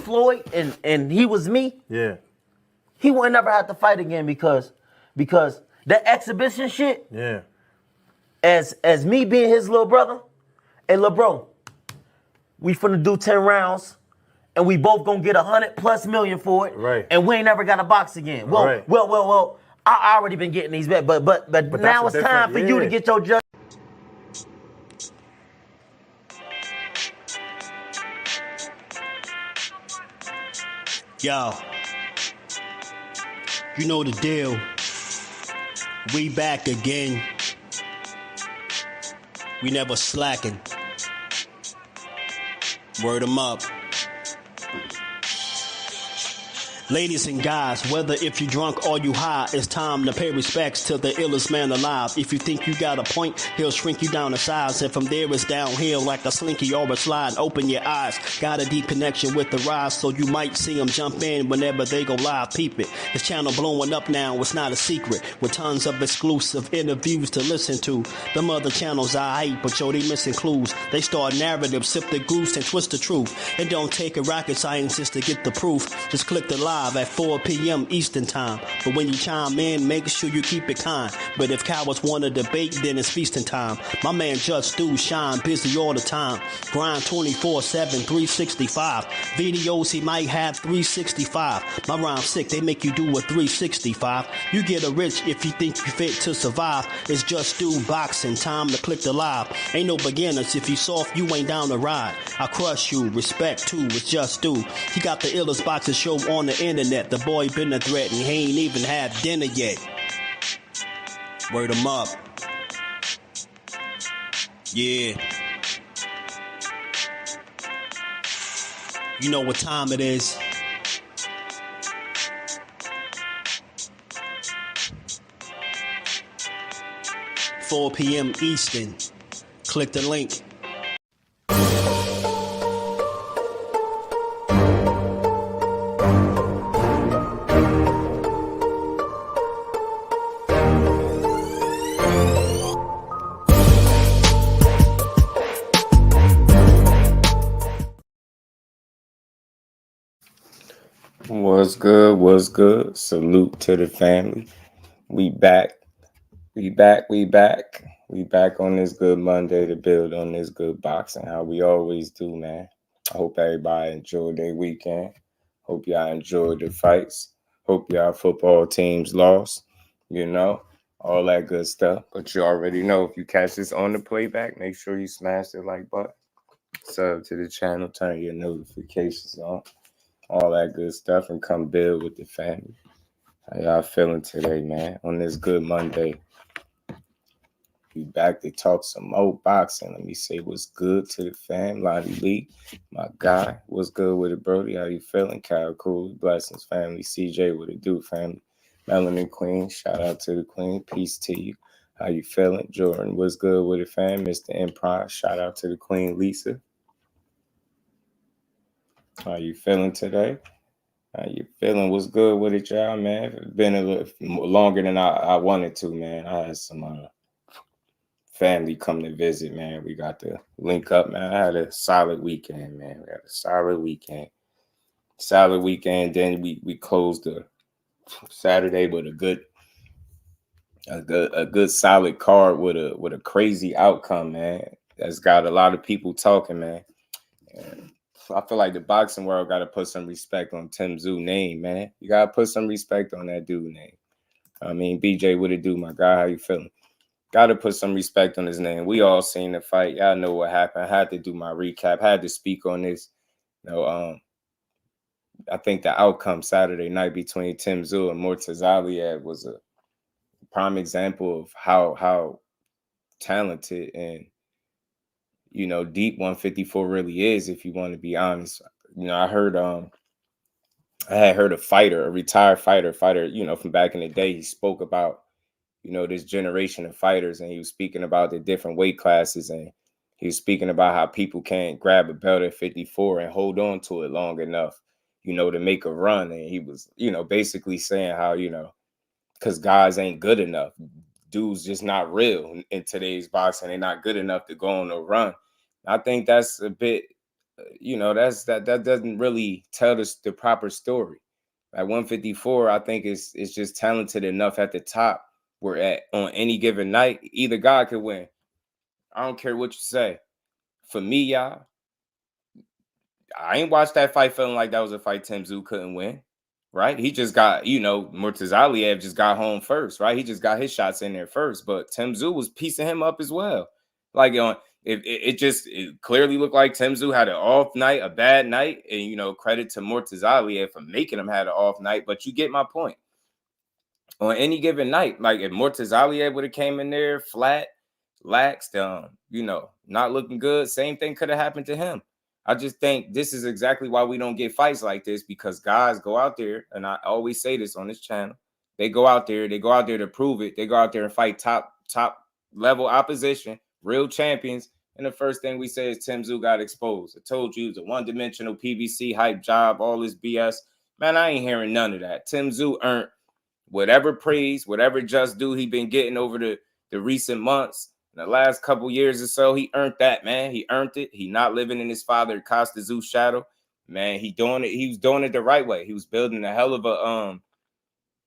Floyd and he was me, he wouldn't never have to fight again because that exhibition shit, as me being his little brother, hey, little bro, we finna do 10 rounds and we both gonna get 100+ million for it. Right. And we ain't never got to box again. Well, I already been getting these bets, but now it's time for you to get your judge. Yo, you know the deal. We back again. We never slacking. Word 'em up. Ladies and guys, whether if you drunk or you high, it's time to pay respects to the illest man alive. If you think you got a point, he'll shrink you down to size. And from there it's downhill like a slinky or a slide. Open your eyes, got a deep connection with the rise, so you might see them jump in whenever they go live. Peep it, this channel blowing up now, it's not a secret. With tons of exclusive interviews to listen to. Them other channels I hate, but yo, they missing clues. They start narratives, sip the goose and twist the truth. It don't take a rocket scientist to get the proof. Just click the live at 4 p.m. Eastern time. But when you chime in, make sure you keep it kind. But if cowards want to debate, then it's feasting time. My man Jusdu shine busy all the time. Grind 24/7, 365. Videos he might have 365. My rhyme sick, they make you do a 365. You get a rich if you think you fit to survive. It's Jusdueboxing, time to click the live. Ain't no beginners, if you soft, you ain't down to ride. I crush you, respect too, it's Jusdu. He got the illest boxing show on the internet. The boy been a threat and he ain't even had dinner yet. Word 'em up. Yeah. You know what time it is. $4 p.m. Eastern. Click the link. What's good? What's good? Salute to the family. We back. We back on this good Monday to build on this good boxing, how we always do, man. I hope everybody enjoyed their weekend. Hope y'all enjoyed the fights. Hope y'all football teams lost, you know, all that good stuff. But you already know, if you catch this on the playback, make sure you smash the like button. Sub to the channel, turn your notifications on. All that good stuff, and come build with the family. How y'all feeling today, man? On this good Monday. We back to talk some more boxing. Let me say what's good to the fam. Lottie Lee, my guy. What's good with it, Brody? How you feeling? Kyle Cool, Blessings family. CJ, what it do, family? Melanin Queen, shout out to the Queen. Peace to you. How you feeling? Jordan, what's good with it, fam? Mr. Empire, shout out to the Queen, Lisa. How you feeling today? How you feeling? What's good with it, y'all, man? It's been a little longer than I wanted to, man. I had some family come to visit, man. We got to link up, man. I had a solid weekend, man. We had a solid weekend. Then we closed the Saturday with a good solid card with a crazy outcome, man. That's got a lot of people talking, man. And I feel like the boxing world got to put some respect on Tszyu name, man. You got to put some respect on that dude name. I mean, BJ, what it do, my guy? How you feeling? Got to put some respect on his name. We all seen the fight. Y'all know what happened. I had to do my recap. Had to speak on this. You know, I think the outcome Saturday night between Tszyu and Murtazaliev was a prime example of how talented and, you know, deep 154 really is, if you want to be honest. You know, I had heard a retired fighter, you know, from back in the day. He spoke about, you know, this generation of fighters, and he was speaking about the different weight classes, and he was speaking about how people can't grab a belt at 54 and hold on to it long enough, you know, to make a run. And he was, you know, basically saying how, you know, because guys ain't good enough. Dudes just not real in today's boxing. They're not good enough to go on a run. I think that's a bit you know, that doesn't really tell the proper story. At 154, I think it's just talented enough at the top where at on any given night, either guy could win. I don't care what you say. For me, y'all, I ain't watched that fight feeling like that was a fight Tszyu couldn't win. Right? He just got, you know, Murtazaliev just got home first, right? He just got his shots in there first, but Tszyu was piecing him up as well. Like, it clearly looked like Tszyu had an off night, a bad night, and, you know, credit to Murtazaliev for making him have an off night, but you get my point. On any given night, like if Murtazaliev would have came in there flat, laxed, you know, not looking good, same thing could have happened to him. I just think this is exactly why we don't get fights like this, because guys go out there, and I always say this on this channel, they go out there to prove it. They go out there and fight top level opposition, real champions, and the first thing we say is Tszyu got exposed. I told you, it's a one-dimensional PVC hype job, all this BS. Man, I ain't hearing none of that. Tszyu earned whatever praise, whatever just due he been getting over the recent months. In the last couple years or so, he earned that, man. He earned it. He not living in his father Costa Tszyu shadow. Man, he was doing it the right way. He was building a hell of a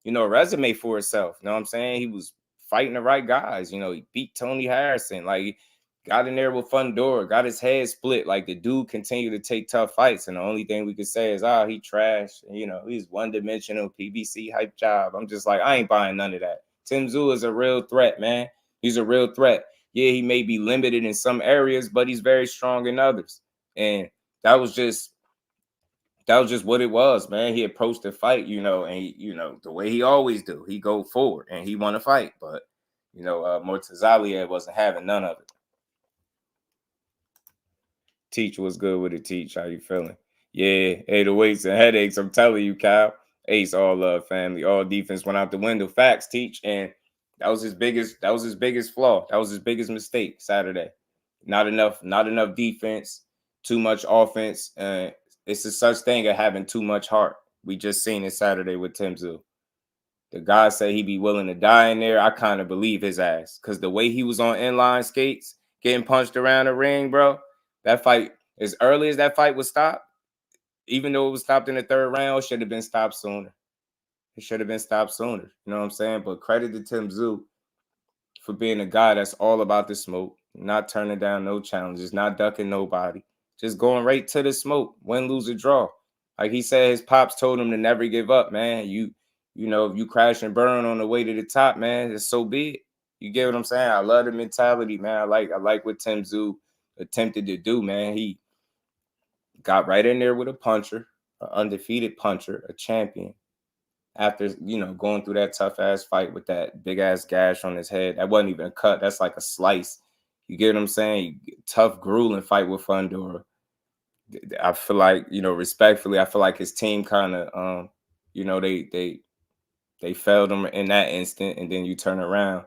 resume for himself. You know what I'm saying? He was fighting the right guys. You know, he beat Tony Harrison. Like, he got in there with Fundora, got his head split. Like, the dude continued to take tough fights. And the only thing we could say is, he trash. You know, he's one-dimensional PBC hype job. I'm just like, I ain't buying none of that. Tszyu is a real threat, man. He's a real threat. Yeah, he may be limited in some areas, but he's very strong in others. And that was just what it was, man. He approached the fight, you know, and the way he always do. He go forward and he won a fight, but Murtazaliev wasn't having none of it. Teach was good with it. Teach, how you feeling? Yeah, 808s and headaches. I'm telling you, Kyle. Ace, all love, family. All defense went out the window. Facts, Teach, and that was his biggest flaw. That was his biggest mistake Saturday. Not enough defense, too much offense. It's a such thing of having too much heart. We just seen it Saturday with Tszyu. The guy said he'd be willing to die in there. I kind of believe his ass, because the way he was on inline skates, getting punched around the ring, bro. That fight, as early as that fight was stopped, even though it was stopped in the third round, should have been stopped sooner. It should have been stopped sooner. You know what I'm saying? But credit to Tszyu for being a guy that's all about the smoke, not turning down no challenges, not ducking nobody, just going right to the smoke, win, lose, or draw. Like he said, his pops told him to never give up, man. You know, if you crash and burn on the way to the top, man, it's so be it. You get what I'm saying? I love the mentality, man. I like what Tszyu attempted to do, man. He got right in there with a puncher, an undefeated puncher, a champion. After, going through that tough-ass fight with that big-ass gash on his head. That wasn't even a cut. That's like a slice. You get what I'm saying? Tough, grueling fight with Fundora. I feel like, respectfully, I feel like his team kind of, they failed him in that instant, and then you turn around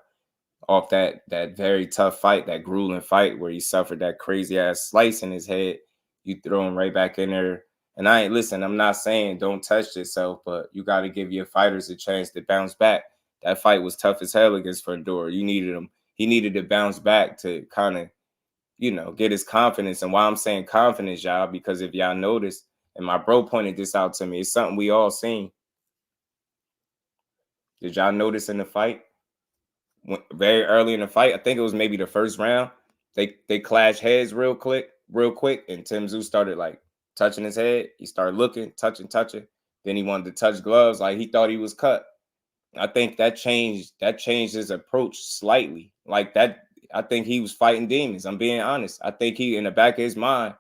off that very tough fight, that grueling fight where he suffered that crazy-ass slice in his head. You throw him right back in there. And I'm not saying don't test yourself, but you got to give your fighters a chance to bounce back. That fight was tough as hell against Fundora. You needed him. He needed to bounce back to kind of, get his confidence. And why I'm saying confidence, y'all, because if y'all notice, and my bro pointed this out to me, it's something we all seen. Did y'all notice in the fight? Very early in the fight, I think it was maybe the first round, they clashed heads real quick, and Tszyu started like touching his head. He started looking, touching. Then he wanted to touch gloves, like he thought he was cut. I think that changed his approach slightly. Like that, I think he was fighting demons. I'm being honest. I think he, in the back of his mind,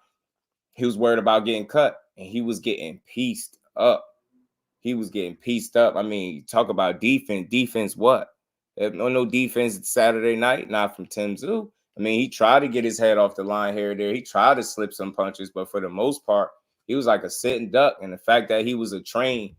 he was worried about getting cut, and he was getting pieced up. I mean, talk about defense. Defense what? No defense Saturday night, not from Tszyu. I mean, he tried to get his head off the line here or there. He tried to slip some punches, but for the most part, he was like a sitting duck. And the fact that he was a train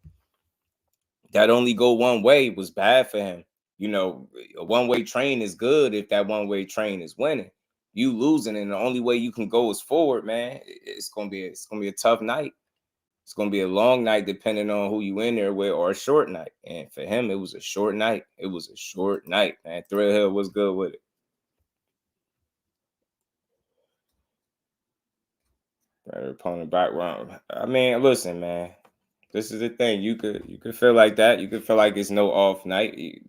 that only go one way was bad for him. A one-way train is good if that one-way train is winning. You losing, and the only way you can go is forward, man. It's gonna be a tough night. It's gonna be a long night depending on who you in there with, or a short night. And for him, it was a short night. Man. Thrill Hill was good with it. Opponent background. I mean, listen, man. This is the thing. You could feel like that. You could feel like it's no off night.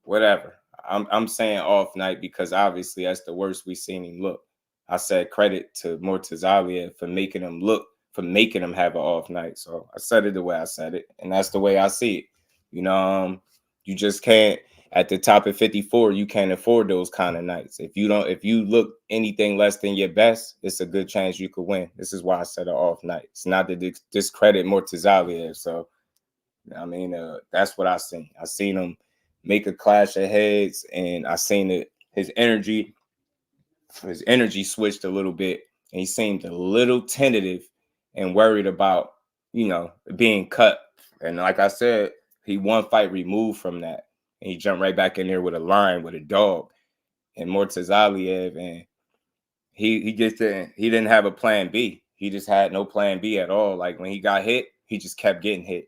Whatever. I'm saying off night because obviously that's the worst we've seen him look. I said credit to Murtazaliev for making him have an off night. So I said it the way I said it, and that's the way I see it. You know, you just can't at the top of 54. You can't afford those kind of nights. If you look anything less than your best, it's a good chance you could win. This is why I said an off night. It's not to discredit Murtazaliev. So I mean, that's what I seen. I seen him make a clash of heads, and I seen it. His energy switched a little bit, and he seemed a little tentative and worried about, being cut. And like I said, he one fight removed from that, and he jumped right back in there with a lion, with a dog, and Murtazaliev, and he didn't have a plan B. He just had no plan B at all. Like when he got hit, he just kept getting hit.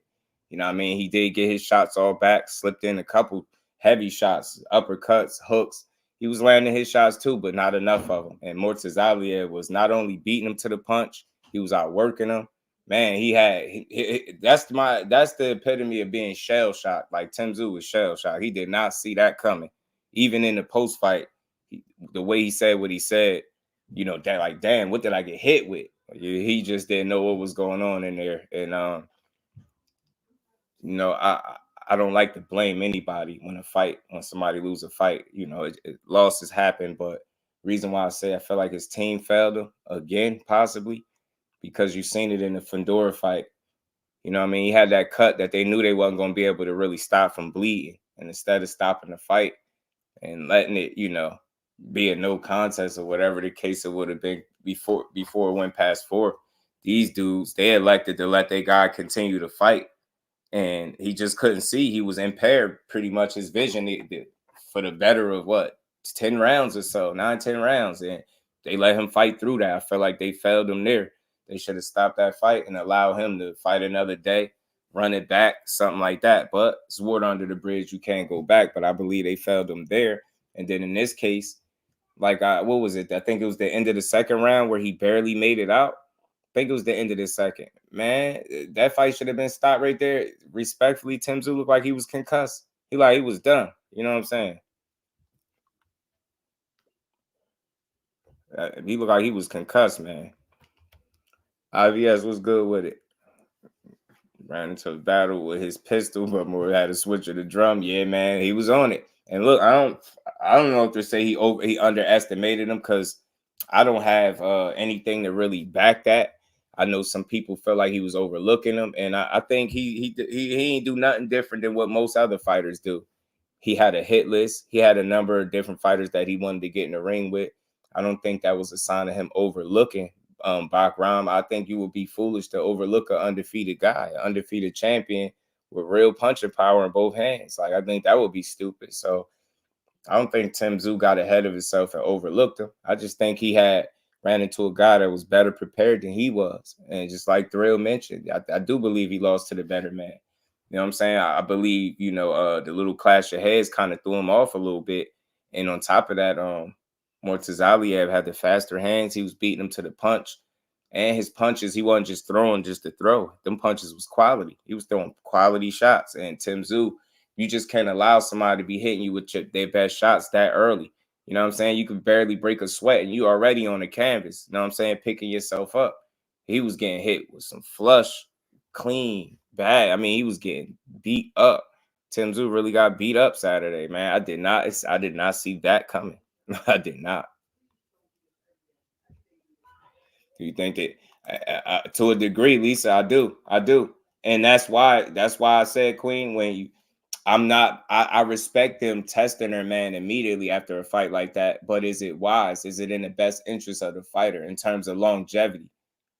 You know what I mean? He did get his shots all back, slipped in a couple heavy shots, uppercuts, hooks. He was landing his shots too, but not enough of them. And Murtazaliev was not only beating him to the punch, he was outworking him. Man, that's the epitome of being shell shocked. Like Tszyu was shell shocked. He did not see that coming. Even in the post fight, the way he said what he said, damn, what did I get hit with? He just didn't know what was going on in there. And I don't like to blame anybody when somebody lose a fight. Losses happen, but reason why I say I feel like his team failed him again, possibly because you've seen it in the Fedor fight. You know what I mean? He had that cut that they knew they wasn't going to be able to really stop from bleeding. And instead of stopping the fight and letting it, be a no contest or whatever the case it would have been before it went past 4, these dudes, they elected to let their guy continue to fight. And he just couldn't see. He was impaired, pretty much his vision for the better of 10 rounds or so, 9-10 rounds. And they let him fight through that. I feel like they failed him there. They should have stopped that fight and allowed him to fight another day, run it back, something like that. But it's water under the bridge. You can't go back. But I believe they failed him there. And then in this case, what was it? I think it was the end of the second round where he barely made it out. I think it was the end of the second. Man, that fight should have been stopped right there. Respectfully, Tszyu looked like he was concussed. He was done. You know what I'm saying? He looked like he was concussed, man. IVS was good with it. Ran into the battle with his pistol, but more had to switch of the drum. Yeah, man, he was on it. And look, I don't know if to say he underestimated him, because I don't have anything to really back that. I know some people feel like he was overlooking him, and I think he ain't do nothing different than what most other fighters do. He had a hit list. He had a number of different fighters that he wanted to get in the ring with. I don't think that was a sign of him overlooking Bakram. I think you would be foolish to overlook an undefeated guy, an undefeated champion with real punching power in both hands. I think that would be stupid. So I don't think Tszyu got ahead of himself and overlooked him. I just think he ran into a guy that was better prepared than he was. And just like Thrill mentioned, I do believe he lost to the better man. You know what I'm saying? I believe, the little clash of heads kind of threw him off a little bit. And on top of that, Murtazaliev had the faster hands. He was beating him to the punch. And his punches, he wasn't just throwing just to throw. Them punches was quality. He was throwing quality shots. And Tszyu, you just can't allow somebody to be hitting you with their best shots that early. You know what I'm saying? You could barely break a sweat and you already on the canvas. You know what I'm saying? Picking yourself up. He was getting hit with some flush, clean, bad. I mean, he was getting beat up. Tszyu really got beat up Saturday, man. I did not see that coming. I did not. Do you think that to a degree, Lisa? I do. And that's why I said, Queen, I respect them testing their man immediately after a fight like that. But is it wise? Is it in the best interest of the fighter in terms of longevity?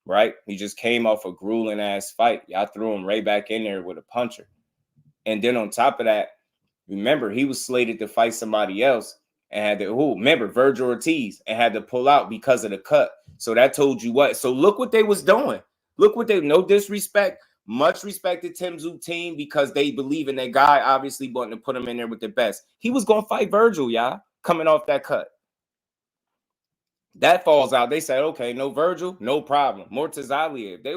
Right? He just came off a grueling ass fight. Y'all threw him right back in there with a puncher. And then on top of that, remember, he was slated to fight somebody else and had to, remember, Virgil Ortiz, and had to pull out because of the cut. So that told you what. So look what they was doing. No disrespect, much respect to Tszyu team, because they believe in that guy, obviously wanting to put him in there with the best. He was going to fight Virgil, y'all, coming off that cut. That falls out. They said, okay, no Virgil, no problem. Murtazaliev, they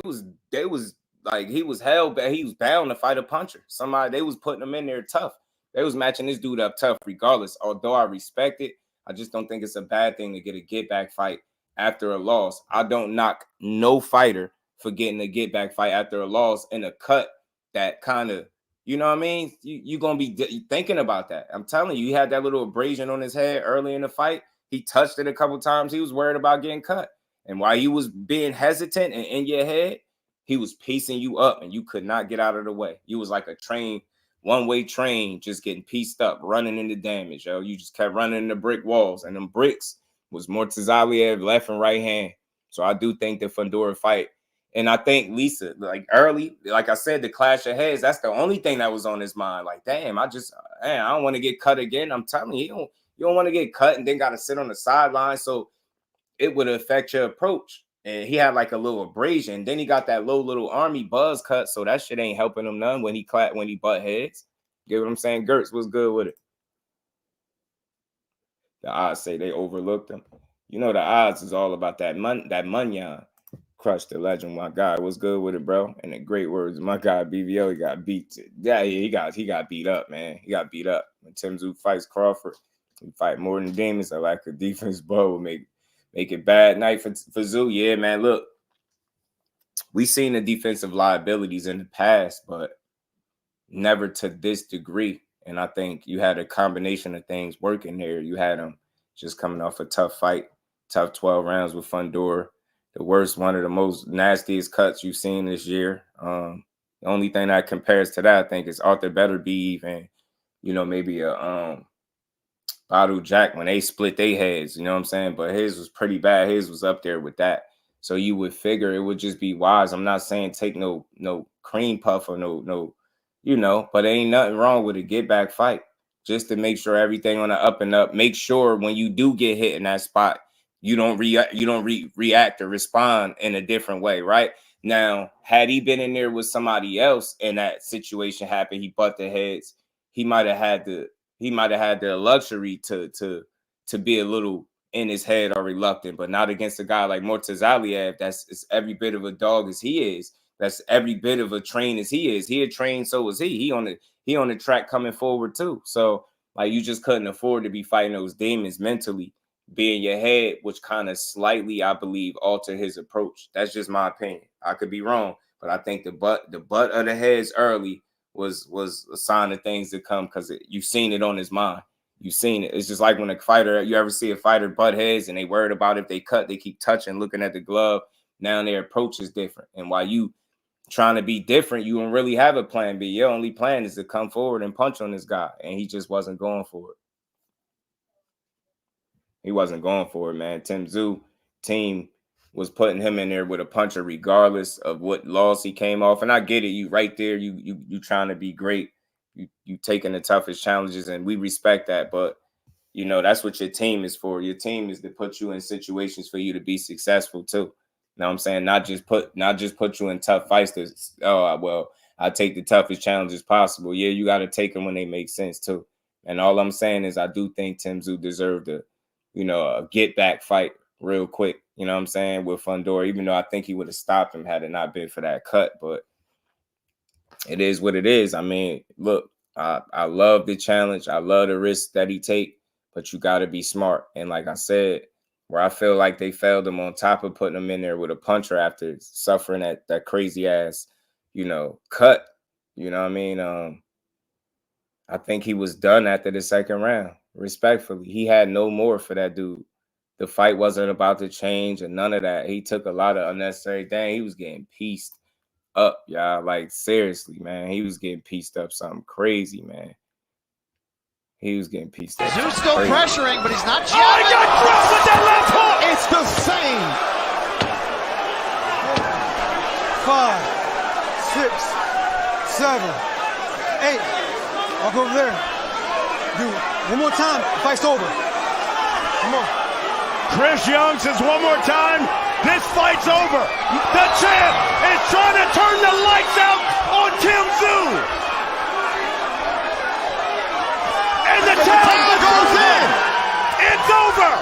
was like, he was held back. He was bound to fight a puncher. Somebody, they was putting him in there tough. They was matching this dude up tough regardless. Although I respect it, I just don't think it's a bad thing to get a get-back fight after a loss. I don't knock no fighter for getting a get-back fight after a loss in a cut that kind of, you know what I mean? You're going to be thinking about that. I'm telling you, he had that little abrasion on his head early in the fight. He touched it a couple times. He was worried about getting cut. And while he was being hesitant and in your head, he was piecing you up and you could not get out of the way. You was like a train, one-way train, just getting pieced up, running into damage, yo. You just kept running into brick walls. And them bricks was Murtazaliev left and right hand. So I do think the Fundora fight. And I think Lisa, like early, like I said, the clash of heads, that's the only thing that was on his mind. Like, damn, I don't want to get cut again. I'm telling you, you don't want to get cut and then got to sit on the sideline. So it would affect your approach. And he had like a little abrasion. Then he got that low little army buzz cut. So that shit ain't helping him none when he butt heads. Get what I'm saying? Gertz was good with it. The odds say they overlooked him. You know, the odds is all about that Munyan. Crushed the legend. My guy was good with it, bro. And the great words, my guy BVO, he got beat. Yeah, he got beat up, man. He got beat up. When Tszyu fights Crawford, he fight more than demons. I like a defense blow would make it bad night for Tszyu. Yeah, man. Look, we seen the defensive liabilities in the past, but never to this degree. And I think you had a combination of things working there. You had him just coming off a tough fight, tough 12 rounds with Fundora. The worst, one of the most nastiest cuts you've seen this year. The only thing that compares to that, I think, is Arthur better be even, you know, maybe a Badu Jack when they split their heads, you know what I'm saying? But his was pretty bad. His was up there with that. So you would figure it would just be wise. I'm not saying take no cream puff or no, you know, but ain't nothing wrong with a get back fight. Just to make sure everything on the up and up. Make sure when you do get hit in that spot, you don't react or respond in a different way, right? Now, had he been in there with somebody else and that situation happened, he butted heads, he might have had the luxury to be a little in his head or reluctant, but not against a guy like Murtazaliev. That's every bit of a dog as he is. That's every bit of a train as he is. He a train, so is he. He on the track coming forward too. So like you just couldn't afford to be fighting those demons mentally. Be in your head, which kind of slightly, I believe, alter his approach. That's just my opinion. I could be wrong, but I think the butt of the heads early was a sign of things to come because you've seen it on his mind. You've seen it. It's just like when a fighter, you ever see a fighter butt heads and they worried about if they cut, they keep touching, looking at the glove. Now their approach is different. And while you trying to be different, you don't really have a plan B. Your only plan is to come forward and punch on this guy. And he just wasn't going for it. He wasn't going for it, man. Tszyu team was putting him in there with a puncher regardless of what loss he came off. And I get it. You right there. You trying to be great. You taking the toughest challenges, and we respect that. But, you know, that's what your team is for. Your team is to put you in situations for you to be successful, too. You know what I'm saying? Not just put you in tough fights to, I take the toughest challenges possible. Yeah, you got to take them when they make sense, too. And all I'm saying is I do think Tszyu deserved a get back fight real quick, you know what I'm saying, with Fundora, even though I think he would have stopped him had it not been for that cut. But it is what it is. I mean, look, I love the challenge. I love the risk that he take, but you got to be smart. And like I said, where I feel like they failed him on top of putting him in there with a puncher after suffering that crazy ass, cut, you know what I mean? I think he was done after the second round. Respectfully, he had no more for that dude. The fight wasn't about to change and none of that. He took a lot of unnecessary things. He was getting pieced up, y'all. Like, seriously, man. He was getting pieced up something crazy, man. He was getting pieced up. Tszyu still crazy. Pressuring, but he's not jabbing. Oh, he got crushed with that left hook! It's the same. 5, 6, 7, 8. Walk over there. Dude, one more time, the fight's over. Come on. Chris Young says one more time, this fight's over. The champ is trying to turn the lights out on Tszyu. And the towel goes in. It's over.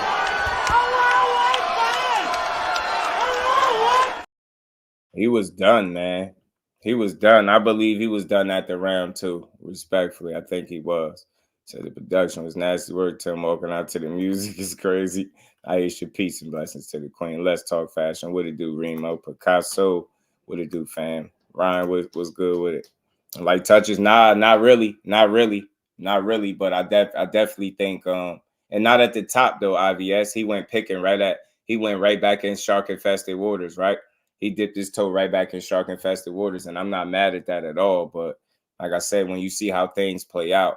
He was done, man. He was done. I believe he was done at the round 2. Respectfully, I think he was. So the production was nasty work. Tim walking out to the music is crazy. Aisha, peace and blessings to the queen. Let's talk fashion. What it do, Remo? Picasso, what it do, fam? Ryan was good with it. Like touches, not really. But I definitely think and not at the top though, IVS. He went right back in shark infested waters, right? He dipped his toe right back in shark infested waters, and I'm not mad at that at all. But like I said, when you see how things play out,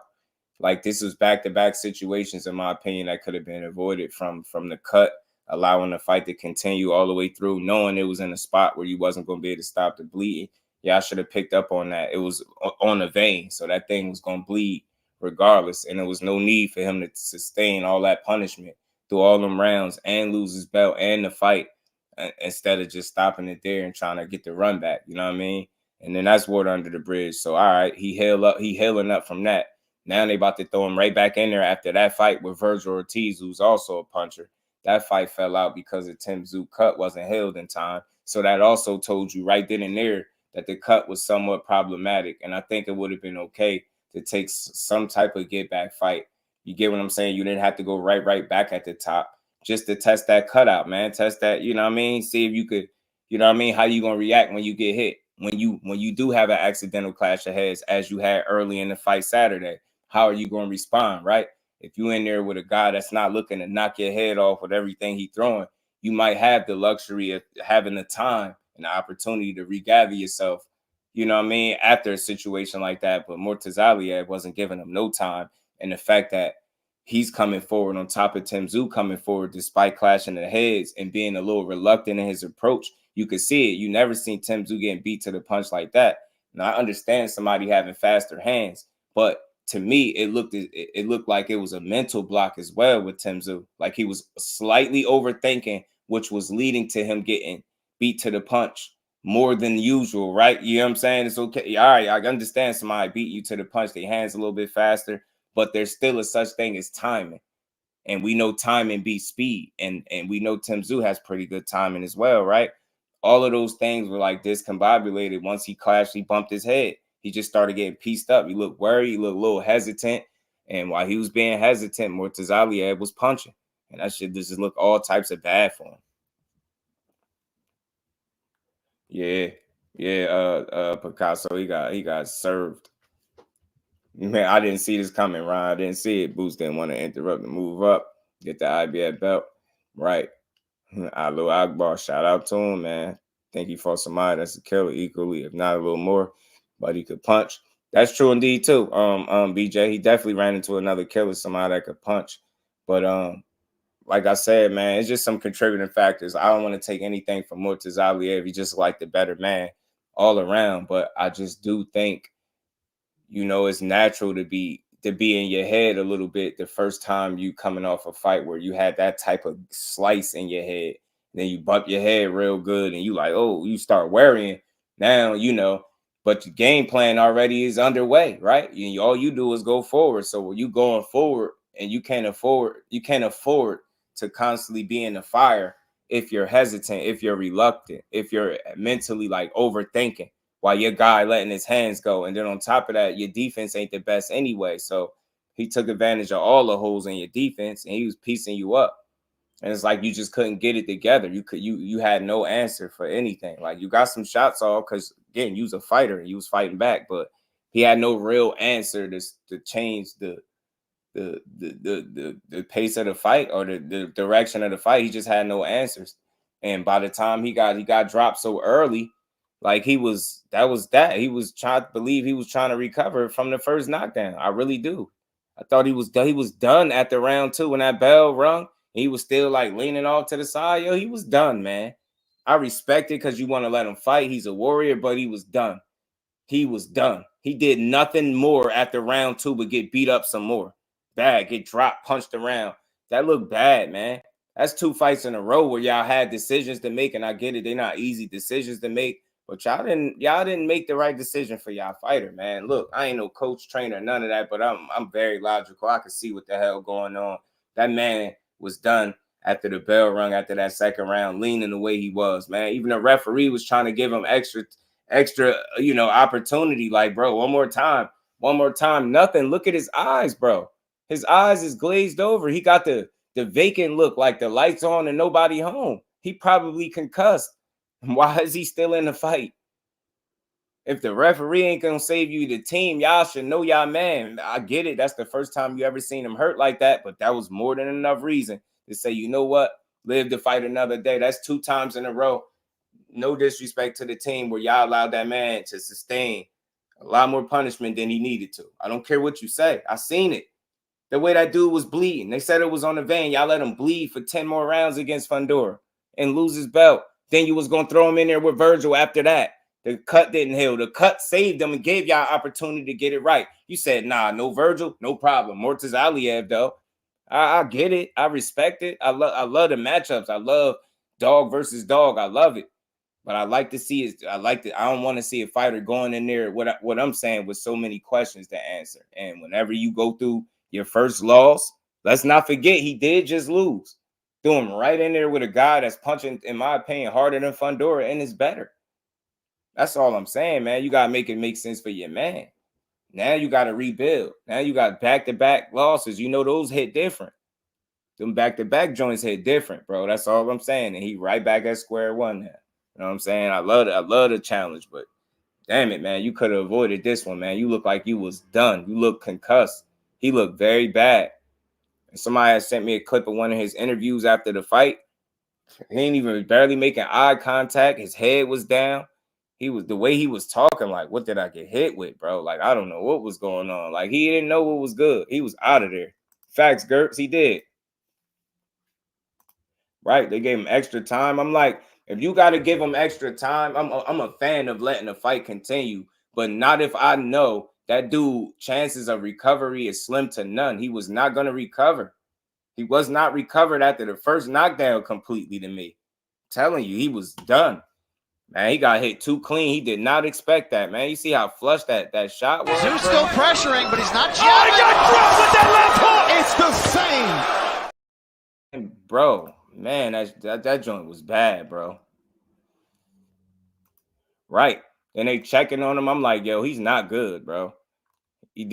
like this was back-to-back situations, in my opinion, that could have been avoided from the cut, allowing the fight to continue all the way through, knowing it was in a spot where you wasn't going to be able to stop the bleeding. Yeah, I should have picked up on that. It was on the vein, so that thing was going to bleed regardless, and there was no need for him to sustain all that punishment through all them rounds and lose his belt and the fight, instead of just stopping it there and trying to get the run back. You know what I mean? And then that's water under the bridge. So, all right, he healing up from that. Now they about to throw him right back in there after that fight with Virgil Ortiz, who's also a puncher. That fight fell out because the Tszyu cut wasn't healed in time. So that also told you right then and there that the cut was somewhat problematic. And I think it would have been okay to take some type of get back fight. You get what I'm saying? You didn't have to go right back at the top just to test that cutout, man. Test that, you know what I mean? See if you could, you know what I mean? How you going to react when you get hit? When you do have an accidental clash of heads, as you had early in the fight Saturday, how are you going to respond, right? If you in there with a guy that's not looking to knock your head off with everything he's throwing, you might have the luxury of having the time and the opportunity to regather yourself, you know what I mean, after a situation like that. But Murtazaliev wasn't giving him no time. And the fact that he's coming forward on top of Tszyu coming forward despite clashing the heads and being a little reluctant in his approach, you could see it. You never seen Tszyu getting beat to the punch like that. Now, I understand somebody having faster hands, but to me, it looked like it was a mental block as well with Tszyu. Like he was slightly overthinking, which was leading to him getting beat to the punch more than usual, right? You know what I'm saying? It's okay. All right, I understand somebody beat you to the punch, their hands a little bit faster, but there's still a such thing as timing. And we know timing beats speed. And we know Tszyu has pretty good timing as well, right? All of those things were like discombobulated once he clashed, he bumped his head. He just started getting pieced up. He looked worried. He looked a little hesitant. And while he was being hesitant, Murtazaliev was punching. And that shit just looked all types of bad for him. Yeah. Picasso, he got served. Man, I didn't see this coming, Ron. I didn't see it. Boost didn't want to interrupt and move up, get the IBF belt. Right. Alu Akbar, shout out to him, man. Think he fought somebody that's a killer equally, if not a little more. But he could punch. That's true indeed too. BJ, he definitely ran into another killer, somebody that could punch. But like I said, man, it's just some contributing factors. I don't want to take anything from Murtazaliev. He's just like the better man all around. But I just do think, you know, it's natural to be in your head a little bit the first time you coming off a fight where you had that type of slice in your head. Then you bump your head real good and you like, oh, you start worrying. Now, you know, but the game plan already is underway, right? All you do is go forward. So when you going forward and you can't afford to constantly be in the fire if you're hesitant, if you're reluctant, if you're mentally like overthinking while your guy letting his hands go. And then on top of that, your defense ain't the best anyway. So he took advantage of all the holes in your defense and he was piecing you up. And it's like you just couldn't get it together. You had no answer for anything. Like you got some shots off because again, you was a fighter and you was fighting back, but he had no real answer to change the pace of the fight or the direction of the fight. He just had no answers. And by the time he got dropped so early, like he was trying to recover from the first knockdown. I really do. I thought he was done at the round 2 when that bell rung. He was still like leaning off to the side. Yo, he was done, man. I respect it because you want to let him fight. He's a warrior, but he was done. He was done. He did nothing more after round 2 but get beat up some more. Bad, get dropped, punched around. That looked bad, man. That's 2 fights in a row where y'all had decisions to make, and I get it. They're not easy decisions to make, but y'all didn't make the right decision for y'all fighter, man. Look, I ain't no coach, trainer, none of that, but I'm very logical. I can see what the hell going on. That man was done after the bell rung after that second round, leaning the way he was, man. Even the referee was trying to give him extra, opportunity. Like, bro, one more time, nothing. Look at his eyes, bro. His eyes is glazed over. He got the vacant look, like the lights on and nobody home. He probably concussed. Why is he still in the fight? If the referee ain't gonna save you the team, y'all should know y'all man. I get it. That's the first time you ever seen him hurt like that, but that was more than enough reason to say, you know what? Live to fight another day. That's 2 times in a row. No disrespect to the team where y'all allowed that man to sustain a lot more punishment than he needed to. I don't care what you say. I seen it. The way that dude was bleeding. They said it was on the vein. Y'all let him bleed for 10 more rounds against Fundora and lose his belt. Then you was going to throw him in there with Virgil after that. The cut didn't heal. The cut saved them and gave y'all opportunity to get it right. You said, nah, no Virgil, no problem. Murtazaliev, though. I get it. I respect it. I love the matchups. I love dog versus dog. I love it. But I like to see it. I don't want to see a fighter going in there, what I'm saying, with so many questions to answer. And whenever you go through your first loss, let's not forget he did just lose. Threw him right in there with a guy that's punching, in my opinion, harder than Fundora and is better. That's all I'm saying, man. You got to make it make sense for your man. Now you got to rebuild. Now you got back-to-back losses. You know those hit different. Them back-to-back joints hit different, bro. That's all I'm saying. And he right back at square one now. You know what I'm saying? I love the challenge, but damn it, man. You could have avoided this one, man. You look like you was done. You look concussed. He looked very bad. And somebody had sent me a clip of one of his interviews after the fight. He ain't even barely making eye contact. His head was down. The way he was talking, like, what did I get hit with, bro? Like, I don't know what was going on. Like, he didn't know what was good. He was out of there. Facts, Gertz, he did. Right? They gave him extra time. I'm like, if you got to give him extra time, I'm a fan of letting the fight continue, but not if I know that dude, chances of recovery is slim to none. He was not going to recover. He was not recovered after the first knockdown completely to me. I'm telling you, he was done. Man, he got hit too clean. He did not expect that, man. You see how flush that shot was? Tszyu still pressuring, but he's not jabbing. Oh, he got dropped with that left hook! It's the same. Bro, man, that joint was bad, bro. Right. And they checking on him. I'm like, yo, he's not good, bro. He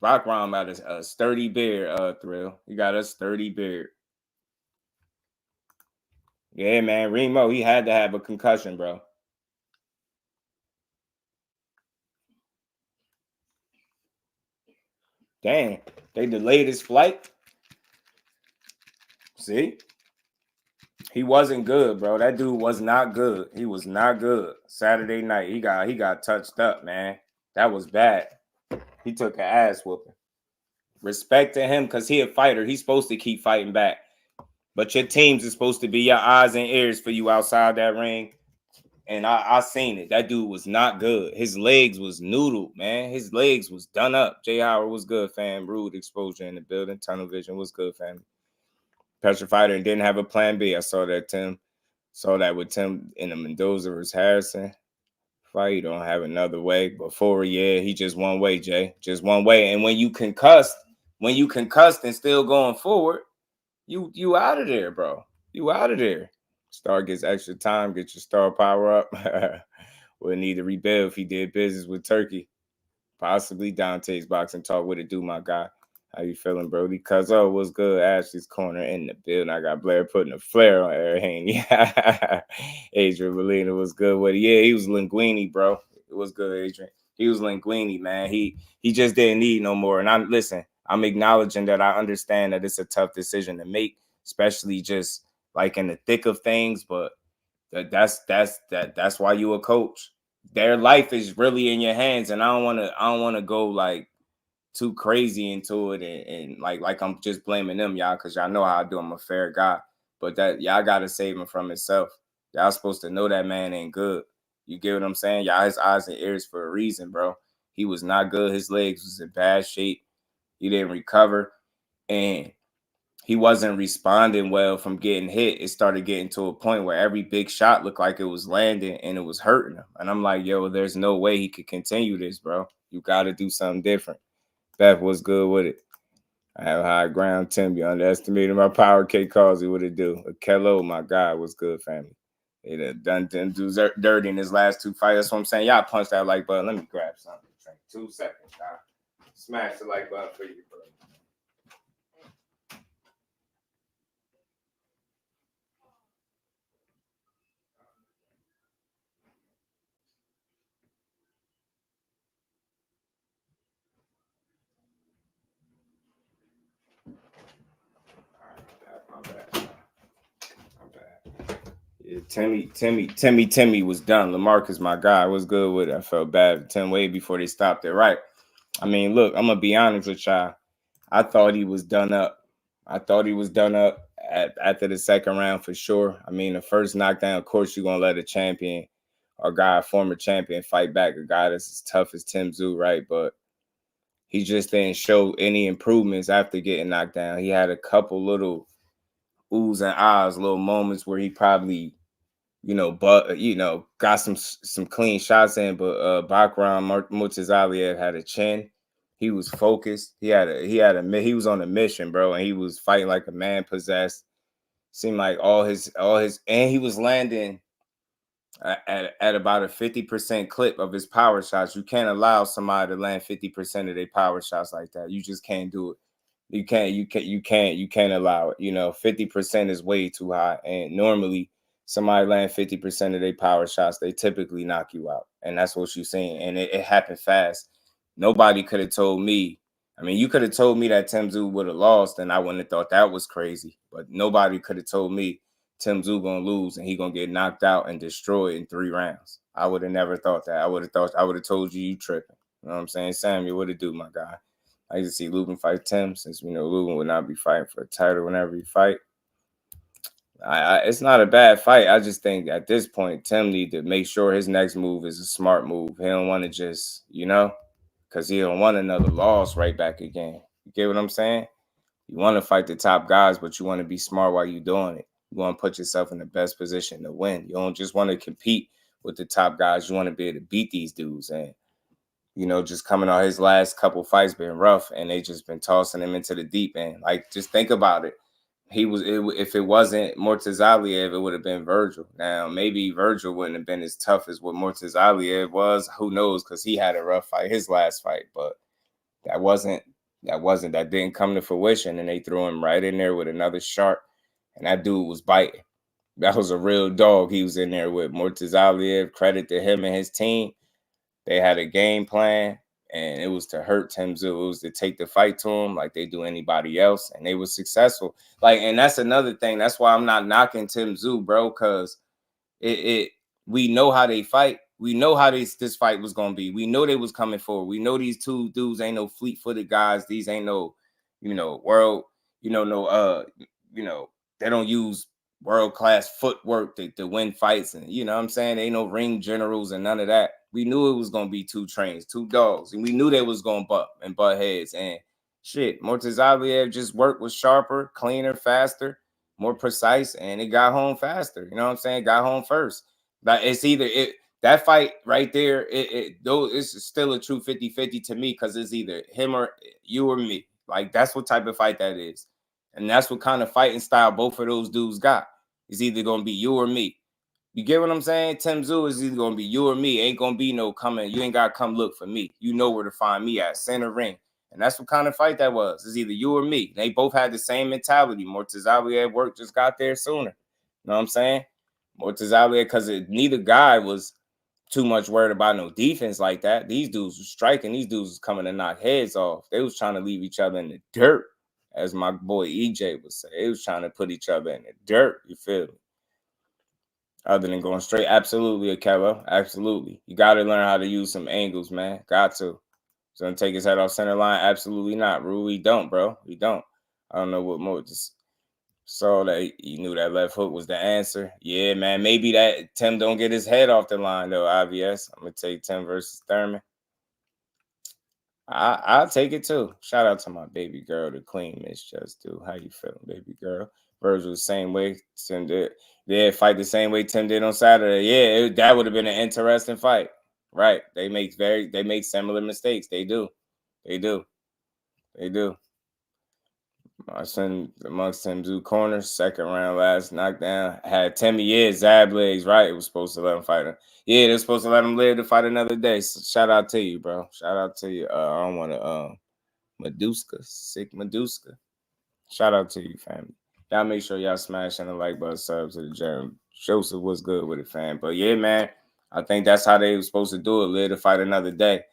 rock around about a sturdy beard, Thrill. He got a sturdy beard. Yeah, man, Remo, he had to have a concussion, bro. Dang, they delayed his flight. See? He wasn't good, bro. That dude was not good. He was not good. Saturday night, he got touched up, man. That was bad. He took an ass whooping. Respect to him, because he a fighter. He's supposed to keep fighting back. But your teams is supposed to be your eyes and ears for you outside that ring. And I seen it. That dude was not good. His legs was noodled, man. His legs was done up. Jay Howard was good, fam. Rude exposure in the building. Tunnel vision was good, fam. Pressure fighter and didn't have a plan B. I saw that with Tim in the Mendoza versus Harrison fight. You don't have another way. Before, yeah, he just one way, Jay. Just one way. And when you concussed and still going forward, you out of there, bro. You out of there. Star gets extra time, get your star power up. We'll need to rebuild if he did business with Turkey. Possibly Dante's boxing talk. What it do, my guy? How you feeling, Brody? Cuzzo, what's good? Ashley's corner in the building. I got Blair putting a flare on Eric Haney. Adrian Molina was good with it. Yeah, he was Linguini, bro. It was good, Adrian. He was Linguini, man. He just didn't need no more. And I'm acknowledging that I understand that it's a tough decision to make, especially just like in the thick of things. But that's why you a coach. Their life is really in your hands, and I don't want to go like too crazy into it and like I'm just blaming them, y'all, because y'all know how I do. I'm a fair guy, but that y'all gotta save him from himself. Y'all supposed to know that man ain't good. You get what I'm saying? Y'all his eyes and ears for a reason, bro. He was not good. His legs was in bad shape. He didn't recover, and he wasn't responding well from getting hit. It started getting to a point where every big shot looked like it was landing and it was hurting him. And I'm like, yo, there's no way he could continue this, bro. You got to do something different. Beth was good with it. I have high ground. Tim, you underestimated my power. K calls, what it do? Kello, my guy, what's good, family? They done do dirty in his last 2 fights. That's what I'm saying. Y'all punch that like button. Let me grab something. 2 seconds, y'all. Smash the like button for you, bro. My bad. Yeah, Timmy was done. Lamarcus, my guy, was good with it. I felt bad. Tim way before they stopped it. Right. I mean, look, I'm gonna be honest with y'all. I thought he was done up. After the second round for sure. I mean, the first knockdown, of course, you're gonna let a champion or guy, a former champion, fight back a guy that's as tough as Tszyu, right? But he just didn't show any improvements after getting knocked down. He had a couple little oohs and ahs, little moments where he probably, got some clean shots in. But Bakram Murtazaliev had a chin. He was focused. He was on a mission, bro, and he was fighting like a man possessed. Seemed like all his, and he was landing at about a 50% clip of his power shots. You can't allow somebody to land 50% of their power shots like that. You just can't do it. You can't allow it. 50% is way too high. And normally somebody land 50% of their power shots, they typically knock you out. And that's what you're saying. And it happened fast. Nobody could have told me. I mean, you could have told me that Tszyu would have lost, and I wouldn't have thought that was crazy. But nobody could have told me Tszyu gonna lose and he gonna get knocked out and destroyed in 3 rounds. I would have never thought that. I would have told you tripping. You know what I'm saying? Samuel, what it do, my guy? I used to see Lubin fight Tim, since we know Lubin would not be fighting for a title whenever he fight. It's not a bad fight. I just think at this point, Tim need to make sure his next move is a smart move. He don't want to just, because he don't want another loss right back again. You get what I'm saying? You want to fight the top guys, but you want to be smart while you're doing it. You want to put yourself in the best position to win. You don't just want to compete with the top guys. You want to be able to beat these dudes. And, just coming out his last couple fights been rough, and they just been tossing him into the deep end. Like, just think about it. If it wasn't Murtazaliev, it would have been Virgil. Now, maybe Virgil wouldn't have been as tough as what Murtazaliev was. Who knows? Because he had a rough fight, his last fight. But that didn't come to fruition, and they threw him right in there with another shark, and that dude was biting. That was a real dog he was in there with. Murtazaliev, credit to him and his team. They had a game plan, and it was to hurt Tszyu. It was to take the fight to him like they do anybody else, and they were successful. And that's another thing. That's why I'm not knocking Tszyu, bro, because we know how they fight. We know how this fight was gonna be. We know they was coming forward. We know these two dudes ain't no fleet-footed guys. These ain't no, world, they don't use world-class footwork to win fights. And you know what I'm saying? They ain't no ring generals and none of that. We knew it was gonna be 2 trains, 2 dogs, and we knew they was gonna butt heads. And shit, Murtazaliev just worked was sharper, cleaner, faster, more precise, and it got home faster. You know what I'm saying? Got home first. But it's either that fight right there, it's still a true 50-50 to me, because it's either him or you or me. Like, that's what type of fight that is. And that's what kind of fighting style both of those dudes got. It's either going to be you or me. You get what I'm saying? Tszyu is either going to be you or me. Ain't going to be no coming. You ain't got to come look for me. You know where to find me at, center ring. And that's what kind of fight that was. It's either you or me. They both had the same mentality. Murtazaliev work just got there sooner. You know what I'm saying? Murtazaliev, because neither guy was too much worried about no defense like that. These dudes were striking. These dudes was coming to knock heads off. They was trying to leave each other in the dirt, as my boy EJ would say. They was trying to put each other in the dirt. You feel me? Other than going straight. Absolutely, Akello. Absolutely. You got to learn how to use some angles, man. Got to. So gonna take his head off center line? Absolutely not. Rule, we don't, bro. We don't. I don't know what more. Just saw that you knew that left hook was the answer. Yeah, man. Maybe that Tim don't get his head off the line, though, IBS. I'm going to take Tim versus Thurman. I'll take it, too. Shout out to my baby girl, the queen, Miss Jusdu. How you feeling, baby girl? Virgil the same way Tim did. Yeah, fight the same way Tim did on Saturday. Yeah, that would have been an interesting fight. Right. They make similar mistakes. They do. My son amongst Tszyu corners, second round, last knockdown. Had Timmy years, Zab legs, right? It was supposed to let him fight him. Yeah, they're supposed to let him live to fight another day. So shout out to you, bro. Shout out to you. I don't want to Meduska, sick Meduska. Shout out to you, family. Y'all make sure y'all smashing the like button, sub to the gym. Joseph was good with it, fam. But yeah, man, I think that's how they were supposed to do it. Live to fight another day.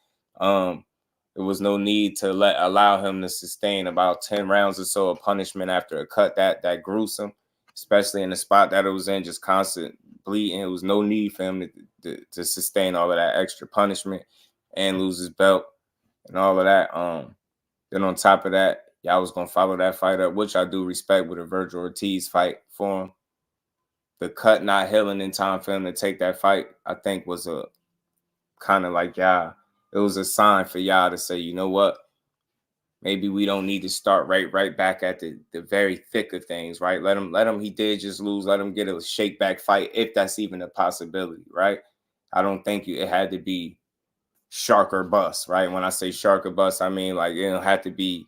There was no need to allow him to sustain about 10 rounds or so of punishment after a cut that gruesome, especially in the spot that it was in, just constant bleeding. There was no need for him to sustain all of that extra punishment and lose his belt and all of that. Then on top of that, y'all was going to follow that fight up, which I do respect with a Virgil Ortiz fight for him. The cut not healing in time for him to take that fight, I think was a kind of like y'all. It was a sign for y'all to say, you know what? Maybe we don't need to start right back at the very thick of things, right? Let him, he did just lose. Let him get a shake back fight, if that's even a possibility, right? I don't think it had to be shark or bust, right? When I say shark or bust, I mean like it don't have to be,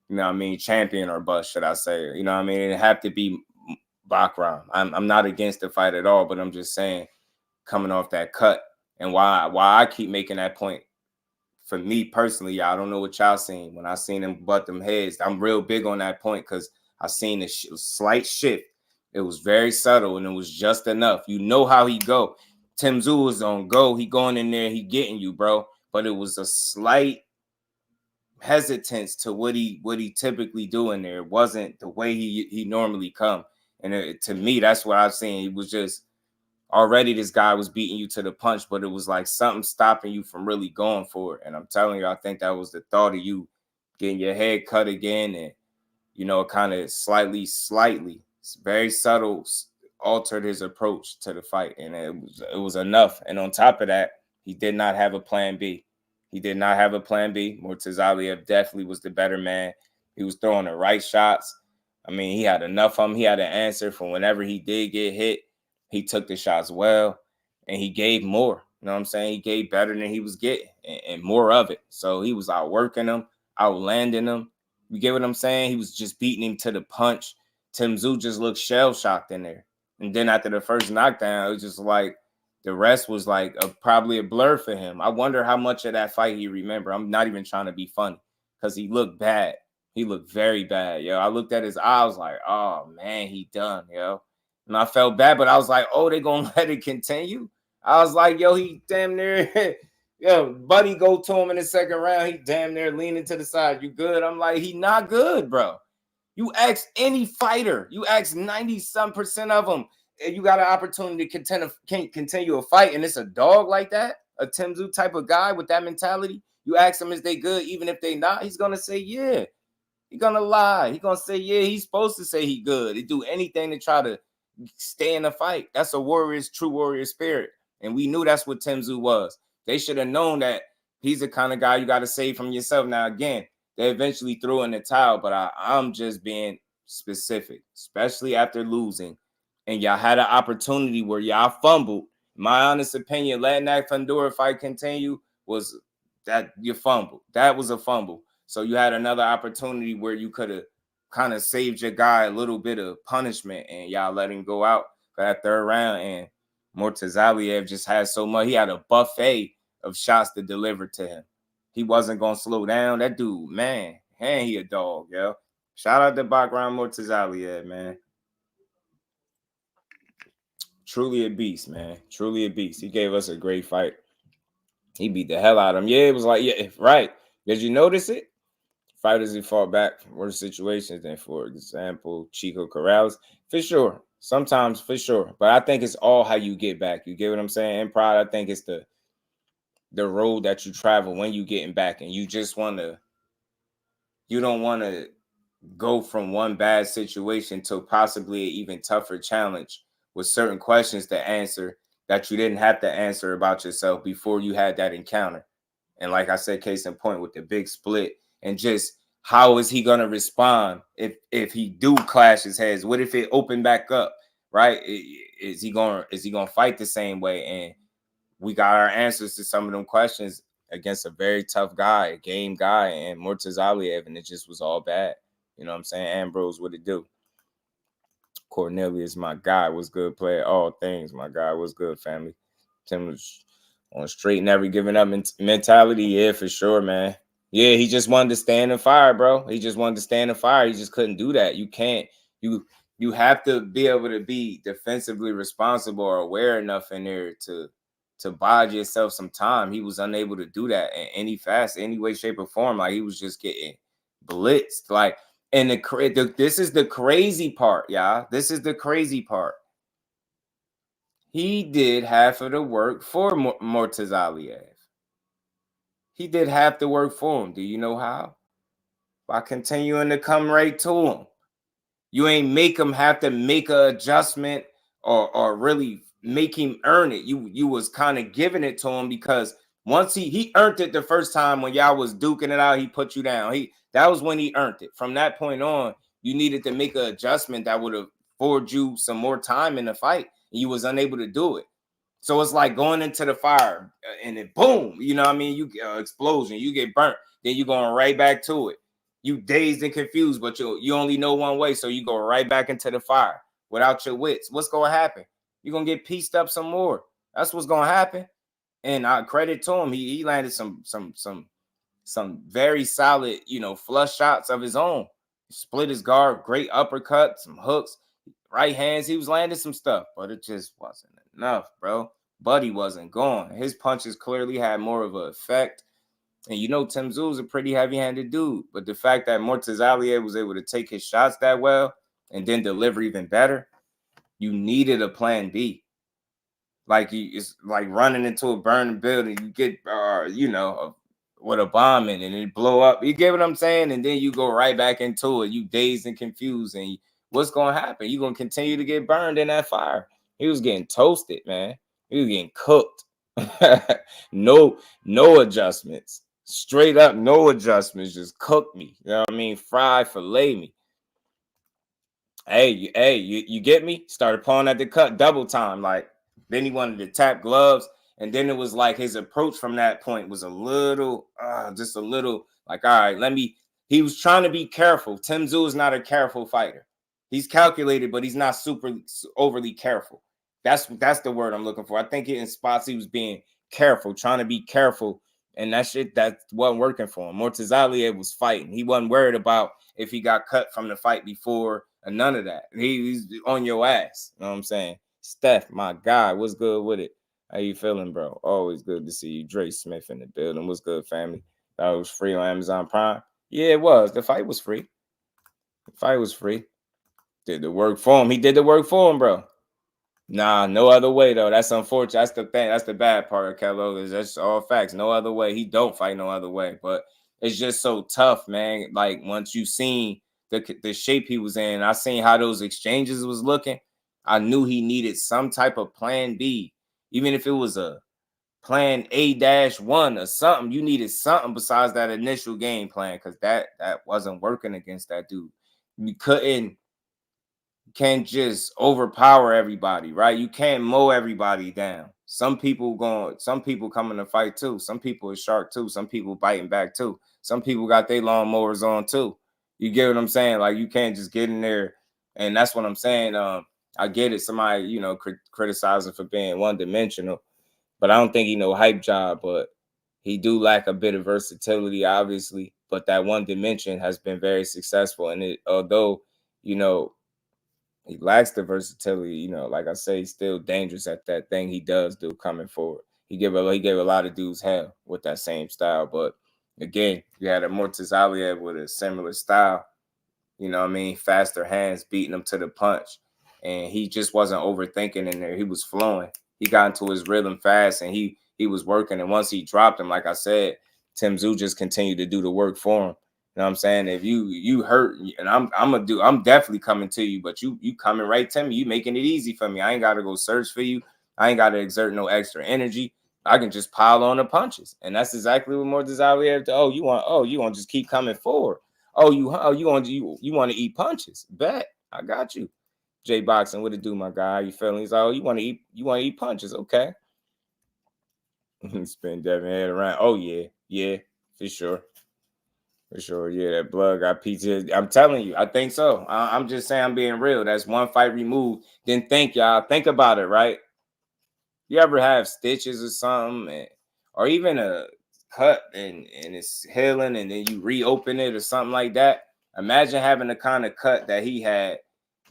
you know what I mean, champion or bust, should I say? You know what I mean? It have to be Bakram. I'm not against the fight at all, but I'm just saying, coming off that cut, and why I keep making that point. For me personally, y'all, I don't know what y'all seen. When I seen him butt them heads, I'm real big on that point because I seen a slight shift. It was very subtle, and it was just enough. You know how he go. Tszyu was on go. He going in there, he getting you, bro. But it was a slight hesitance to what he typically do in there. It wasn't the way he normally come. And to me, that's what I've seen. It was just already this guy was beating you to the punch, but it was like something stopping you from really going for it. And I'm telling you, I think that was the thought of you getting your head cut again, and you know, kind of slightly, very subtle, altered his approach to the fight, and it was enough. And on top of that, he did not have a plan B. He did not have a plan B. Murtazaliev definitely was the better man. He was throwing the right shots. I mean, he had enough of them. He had an answer for whenever he did get hit. He took the shots well, and he gave more. You know what I'm saying? He gave better than he was getting, and more of it. So he was outworking him, outlanding him. You get what I'm saying? He was just beating him to the punch. Tszyu just looked shell-shocked in there. And then after the first knockdown, it was just like the rest was like probably a blur for him. I wonder how much of that fight he remember. I'm not even trying to be funny because he looked bad. He looked very bad, yo. I looked at his eye. I was like, oh, man, he done, yo. And I felt bad, but I was like, oh, they going to let it continue? I was like, yo, he damn near, yo, buddy go to him in the second round. He damn near leaning to the side. You good? I'm like, he not good, bro. You ask any fighter. You ask 90-some% of them. You got an opportunity to continue a fight, and it's a dog like that, a Tszyu type of guy with that mentality. You ask him, is they good? Even if they not, he's going to say, yeah. He's going to lie. He's going to say, yeah, he's supposed to say he good. He do anything to try to stay in the fight. That's a warrior's true warrior spirit. And we knew that's what Tszyu was. They should have known that he's the kind of guy you got to save from yourself. Now, again, they eventually threw in the towel, but I'm just being specific, especially after losing. And y'all had an opportunity where y'all fumbled. My honest opinion, letting that Fundora fight continue was that you fumbled. That was a fumble. So you had another opportunity where you could have kind of saved your guy a little bit of punishment, and y'all let him go out for that third round. And Murtazaliev just had so much. He had a buffet of shots to deliver to him. He wasn't going to slow down. That dude, man, he a dog, yo. Shout out to background Murtazaliev, man. Truly a beast, man. Truly a beast. He gave us a great fight. He beat the hell out of him. Yeah, it was like, yeah, right. Did you notice it? Fighters who fought back from worse situations than, for example, Chico Corrales. For sure. Sometimes, for sure. But I think it's all how you get back. You get what I'm saying? In Pride, I think it's the road that you travel when you getting back. And you just you don't want to go from one bad situation to possibly an even tougher challenge with certain questions to answer that you didn't have to answer about yourself before you had that encounter. And like I said, case in point with the big split, and just how is he going to respond if he do clash his heads? What if it opened back up, right? Is he going to fight the same way? And we got our answers to some of them questions against a very tough guy, a game guy, and Murtazaliev, and it just was all bad. You know what I'm saying? Ambrose, what it do? Cornelius, my guy, was good player. All things, my guy, was good, family. Tim was on straight, never giving up mentality. Yeah, for sure, man. Yeah, he just wanted to stand and fire, bro. He just wanted to stand and fire. He just couldn't do that. You can't. You have to be able to be defensively responsible or aware enough in there to bide yourself some time. He was unable to do that in any any way, shape, or form. Like, he was just getting blitzed. Like, and this is the crazy part, y'all. This is the crazy part. He did half of the work for Murtazaliev. He did half the work for him. Do you know how? By continuing to come right to him. You ain't make him have to make an adjustment or really make him earn it. You was kind of giving it to him because once he earned it the first time when y'all was duking it out, he put you down. That was when he earned it. From that point on, you needed to make an adjustment that would have afforded you some more time in the fight, and you was unable to do it. So it's like going into the fire and then boom, you know what I mean? You get explosion, you get burnt, then you're going right back to it. You dazed and confused, but you only know one way, so you go right back into the fire without your wits. What's going to happen? You're going to get pieced up some more. That's what's going to happen. And I credit to him. He landed some very solid, flush shots of his own. He split his guard, great uppercut, some hooks, right hands. He was landing some stuff, but it just wasn't enough, bro. Buddy wasn't going. His punches clearly had more of an effect. And Tszyu is a pretty heavy-handed dude. But the fact that Murtazaliev was able to take his shots that well and then deliver even better, you needed a plan B. Like, it's like running into a burning building. You get, with a bomb in it and it blow up. You get what I'm saying? And then you go right back into it. You dazed and confused. And what's going to happen? You're going to continue to get burned in that fire. He was getting toasted, man. He was getting cooked. No adjustments. Straight up, no adjustments. Just cook me. You know what I mean? Fry, fillet me. Hey, you get me? Started pulling at the cut double time. Like, then he wanted to tap gloves. And then it was like his approach from that point was just a little like, all right, he was trying to be careful. Tszyu is not a careful fighter. He's calculated, but he's not super overly careful. That's the word I'm looking for. I think in spots he was being careful, trying to be careful. And that wasn't working for him. Murtazaliev was fighting. He wasn't worried about if he got cut from the fight before or none of that. He's on your ass. You know what I'm saying? Steph, my guy, what's good with it? How you feeling, bro? Always good to see you. Dre Smith in the building. What's good, family? That was free on Amazon Prime. Yeah, it was. The fight was free. Did the work for him. He did the work for him, bro. Nah, no other way, though. That's unfortunate. That's the thing. That's the bad part, Kello. That's all facts. No other way. He don't fight no other way. But it's just so tough, man. Like, once you seen the shape he was in, I seen how those exchanges was looking, I knew he needed some type of plan B. Even if it was a plan A-1 or something, you needed something besides that initial game plan because that wasn't working against that dude. You can't just overpower everybody, right? You can't mow everybody down. Some people coming to fight too. Some people are sharp too. Some people biting back too. Some people got their lawnmowers on too. You get what I'm saying? Like, you can't just get in there. And that's what I'm saying. I get it. Somebody, criticizing for being one-dimensional, but I don't think he no hype job, but he do lack a bit of versatility, obviously. But that one dimension has been very successful. And although, he lacks the versatility, like I say, he's still dangerous at that thing he does do coming forward. He gave a lot of dudes hell with that same style. But again, you had a Murtazaliev with a similar style, faster hands, beating him to the punch. And he just wasn't overthinking in there. He was flowing. He got into his rhythm fast, and he was working. And once he dropped him, like I said, Tszyu just continued to do the work for him. You know what I'm saying? If you hurt, and I'm definitely coming to you, but you coming right to me. You making it easy for me. I ain't got to go search for you. I ain't got to exert no extra energy. I can just pile on the punches. And that's exactly what Murtazaliev did. You want to just keep coming forward. You want to eat punches. Bet. I got you. J Boxing, what it do, my guy? How you feeling? He's like, you want to eat punches, okay? Spin Devin head around. Yeah, for sure. For sure, yeah, that blood got PTSD. I'm telling you, I think so. I'm just saying, I'm being real. That's one fight removed. Then think, y'all. Think about it, right? You ever have stitches or something, or even a cut and it's healing, and then you reopen it or something like that? Imagine having the kind of cut that he had,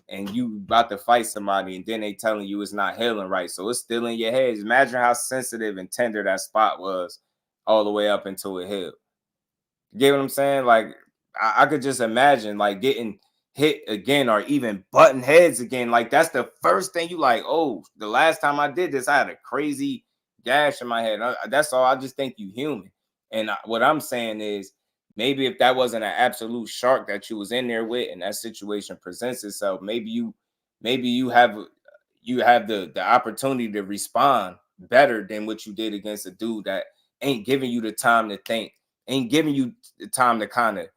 and you about to fight somebody, and then they telling you it's not healing right, so it's still in your head. Imagine how sensitive and tender that spot was all the way up until it healed. You get what I'm saying? Like, I could just imagine like getting hit again or even button heads again. Like, that's the first thing you like, oh, the last time I did this, I had a crazy gash in my head. That's all. I just think you human. And what I'm saying is, maybe if that wasn't an absolute shark that you was in there with, and that situation presents itself, maybe you have the opportunity to respond better than what you did against a dude that ain't giving you the time to think, ain't giving you the time to kind of,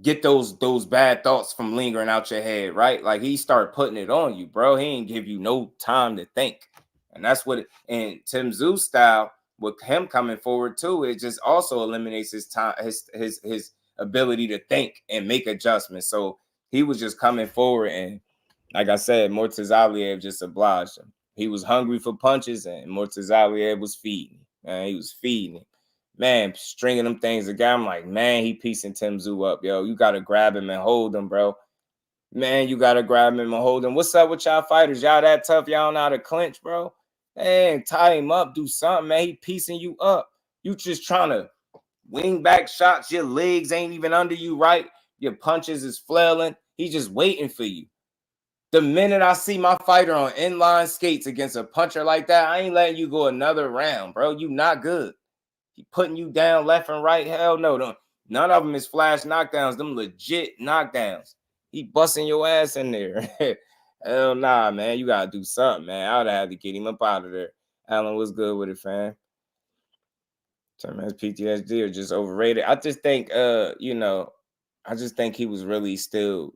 get those bad thoughts from lingering out your head, right? Like, he started putting it on you, bro. He ain't give you no time to think. And that's what and Tszyu style, with him coming forward too, it just also eliminates his time, his ability to think and make adjustments. So he was just coming forward, and like I said, Murtazaliev just obliged him. He was hungry for punches, and Murtazaliev was feeding. Man, he was feeding him. Man, stringing them things together. I'm like, man, he piecing Tszyu up, yo. You got to grab him and hold him, bro. Man, you got to grab him and hold him. What's up with y'all fighters? Y'all that tough? Y'all know how to clinch, bro? Man, tie him up. Do something, man. He piecing you up. You just trying to wing back shots. Your legs ain't even under you, right? Your punches is flailing. He just waiting for you. The minute I see my fighter on inline skates against a puncher like that, I ain't letting you go another round, bro. You not good. He putting you down left and right. Hell no. None of them is flash knockdowns. Them legit knockdowns. He busting your ass in there. Hell nah, man. You got to do something, man. I would have had to get him up out of there. Alan, what's good with it, fam? Terminus PTSD or just overrated. I just think, I just think he was really still,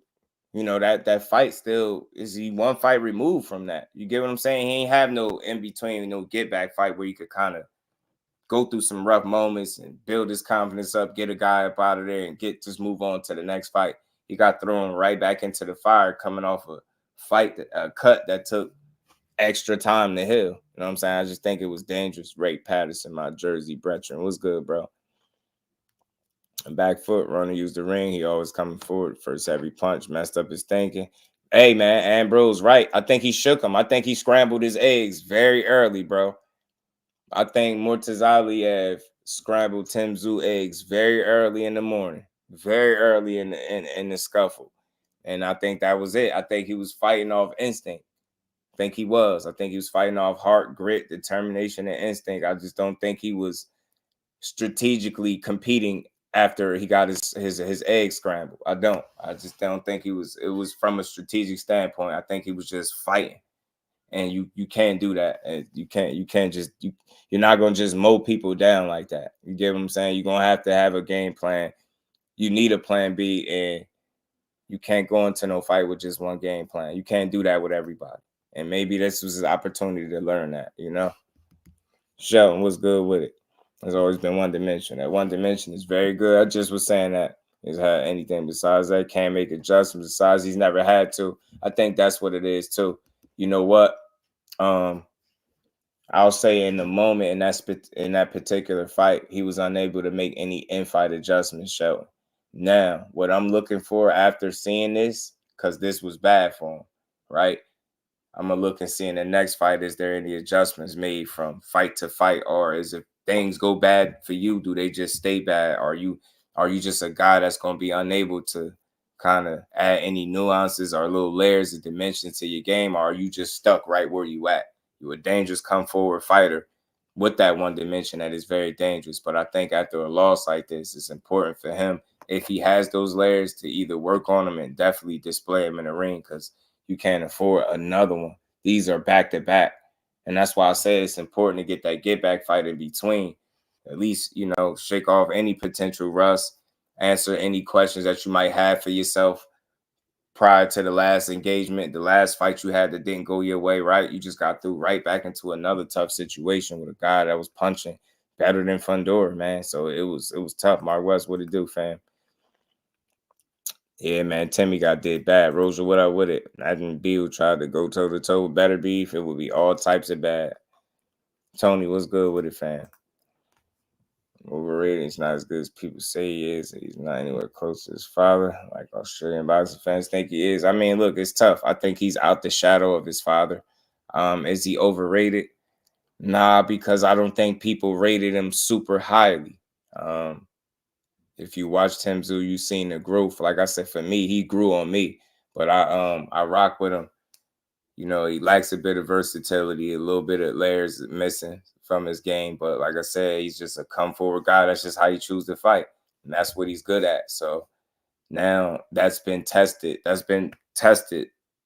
that fight still is he one fight removed from that. You get what I'm saying? He ain't have no in between, no get back fight where you could kind of go through some rough moments and build his confidence up, get a guy up out of there, and just move on to the next fight. He got thrown right back into the fire coming off a fight, a cut that took extra time to heal. You know what I'm saying? I just think it was dangerous. Ray Patterson, my Jersey brethren. What's good, bro? A back foot runner used the ring. He always coming forward. First every punch, messed up his thinking. Hey, man, Ambrose right. I think he shook him. I think he scrambled his eggs very early, bro. I think Murtazaliev scrambled Tszyu eggs very early in the morning, very early in the scuffle. And I think that was it. I think he was fighting off instinct. I think he was fighting off heart, grit, determination, and instinct. I just don't think he was strategically competing after he got his eggs scrambled. I just don't think it was from a strategic standpoint. I think he was just fighting. And you can't do that. And you're not gonna just mow people down like that. You get what I'm saying? You're gonna have to have a game plan. You need a plan B, and you can't go into no fight with just one game plan. You can't do that with everybody. And maybe this was an opportunity to learn that, Sheldon, what's good with it? There's always been one dimension. That one dimension is very good. I just was saying that. He's had anything besides that, can't make adjustments. Besides, he's never had to. I think that's what it is too. You know what? I'll say in the moment in that particular fight, he was unable to make any in-fight adjustments, Sheldon. Now, what I'm looking for after seeing this, because this was bad for him, right? I'm going to look and see in the next fight, is there any adjustments made from fight to fight? Or is it things go bad for you, do they just stay bad? Are you just a guy that's going to be unable to kind of add any nuances or little layers of dimension to your game? Or are you just stuck right where you at? You're a dangerous come forward fighter with that one dimension that is very dangerous. But I think after a loss like this, it's important for him, if he has those layers, to either work on them and definitely display them in the ring, because you can't afford another one. These are back to back. And that's why I say it's important to get that get back fight in between. At least, shake off any potential rust, answer any questions that you might have for yourself prior to the last engagement, the last fight you had that didn't go your way, right? You just got through right back into another tough situation with a guy that was punching better than Fundora, man. So it was tough. Mark West, what it do, fam? Yeah, man, Timmy got did bad. Rosa, what up with it? I didn't Build tried to go toe-to-toe with Better Beef. It would be all types of bad. Tony, what's good with it, fam? Overrated. He's not as good as people say he is. He's not anywhere close to his father, like Australian boxing fans think he is. I mean, look, it's tough. I think he's out the shadow of his father. Is he overrated? Nah, because I don't think people rated him super highly. If you watched Tszyu, you seen the growth. Like I said, for me, he grew on me. But I rock with him. You know, he lacks a bit of versatility, a little bit of layers missing from his game. But like I said, he's just a come forward guy. That's just how you choose to fight. And that's what he's good at. So now that's been tested.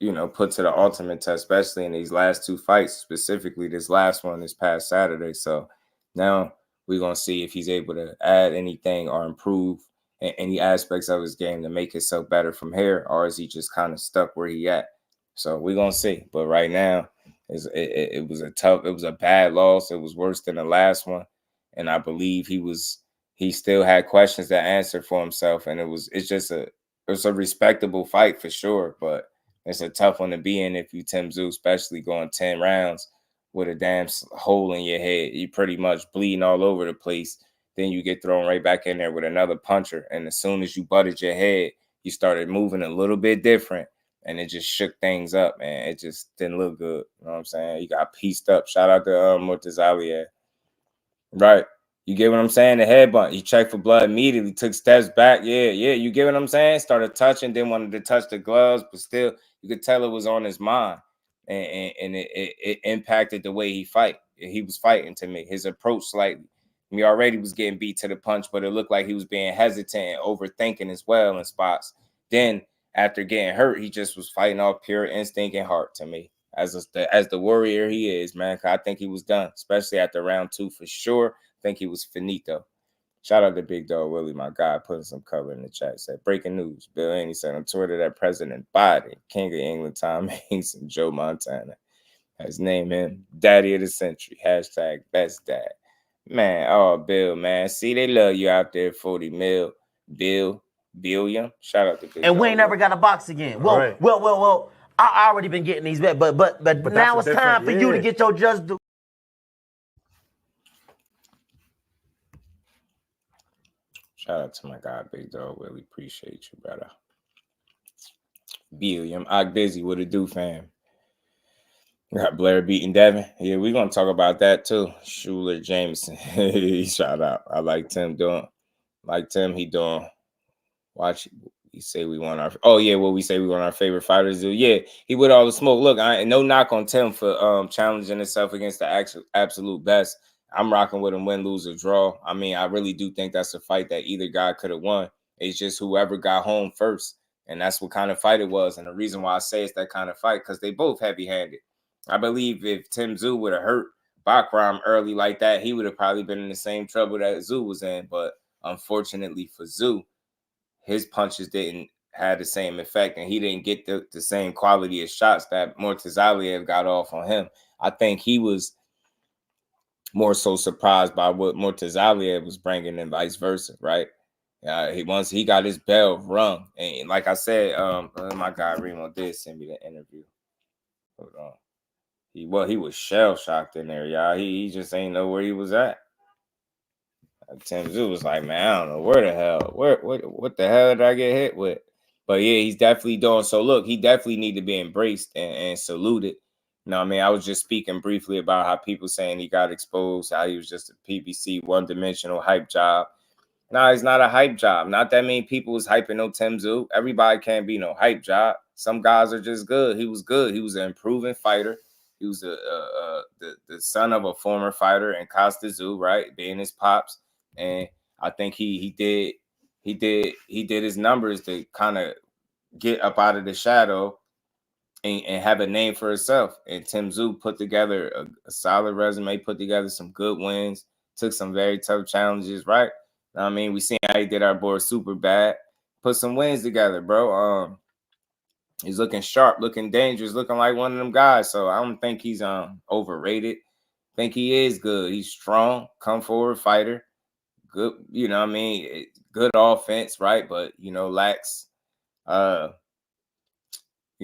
You know, put to the ultimate test, especially in these last two fights, specifically this last one this past Saturday. So now we're going to see if he's able to add anything or improve in any aspects of his game to make himself better from here, or is he just kind of stuck where he at? So we're going to see. But right now, it was a bad loss. It was worse than the last one. And I believe he still had questions to answer for himself. And it's a respectable fight for sure, but it's a tough one to be in if you Tszyu, especially going 10 rounds with a damn hole in your head. You pretty much bleeding all over the place. Then you get thrown right back in there with another puncher. And as soon as you butted your head, you started moving a little bit different. And it just shook things up, man. It just didn't look good. You know what I'm saying? You got pieced up. Shout out to Murtazaliev. Right. You get what I'm saying? The headbutt. He checked for blood immediately, took steps back. Yeah. You get what I'm saying? Started touching, then wanted to touch the gloves, but still, you could tell it was on his mind. And it impacted the way he fight. He was fighting to me. His approach slightly. He already was getting beat to the punch, but it looked like he was being hesitant and overthinking as well in spots. Then, after getting hurt, he just was fighting off pure instinct and heart to me. As the warrior he is, man, I think he was done, especially after round 2 for sure. I think he was finito. Shout out to Big Dog Willie, my guy, putting some color in the chat. Said, breaking news. Bill Haney said on Twitter that President Biden, King of England, Tom Hanks, and Joe Montana has named him Daddy of the Century. Hashtag best dad. Man, oh, Bill, man. See, they love you out there, 40 mil. Billion. Shout out to Big And we Dog ain't never Willie. got a box again. Well, Right. well. I already been getting these back, but now it's time for you to get your Jusdu. Shout out to my guy, Big Dog. Really appreciate you, brother. Billiam, I'm busy. What it do, fam? We got Blair beating Devin. Yeah, we're gonna talk about that too. Schuler Jameson. Shout out. I like Tim doing. He doing. Watch. We say we want our. Oh yeah, we say we want our favorite fighters do. Yeah, he with all the smoke. Look, I no knock on Tim for challenging himself against the absolute best. I'm rocking with him, win, lose, or draw. I mean, I really do think that's a fight that either guy could have won. It's just whoever got home first, and that's what kind of fight it was. And the reason why I say it's that kind of fight because they both heavy-handed. I believe if Tszyu would have hurt Bakram early like that, he would have probably been in the same trouble that Tszyu was in. But unfortunately for Tszyu, his punches didn't have the same effect, and he didn't get the same quality of shots that Murtazaliev got off on him. I think he was more so surprised by what Murtazaliev was bringing and vice versa, right? Once he got his bell rung, and like I said, my guy Remo did send me the interview. Hold on. He was shell shocked in there, y'all. He just ain't know where he was at. Tszyu was like, man, I don't know where the hell, what the hell did I get hit with? But yeah, he's definitely doing so. Look, he definitely need to be embraced and saluted. You know what I mean? I was just speaking briefly about how people saying he got exposed, how he was just a PBC one-dimensional hype job. No, it's not a hype job. Not that many people was hyping no Tszyu. Everybody can't be no hype job. Some guys are just good. He was good. He was an improving fighter. He was the son of a former fighter in Costa Tszyu, right? Being his pops. And I think he did his numbers to kind of get up out of the shadow and have a name for himself. And Tszyu put together a solid resume, put together some good wins, took some very tough challenges, right? I mean, we seen how he did our boy super bad. Put some wins together, bro. He's looking sharp, looking dangerous, looking like one of them guys. So I don't think he's overrated. Think he is good. He's strong, come forward fighter. Good, you know what I mean? Good offense, right? But, you know, lacks, you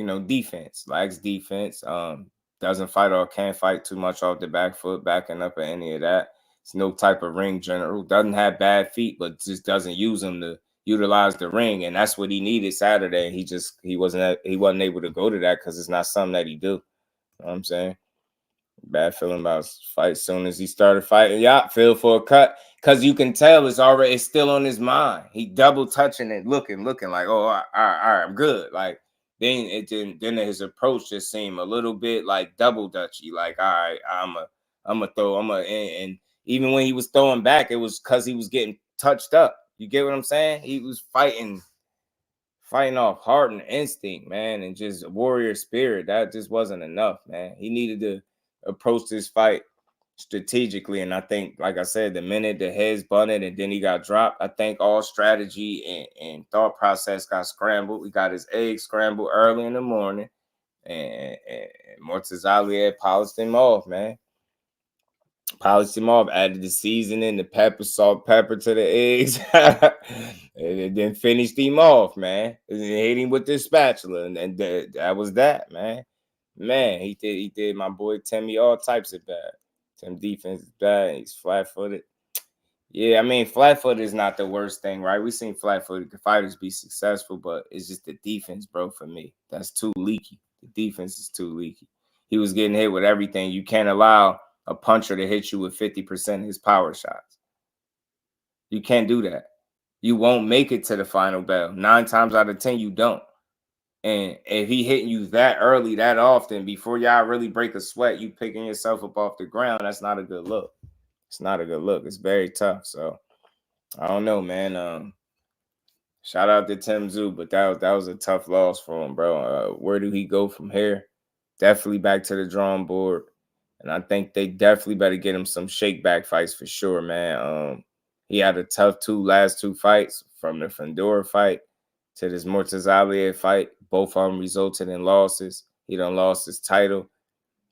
know, defense. Lacks defense. Doesn't fight or can't fight too much off the back foot, backing up or any of that. It's no type of ring general. Doesn't have bad feet, but just doesn't use them to utilize the ring. And that's what he needed Saturday. He wasn't able to go to that because it's not something that he do. You know what I'm saying? Bad feeling about his fight. As soon as he started fighting, yeah, feel for a cut. Because you can tell it's still on his mind. He double touching it, looking like, oh, all right, I'm good. Like, then his approach just seemed a little bit like double dutchy. Like, all right, and even when he was throwing back, it was because he was getting touched up. You get what I'm saying? He was fighting off heart and instinct, man, and just warrior spirit. That just wasn't enough, man. He needed to approach this fight strategically. And I think, like I said, the minute the heads bunted and then he got dropped, I think all strategy and thought process got scrambled. We got his eggs scrambled early in the morning, and Murtazaliev polished him off, man. Polished him off, added the seasoning, the pepper, salt, pepper to the eggs, and then finished him off, man. And hit him with the spatula, and that was that, man. Man, he did my boy Timmy all types of bad. Tim defense is bad. He's flat-footed. Yeah, I mean, flat-footed is not the worst thing, right? We've seen flat-footed fighters be successful, but it's just the defense, bro, for me. That's too leaky. The defense is too leaky. He was getting hit with everything. You can't allow a puncher to hit you with 50% of his power shots. You can't do that. You won't make it to the final bell. 9 times out of 10, you don't. And if he hitting you that early, that often, before y'all really break a sweat, you picking yourself up off the ground, that's not a good look. It's not a good look. It's very tough. So, I don't know, man. Shout out to Tszyu, but that was a tough loss for him, bro. Where do he go from here? Definitely back to the drawing board. And I think they definitely better get him some shake back fights for sure, man. He had a tough last two fights, from the Fandora fight to this Murtazaliev fight. Both of them resulted in losses. He done lost his title.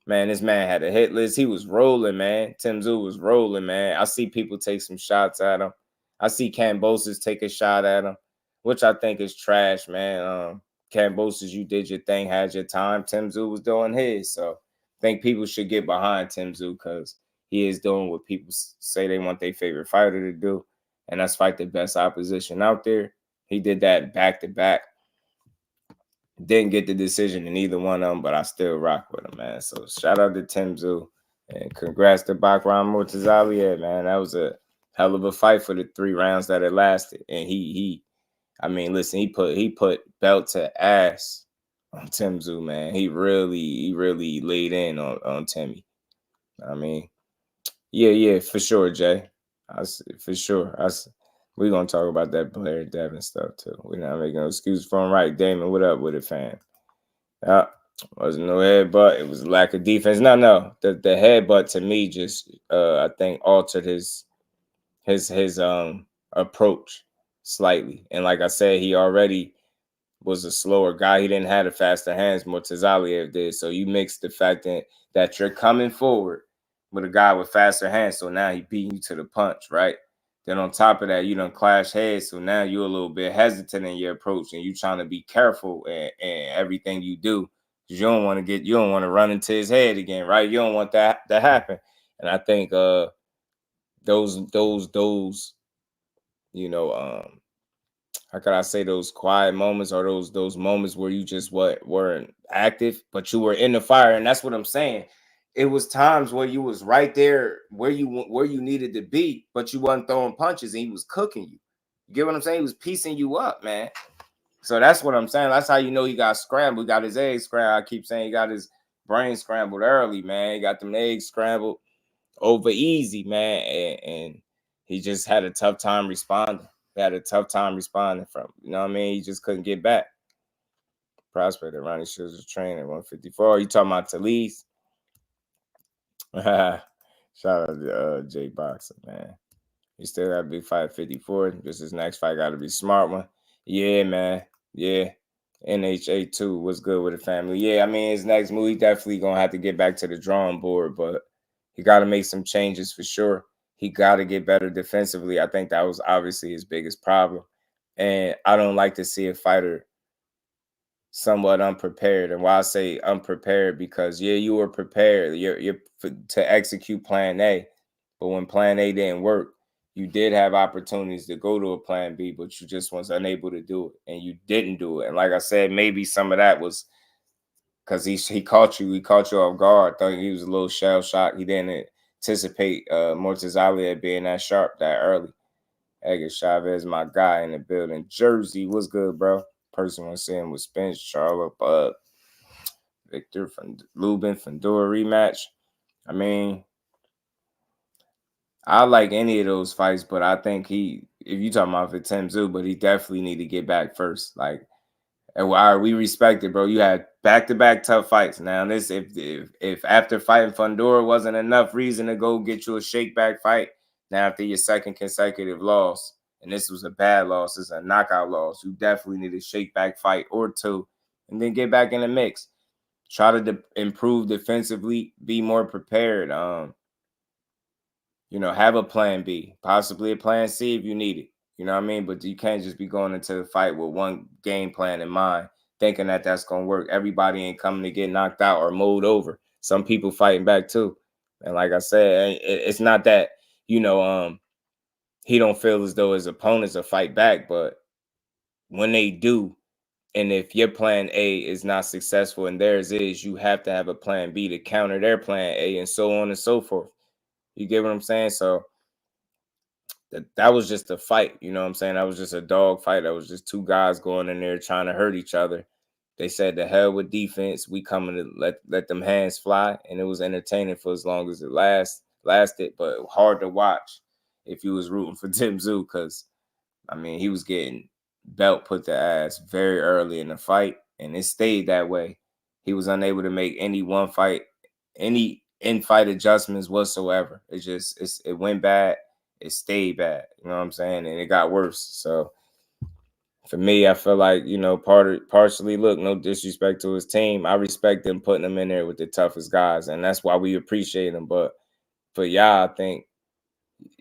Man, this man had a hit list. He was rolling, man. Tszyu was rolling, man. I see people take some shots at him. I see Kambosos take a shot at him, which I think is trash, man. Kambosos, you did your thing, had your time. Tszyu was doing his. So I think people should get behind Tszyu because he is doing what people say they want their favorite fighter to do, and that's fight the best opposition out there. He did that back-to-back. Didn't get the decision in either one of them, but I still rock with him, man. So shout out to Tszyu, and congrats to Bakram Murtazaliev, man. That was a hell of a fight for the 3 rounds that it lasted. And I mean, listen, he put belt to ass on Tszyu, man. He really laid in on Timmy. I mean, yeah, for sure, Jay. For sure. We're going to talk about that Blair Devin stuff, too. We're not making no excuse for him. Right, Damon, what up with it, fam? Wasn't no headbutt. It was a lack of defense. No. The headbutt, to me, just, I think, altered his approach slightly. And like I said, he already was a slower guy. He didn't have the faster hands Murtazaliev did. So you mix the fact that you're coming forward with a guy with faster hands. So now he beating you to the punch, right? Then on top of that, you done clash heads. So now you're a little bit hesitant in your approach, and you trying to be careful in everything you do. Because you don't want to run into his head again, right? You don't want that to happen. And I think those you know, how could I say, those quiet moments, or those moments where you just weren't active, but you were in the fire. And that's what I'm saying. It was times where you was right there where you needed to be, but you wasn't throwing punches, and he was cooking you. You get what I'm saying? He was piecing you up, man. So that's what I'm saying. That's how you know he got scrambled. He got his eggs scrambled. I keep saying he got his brain scrambled early, man. He got them eggs scrambled over easy, man. And he just had a tough time responding. He had a tough time responding from, you know what I mean? He just couldn't get back. Prospect that Ronnie Shields was training at 154. You talking about Talise? Shout out to Jay Boxer, man. He still got to be fight 54. Just his next fight got to be a smart one. Yeah, man. Yeah. NHA2, what's good with the family? Yeah, I mean, his next move, he definitely going to have to get back to the drawing board, but He got to make some changes for sure. He got to get better defensively. I think that was obviously his biggest problem. And I don't like to see a fighter somewhat unprepared. And why I say unprepared, because yeah, you were prepared you're to execute plan A, but when plan A didn't work, you did have opportunities to go to a plan B, but you just was unable to do it, and you didn't do it. And like I said, maybe some of that was because he caught you off guard. Thought he was a little shell shocked. He didn't anticipate Murtazaliev being that sharp that early. Edgar Chavez, my guy in the building. Jersey, what's good, bro? Person was saying with Spence, Charlotte, Bud, Victor from Lubin, Fandora rematch. I mean, I like any of those fights, but I think if you talking about for Tszyu, but he definitely need to get back first. Like, and all right, we respect it, bro. You had back-to-back tough fights. Now, this if after fighting Fandora wasn't enough reason to go get you a shake-back fight, now after your second consecutive loss, and this was a bad loss, it's a knockout loss, you definitely need a shake-back fight or two, and then get back in the mix. Try to improve defensively, be more prepared. Have a plan B, possibly a plan C if you need it. You know what I mean? But you can't just be going into the fight with one game plan in mind, thinking that that's going to work. Everybody ain't coming to get knocked out or mowed over. Some people fighting back too. And like I said, it's not that, he don't feel as though his opponents will fight back. But when they do, and if your plan A is not successful and theirs is, you have to have a plan B to counter their plan A, and so on and so forth. You get what I'm saying? So that was just a fight, you know what I'm saying? That was just a dog fight. That was just two guys going in there trying to hurt each other. They said the hell with defense. We coming to let them hands fly, and it was entertaining for as long as it lasted, but hard to watch if you was rooting for Tszyu, because I mean he was getting belt put to ass very early in the fight, and it stayed that way. He was unable to make any in-fight adjustments whatsoever. It went bad. It stayed bad, you know what I'm saying? And it got worse. So for me, I feel like, partially, look, no disrespect to his team. I respect them putting him in there with the toughest guys, and that's why we appreciate him. But for y'all, I think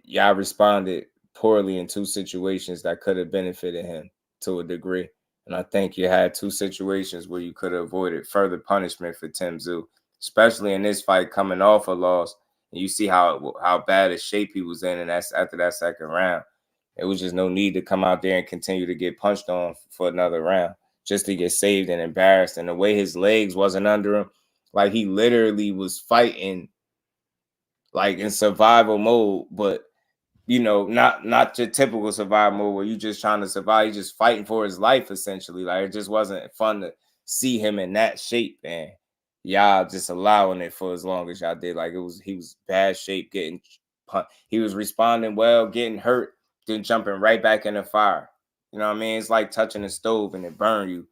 y'all responded poorly in two situations that could have benefited him to a degree. And I think you had two situations where you could have avoided further punishment for Tszyu, especially in this fight coming off a loss. And you see how bad a shape he was in, and that's after that second round. It was just no need to come out there and continue to get punched on for another round just to get saved and embarrassed. And the way his legs wasn't under him, like he literally was fighting like in survival mode, but not your typical survival mode where you just trying to survive. He's just fighting for his life essentially. Like it just wasn't fun to see him in that shape, man. Y'all just allowing it for as long as y'all did. Like he was bad shape, getting punched. He was responding well, getting hurt, then jumping right back in the fire. You know what I mean? It's like touching a stove and it burn you.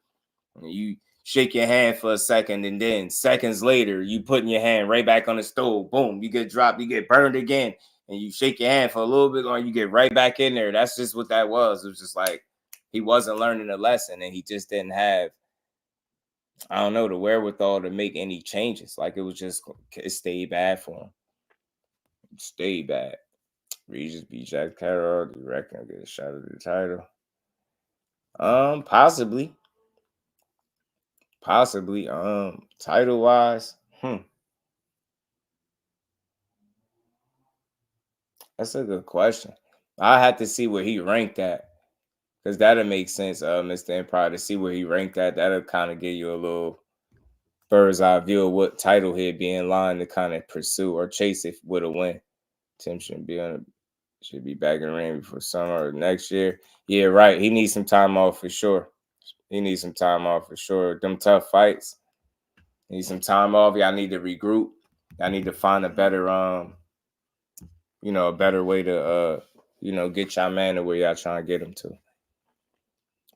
And you shake your hand for a second, and then seconds later, you putting your hand right back on the stove. Boom, you get dropped, you get burned again, and you shake your hand for a little bit longer, you get right back in there. That's just what that was. It was just like he wasn't learning a lesson, and he just didn't have, I don't know, the wherewithal to make any changes. Like it stayed bad for him. It stayed bad. Regis beat Jack Carroll. Do you reckon I'll get a shot at the title? Possibly. Title wise, that's a good question. I had to see where he ranked at, because that'll make sense, Mr. Empire, to see where he ranked at. That'll kind of give you a little bird's eye view of what title he'd be in line to kind of pursue or chase if with a win. Tim should be back in the ring before summer or next year. Yeah, right. He needs some time off for sure. Them tough fights. Need some time off. Y'all need to regroup. Y'all need to find a better, a better way to, get y'all man to where y'all trying to get him to.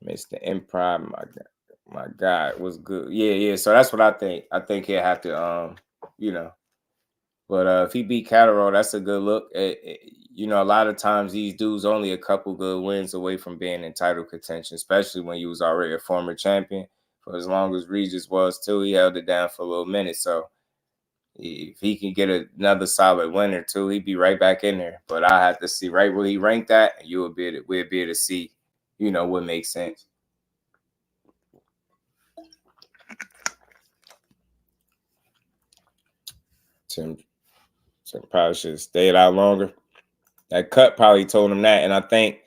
Mr. Empire, my guy was good. Yeah. So that's what I think. I think he'll have to, But if he beat Catterall, that's a good look. A lot of times these dudes only a couple good wins away from being in title contention, especially when you was already a former champion. For as long as Regis was too, he held it down for a little minute. So, If he can get another solid win or two, he'd be right back in there. But I have to see right where he ranked at, and we'll be able to see, you know, what makes sense. Tim probably should have stayed out longer. That cut probably told him that. And I think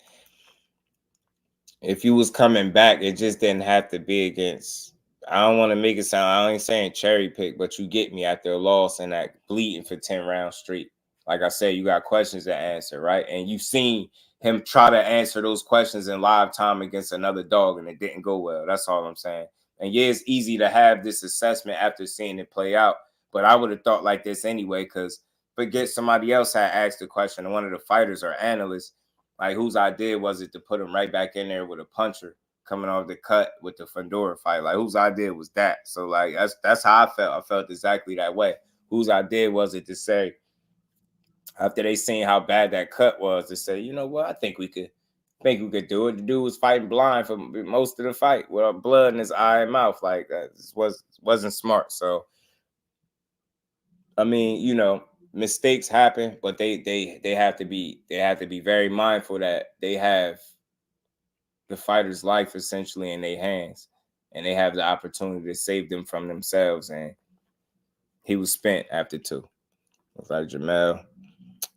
if he was coming back, it just didn't have to be against, I don't want to make it sound, I ain't saying cherry pick, but you get me after a loss and that bleeding for 10 round streak. Like I said, you got questions to answer, right? And you've seen him try to answer those questions in live time against another dog, and it didn't go well. That's all I'm saying. And yeah, it's easy to have this assessment after seeing it play out, but I would have thought like this anyway, because forget somebody else had asked the question, and one of the fighters or analysts, like, whose idea was it to put him right back in there with a puncher coming off the cut with the Fundora fight? Like, whose idea was that? So, like, that's how I felt. I felt exactly that way. Whose idea was it to say, after they seen how bad that cut was, to say, you know what, I think we could do it. The dude was fighting blind for most of the fight with blood in his eye and mouth. Like, that wasn't smart. So, I mean, you know, mistakes happen, but they have to be very mindful that they have the fighter's life essentially in their hands, and they have the opportunity to save them from themselves. And he was spent after 2. It's like Jamel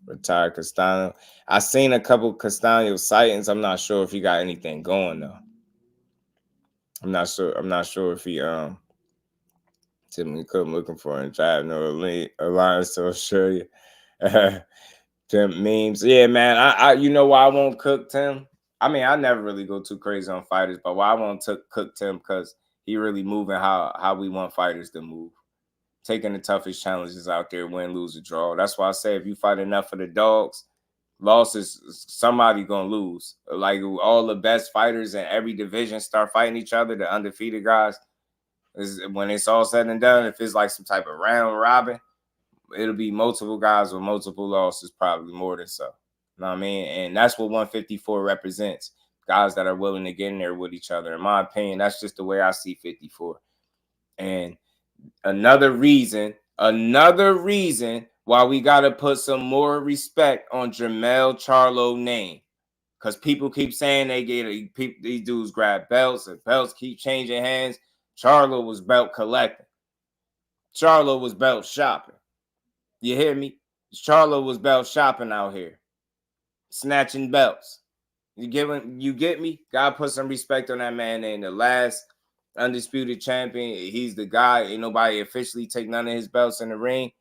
retired Castano. I seen a couple Castano sightings. I'm not sure if he got anything going though. I'm not sure if he Timothy Cook looking for a job, no alliance to Australia. Tim memes. Yeah, man. I you know why I won't cook Tim? I mean, I never really go too crazy on fighters, but why I won't cook Tim, because he really moving how we want fighters to move. Taking the toughest challenges out there, win, lose, or draw. That's why I say if you fight enough of the dogs, losses, somebody gonna lose. Like, all the best fighters in every division start fighting each other, the undefeated guys. When it's all said and done, if it's like some type of round robin, it'll be multiple guys with multiple losses, probably more than so. You know what I mean? And that's what 154 represents. Guys that are willing to get in there with each other. In my opinion, that's just the way I see 54. And another reason why we got to put some more respect on Jermell Charlo's name. Because people keep saying these dudes grab belts, and belts keep changing hands. Charlo was belt collecting. Charlo was belt shopping. You hear me? Charlo was belt shopping out here, snatching belts. You get me? God put some respect on that man. And the last undisputed champion, he's the guy. Ain't nobody officially take none of his belts in the ring.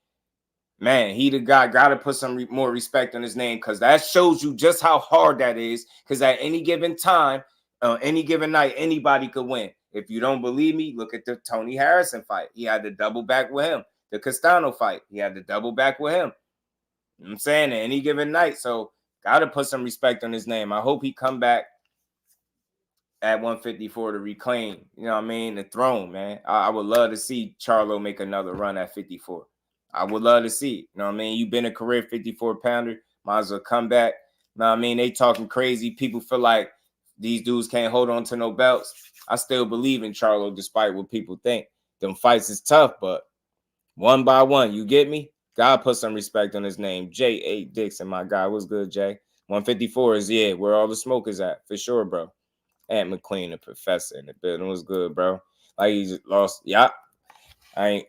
Man, he the guy. Got to put some more respect on his name, because that shows you just how hard that is. Because at any given time, any given night, anybody could win. If you don't believe me, look at the Tony Harrison fight. He had to double back with him. The Castano fight, he had to double back with him. You know what I'm saying? At any given night. So, got to put some respect on his name. I hope he come back at 154 to reclaim, you know what I mean, the throne, man. I would love to see Charlo make another run at 54. I would love to see it. You know what I mean? You've been a career 54-pounder. Might as well come back. You know what I mean? They talking crazy. People feel like these dudes can't hold on to no belts. I still believe in Charlo despite what people think. Them fights is tough, but one by one, you get me? God put some respect on his name. J.A. Dixon, my guy. What's good, Jay? 154 is, yeah, where all the smoke is at, for sure, bro. Ant McQueen, the professor in the building. Was good, bro. Like, he just lost. Yeah. I ain't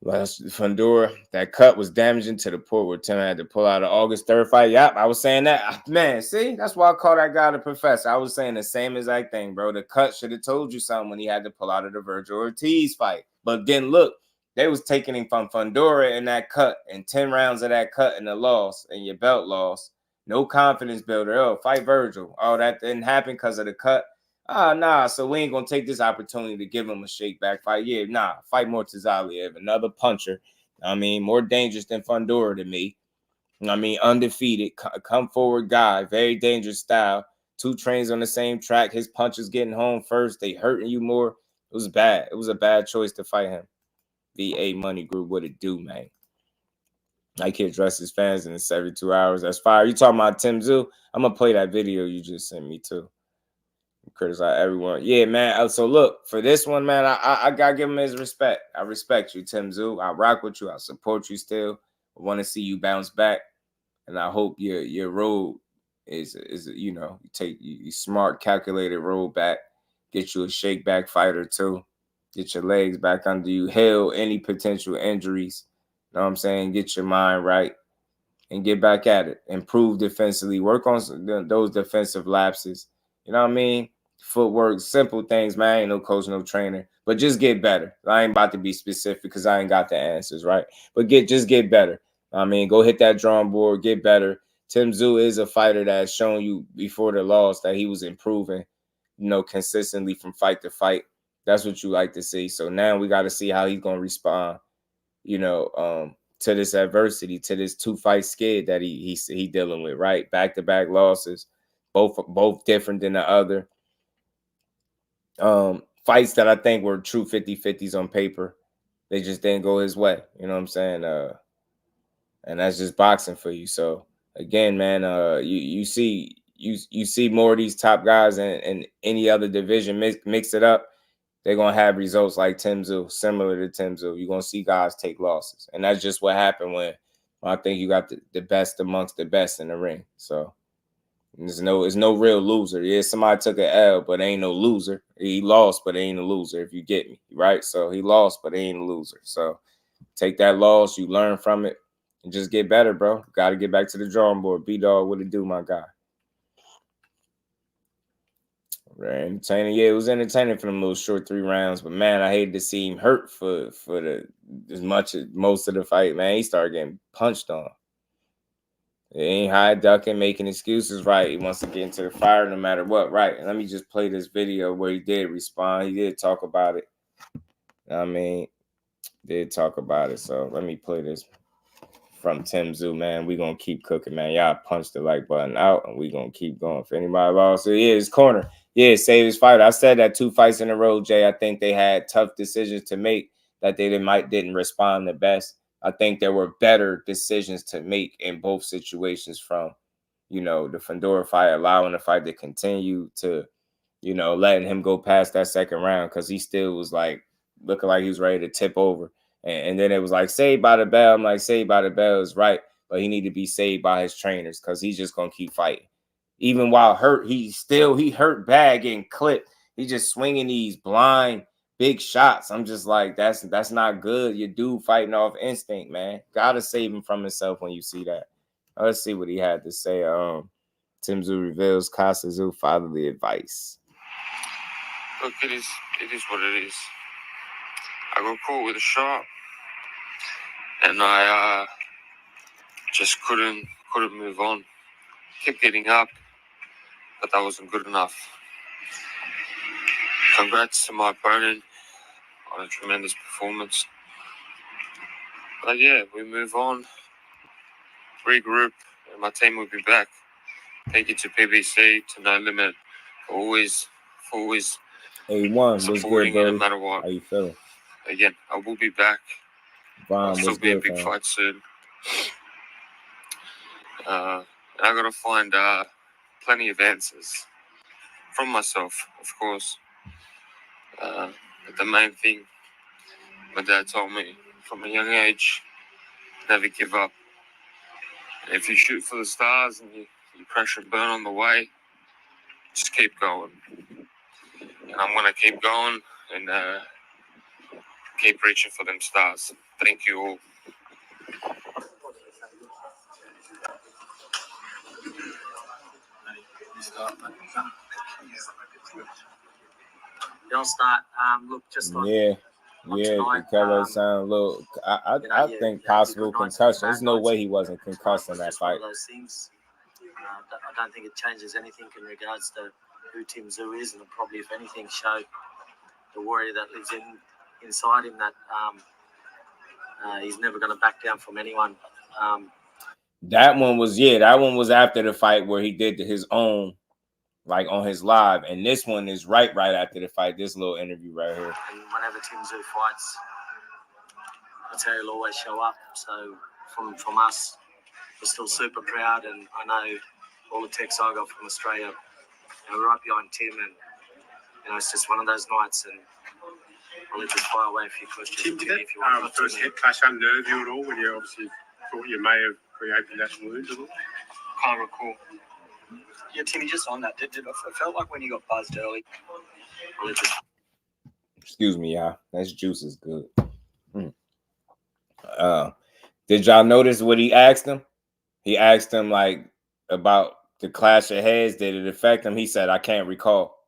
lost Fundora. That cut was damaging to the point where Tim had to pull out an August 3rd fight. Yep, I was saying that. Man, see? That's why I call that guy the professor. I was saying the same exact thing, bro. The cut should have told you something when he had to pull out of the Virgil Ortiz fight. But then look, they was taking him from Fundora in that cut, and 10 rounds of that cut and the loss, and your belt loss. No confidence builder. Oh, fight Virgil. Oh, that didn't happen because of the cut. Nah. So we ain't gonna take this opportunity to give him a shake back fight. Yeah, nah. Fight Murtazaliev, another puncher. I mean, more dangerous than Fundora to me. I mean, undefeated, come forward guy, very dangerous style. 2 trains on the same track. His punches getting home first. They hurting you more. It was bad. It was a bad choice to fight him. VA Money Group, what it do, man? I can't address his fans in the 72 hours. That's fire. You talking about Tszyu? I'm going to play that video you just sent me, too. criticize everyone. Yeah, man. So look, for this one, man, I gotta give him his respect. I respect you, Tszyu. I rock with you. I support you still. I want to see you bounce back, and I hope your road is you know, you smart, calculated road back. Get you a shake back fighter too. Get your legs back under you. Heal any potential injuries. You know what I'm saying? Get your mind right and get back at it. Improve defensively. Work on those defensive lapses. You know what I mean? Footwork, simple things, man. I ain't no coach, no trainer. But just get better. I ain't about to be specific because I ain't got the answers, right? But just get better. I mean, go hit that drawing board, get better. Tszyu is a fighter that has shown you before the loss that he was improving, you know, consistently from fight to fight. That's what you like to see. So now we got to see how he's going to respond, you know, to this adversity, to this 2-fight skid that he dealing with, right? Back-to-back losses, both different than the other. Fights that I think were true 50-50s on paper. They just didn't go his way. You know what I'm saying? And that's just boxing for you. So again, man, you see more of these top guys in any other division, mix it up. They're going to have results like Tszyu, similar to Tszyu. You're going to see guys take losses. And that's just what happened when I think you got the best amongst the best in the ring. So there's no real loser. Yeah, somebody took an L, but ain't no loser. He lost, but ain't a loser, if you get me, right? So he lost, but ain't a loser. So take that loss, you learn from it, and just get better, bro. Got to get back to the drawing board. B-Dog, what it do, my guy? Very entertaining. Yeah, it was entertaining for them little short 3 rounds, but man, I hated to see him hurt for as much as most of the fight. Man, he started getting punched on. He ain't hide ducking, making excuses. Right, he wants to get into the fire no matter what. Right, and let me just play this video where he did respond. He did talk about it. I mean, did talk about it. So let me play this from Tszyu, man. We gonna keep cooking, man. Y'all punched the like button out, and we gonna keep going. If anybody lost, yeah, his corner. Yeah, save his fight. I said that 2 fights in a row, Jay. I think they had tough decisions to make that they didn't respond the best. I think there were better decisions to make in both situations, from, you know, the Fedor fight, allowing the fight to continue, to, you know, letting him go past that second round because he still was like looking like he was ready to tip over. And then it was like, saved by the bell. I'm like, saved by the bell is right, but he need to be saved by his trainers because he's just going to keep fighting. Even while hurt, he hurt bad, getting clipped. He's just swinging these blind, big shots. I'm just like, that's not good. Your dude fighting off instinct, man. Got to save him from himself when you see that. Let's see what he had to say. Tszyu reveals Tszyu fatherly advice. Look, it is what it is. I got caught with a shot, and I just couldn't move on. Kept getting up, but that wasn't good enough. Congrats to my opponent on a tremendous performance. But yeah, we move on, regroup, and my team will be back. Thank you to PBC, to No Limit, for always A1, supporting good, it no matter what. How you feeling? Again, I will be back. I'll still be a big fight soon. I got to find plenty of answers from myself, of course. But the main thing my dad told me from a young age, never give up. And if you shoot for the stars and you crash and burn on the way, just keep going. And I'm going to keep going and keep reaching for them stars. Thank you all. They'll start. Look, just like the color sound a little. I think possible concussion. There's no way he wasn't concussed in that fight. Those things. I don't think it changes anything in regards to who Tszyu is, and it'll probably, if anything, show the warrior that lives inside him that he's never going to back down from anyone. That one was after the fight where he did his own, like on his live, and this one is right after the fight. This little interview right here. And whenever Tszyu fights, that's how he'll always show up. So from us, we're still super proud, and I know all the texts I got from Australia, we're right behind Tim, and it's just one of those nights, and I'll let you fire away a few questions. Tim, did if you want. that first head clash unnerve you at all when you obviously thought you may have reopened that wound at all? Can't recall. Yeah, Timmy, just on that, it felt like when you got buzzed early. I'll let you. Excuse me, y'all. That juice is good. Did y'all notice what he asked him? He asked him like about the clash of heads. Did it affect him? He said, "I can't recall."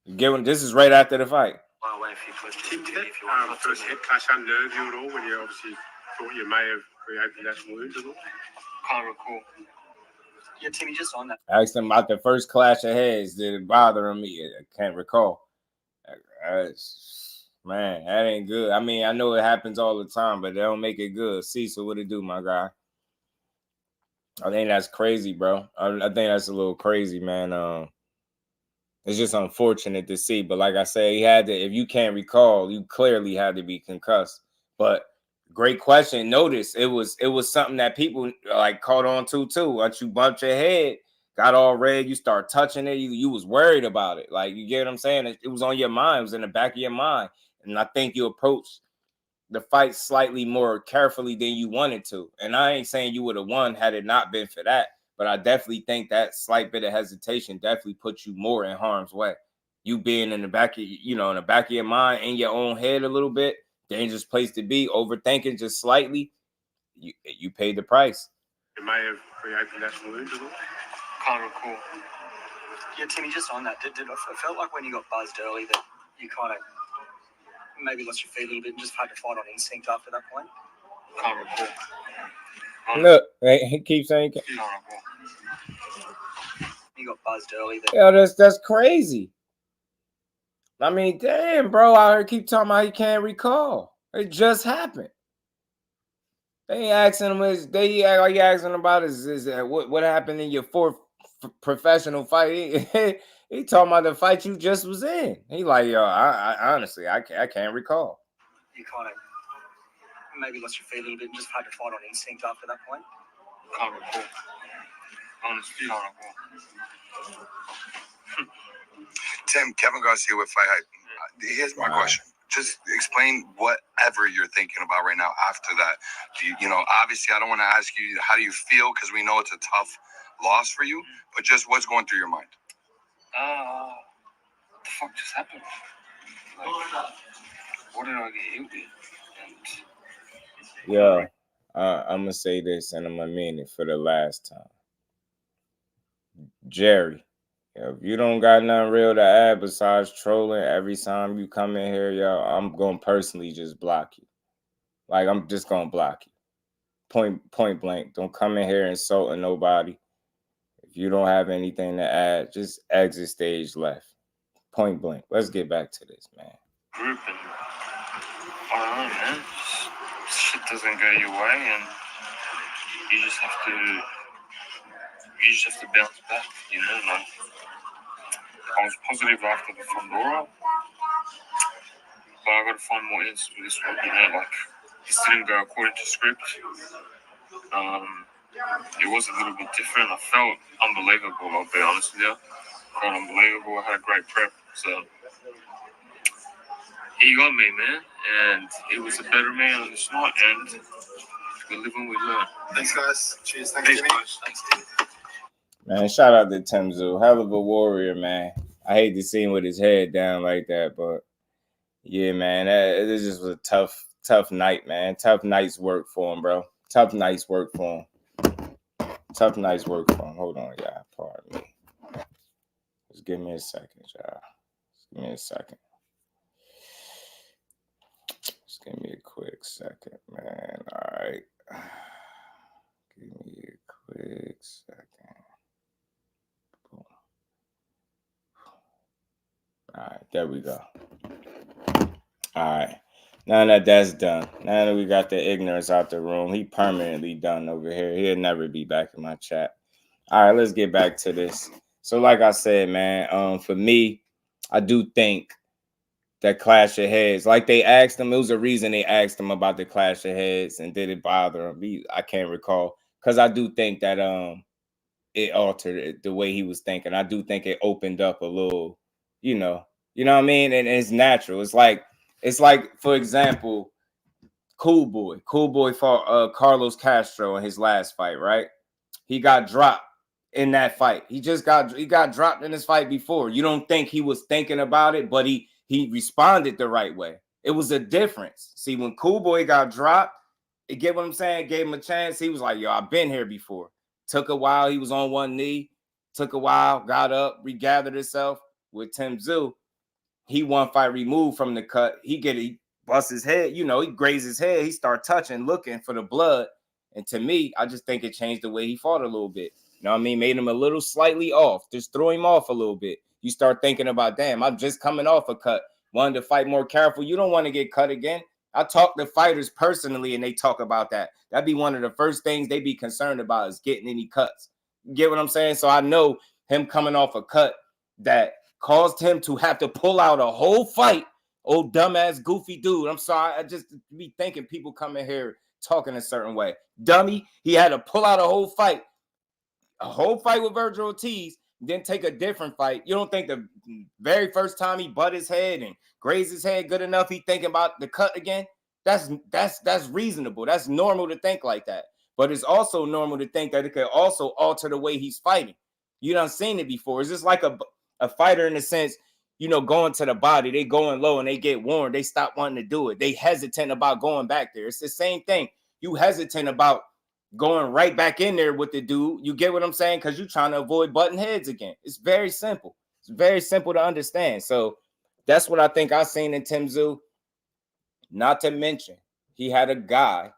This is right after the fight. Fire away a few questions. Tim, did if you want. that first head clash unnerve you at all when you obviously thought you may have reopened that wound at all? Can't recall. Yeah, Timmy, just on that. I asked him about the first clash of heads. Did it bother him? I can't recall. Man, that ain't good. I mean, I know it happens all the time, but they don't make it good. So what it do, my guy? I think that's crazy, bro. I think that's a little crazy, man. It's just unfortunate to see. But like I said, he had to, if you can't recall, you clearly had to be concussed. But great question. Notice it was something that people like caught on to too. Once you bumped your head, got all red, you start touching it, you was worried about it. Like, you get what I'm saying? It was on your mind, it was in the back of your mind. And I think you approached the fight slightly more carefully than you wanted to. And I ain't saying you would have won had it not been for that. But I definitely think that slight bit of hesitation definitely puts you more in harm's way. You being in the back of, in the back of your mind, in your own head a little bit, dangerous place to be. Overthinking just slightly, you paid the price. You may have reopened that wound at all? Can't recall. Yeah, Timmy, just on that, it felt like when you got buzzed early that you kind of maybe lost your feet a little bit and just had to fight on instinct after that point? Can't recall. Look, he keeps saying you got buzzed early. Yeah, that's crazy. I mean, damn, bro, out here keep talking about he can't recall. It just happened. They ain't asking him. All you asking about is what happened in your fourth professional fight. He talking about the fight you just was in. He like, yo, I honestly, I can't recall. You kind of maybe lost your feet a little bit and just had to fight on instinct after that point? Can't recall. Honestly, can't recall. Tim, Kevin Garcia with Fight Hype. Here's my question. Just explain whatever you're thinking about right now after that. Obviously, I don't want to ask you how do you feel because we know it's a tough loss for you, but just what's going through your mind? What the fuck just happened? Like, what did I get hit with? Yeah, I'm going to say this, and I'm going to mean it for the last time. Jerry, if you don't got nothing real to add besides trolling every time you come in here, yo, I'm going to personally just block you. Like, I'm just going to block you. Point blank. Don't come in here insulting nobody. If you don't have anything to add, just exit stage left. Point blank. Let's get back to this, man. Group and I don't know, man. Shit doesn't go your way, and you just have to bounce back, Like, I was positive after the Fondora, but I got to find more answers with this one. Like, this didn't go according to script. It was a little bit different. I felt unbelievable, I'll be honest with you. I felt unbelievable. I had a great prep, so he got me, man, and it was a better man on this night, and we live and we learn. Thanks, guys. Cheers. Thanks, guys. Thanks, Tim. Man, shout out to Tszyu. Hell of a warrior, man. I hate to see him with his head down like that, but yeah, man, this just was a tough night, man. Tough night's work for him, bro. Tough night's work for him. Hold on, y'all. Pardon me. Just give me a second, y'all. Give me a quick second, man. All right. Give me a quick second. Boom. All right, there we go. All right. Now that that's done, now that we got the ignorance out the room, he permanently done over here. He'll never be back in my chat. All right, let's get back to this. So like I said, man, for me, I do think that clash of heads, like they asked him, it was a reason they asked him about the clash of heads and did it bother him? I can't recall, because I do think that it altered the way he was thinking. I do think it opened up a little, You know what I mean? And it's natural. It's like, for example, Cool Boy fought Carlos Castro in his last fight, right? He got dropped in that fight. He got dropped in this fight before. You don't think he was thinking about it, but he responded the right way. It was a difference. See, when Cool Boy got dropped, you get what I'm saying? Gave him a chance. He was like, yo, I've been here before. Took a while. He was on one knee. Took a while. Got up. Regathered himself. With Tszyu, he one fight removed from the cut. He busts his head. You know, he grazed his head. He start touching, looking for the blood. And to me, I just think it changed the way he fought a little bit. You know what I mean? Made him a little slightly off. Just threw him off a little bit. You start thinking about, damn, I'm just coming off a cut. Wanted to fight more careful. You don't want to get cut again. I talk to fighters personally, and they talk about that. That'd be one of the first things they be concerned about is getting any cuts. You get what I'm saying? So I know him coming off a cut that caused him to have to pull out a whole fight. Old dumbass goofy dude. I'm sorry. I just be thinking people come in here talking a certain way. Dummy. He had to pull out a whole fight with Virgil Ortiz, then take a different fight. You don't think the very first time he butt his head and grazed his head good enough, he thinking about the cut again? That's reasonable. That's normal to think like that. But it's also normal to think that it could also alter the way he's fighting. You done seen it before. It's just like a fighter in the sense, you know, going to the body, they going low and they get worn, they stop wanting to do it. They hesitant about going back there. It's the same thing. You hesitant about going right back in there with the dude. You get what I'm saying? Because you're trying to avoid butting heads again. It's very simple. It's very simple to understand. So that's what I think I've seen in Tszyu. Not to mention, he had a guy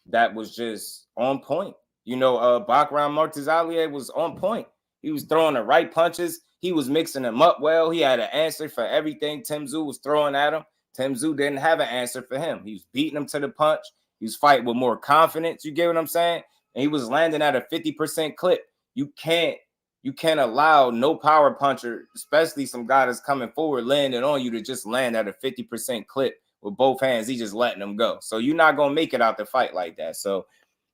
that was just on point. You know, Bakram Murtazaliev was on point. He was throwing the right punches. He was mixing them up well. He had an answer for everything Tszyu was throwing at him. Tszyu didn't have an answer for him. He was beating him to the punch. He was fighting with more confidence. You get what I'm saying? And he was landing at a 50% clip. You can't allow no power puncher, especially some guy that's coming forward, landing on you, to just land at a 50% clip with both hands. He just letting them go. So you're not gonna make it out the fight like that. So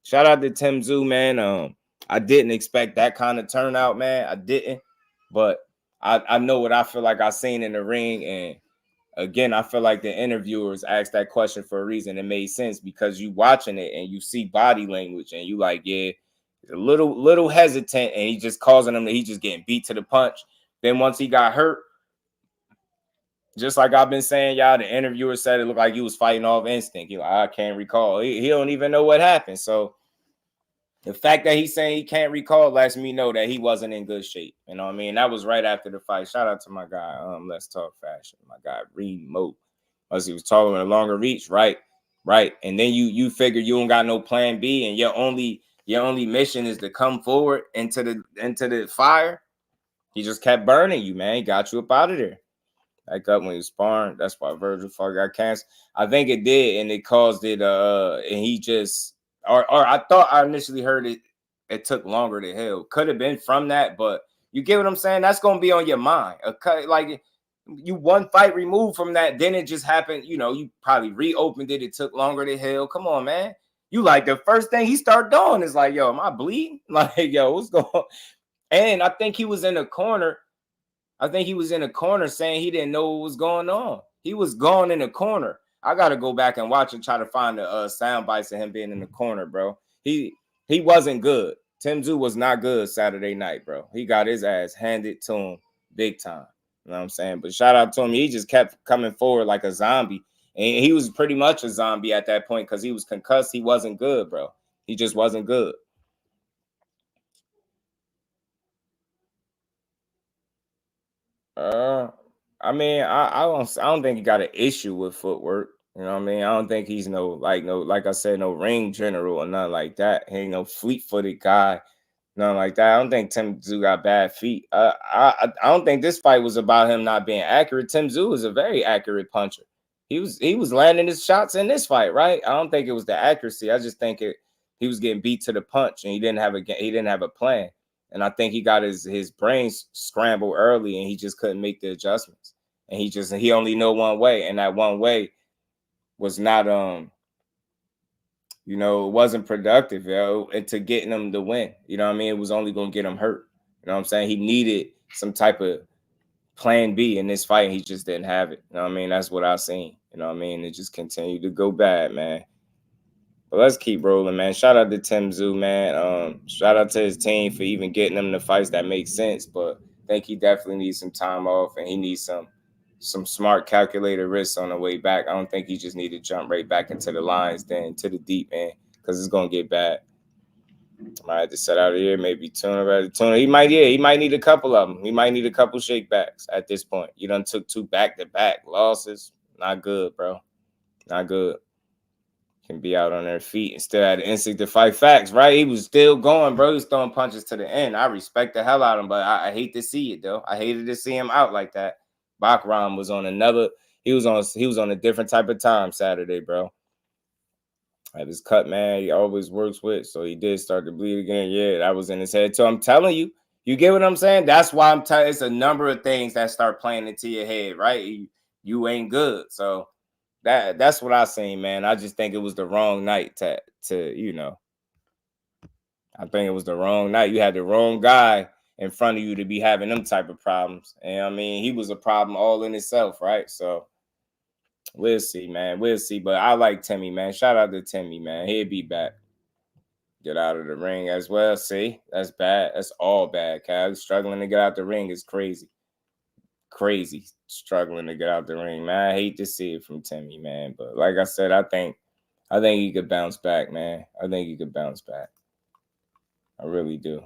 shout out to Tszyu, man. I didn't expect that kind of turnout, man. I didn't, but I know what I feel like I seen in the ring. And again, I feel like the interviewers asked that question for a reason. It made sense because you watching it and you see body language and you like, yeah, a little hesitant, and he just causing him he just getting beat to the punch. Then once he got hurt, just like I've been saying, y'all, the interviewer said it looked like he was fighting off instinct. He like, I can't recall. He don't even know what happened. So the fact that he's saying he can't recall lets me know that he wasn't in good shape. You know what I mean? That was right after the fight. Shout out to my guy, Let's Talk Fashion. My guy, Remote. As he was talking with a longer reach, right? And then you figure you don't got no plan B, and your only mission is to come forward into the fire. He just kept burning you, man. He got you up out of there. Back up when he was sparring. That's why Virgil got cancer. I think it did, and it caused it. And he just, or I thought I initially heard it took longer to heal. Could have been from that, but you get what I'm saying? That's gonna be on your mind. Like you one fight removed from that, then it just happened. You know, you probably reopened it. It took longer to heal. Come on, man. You like the first thing he started doing is like, yo, am I bleeding? Like, yo, what's going on? And I think he was in a corner. Saying he didn't know what was going on. He was gone in the corner. I got to go back and watch and try to find the sound bites of him being in the corner, bro. He wasn't good. Tszyu was not good Saturday night, bro. He got his ass handed to him big time. You know what I'm saying? But shout out to him. He just kept coming forward like a zombie. And he was pretty much a zombie at that point because he was concussed. He wasn't good, bro. He just wasn't good. I mean, I don't think he got an issue with footwork. You know what I mean? I don't think he's like I said, no ring general or nothing like that. He ain't no fleet-footed guy, nothing like that. I don't think Tszyu got bad feet. I don't think this fight was about him not being accurate. Tszyu is a very accurate puncher. He was landing his shots in this fight, right? I don't think it was the accuracy. I just think he was getting beat to the punch, and he didn't have a plan. And I think he got his brains scrambled early, and he just couldn't make the adjustments. And he only know one way, and that one way was not it wasn't productive, into getting him to win. You know what I mean? It was only gonna get him hurt. You know what I'm saying? He needed some type of plan B in this fight. He just didn't have it. You know what I mean? That's what I seen. You know what I mean? It just continued to go bad, man. But let's keep rolling, man. Shout out to Tszyu, man. Shout out to his team for even getting him the fights that make sense. But I think he definitely needs some time off, and he needs some smart calculated risks on the way back. I don't think he just need to jump right back into the lines, then to the deep end, because it's gonna get bad. Might have to set out of here, maybe tuna. He might need a couple of them. He might need a couple shakebacks at this point. You done took 2 back-to-back losses. Not good, bro. Not good. Can be out on their feet and still had the instinct to fight. Facts, right? He was still going, bro. He was throwing punches to the end. I respect the hell out of him, but I hate to see it, though. I hated to see him out like that. Bakram was on another. He was on a different type of time Saturday, bro. At his cut, man, he always works with, so he did start to bleed again. Yeah, that was in his head. So I'm telling you, you get what I'm saying? That's why I'm telling. It's a number of things that start playing into your head, right? You ain't good. So that's what I seen, man. I just think it was the wrong night to you know. I think it was the wrong night. You had the wrong guy in front of you to be having them type of problems. And I mean, he was a problem all in itself, right? So we'll see, man. We'll see. But I like Timmy, man. Shout out to Timmy, man. He'll be back. Get out of the ring as well. See, that's bad. That's all bad, Cal. Struggling to get out the ring is crazy. Crazy struggling to get out the ring, man. I hate to see it from Timmy, man. But like I said, I think he could bounce back, man. I think he could bounce back. I really do.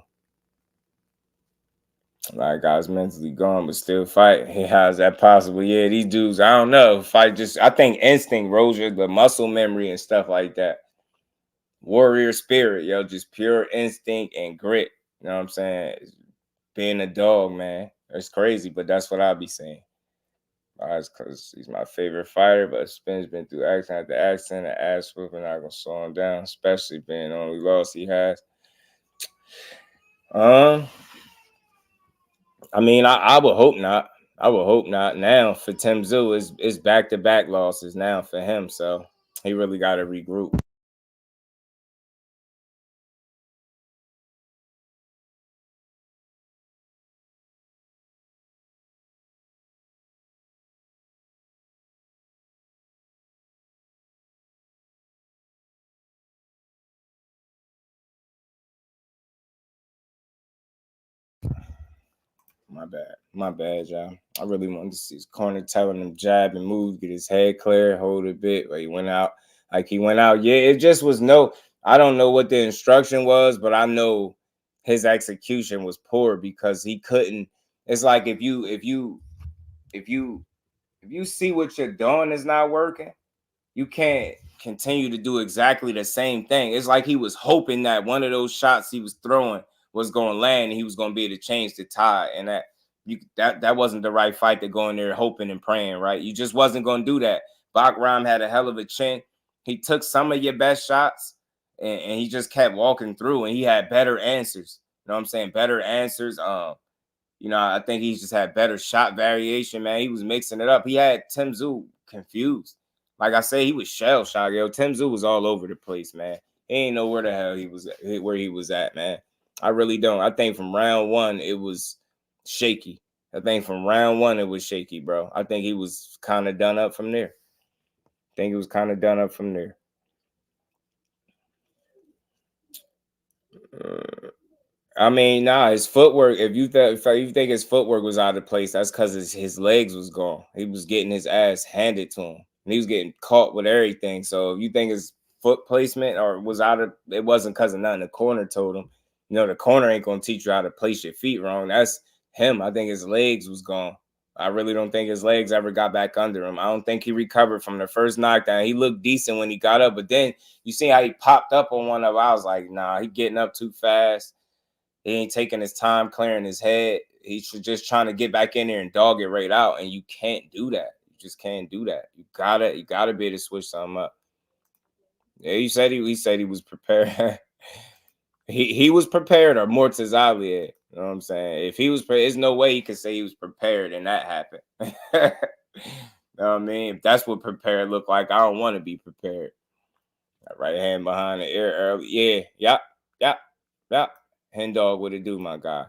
A lot of guys mentally gone, but still fight. Hey, how's that possible? Yeah, these dudes, I don't know. Fight just, I think instinct, Roger, the muscle memory and stuff like that. Warrior spirit, yo, just pure instinct and grit. You know what I'm saying? Being a dog, man. It's crazy, but that's what I'll be saying. It's because he's my favorite fighter, but Spin's been through accident after accident, and ass whooping, not gonna slow him down, especially being the only loss he has. I mean, I would hope not. I would hope not. Now for Tszyu, it's back-to-back losses now for him, so he really got to regroup. My bad, y'all. I really wanted to see his corner telling him jab and move, get his head clear, hold a bit. But he went out. Yeah, it just was I don't know what the instruction was, but I know his execution was poor because he couldn't. It's like if you see what you're doing is not working, you can't continue to do exactly the same thing. It's like he was hoping that one of those shots he was throwing was going to land and he was going to be able to change the tide. And that wasn't the right fight to go in there hoping and praying, right? You just wasn't going to do that. Bakram had a hell of a chin. He took some of your best shots and he just kept walking through and he had better answers. You know what I'm saying? Better answers. You know, I think he just had better shot variation, man. He was mixing it up. He had Tszyu confused. Like I say, he was shell shocked. Yo, Tszyu was all over the place, man. He ain't know where the hell he was at, man. I really don't. I think from round 1, it was shaky. I think from round 1, it was shaky, bro. I think he was kind of done up from there. I mean, nah, his footwork, if you think his footwork was out of place, that's because his legs was gone. He was getting his ass handed to him. And he was getting caught with everything. So if you think his foot placement it wasn't because of nothing the corner told him. You know, the corner ain't going to teach you how to place your feet wrong. That's him. I think his legs was gone. I really don't think his legs ever got back under him. I don't think he recovered from the first knockdown. He looked decent when he got up, but then you see how he popped up on one of them. I was like, nah, he getting up too fast. He ain't taking his time clearing his head. He's just trying to get back in there and dog it right out, and you can't do that. You just can't do that. You gotta be able to switch something up. Yeah, he said he was prepared. he was prepared, or Murtazaliev. You know what I'm saying? If he was, there's no way he could say he was prepared and that happened. You know what I mean? If that's what prepared look like, I don't want to be prepared. That right hand behind the ear early. Yeah. Hen dog, what it do, my guy?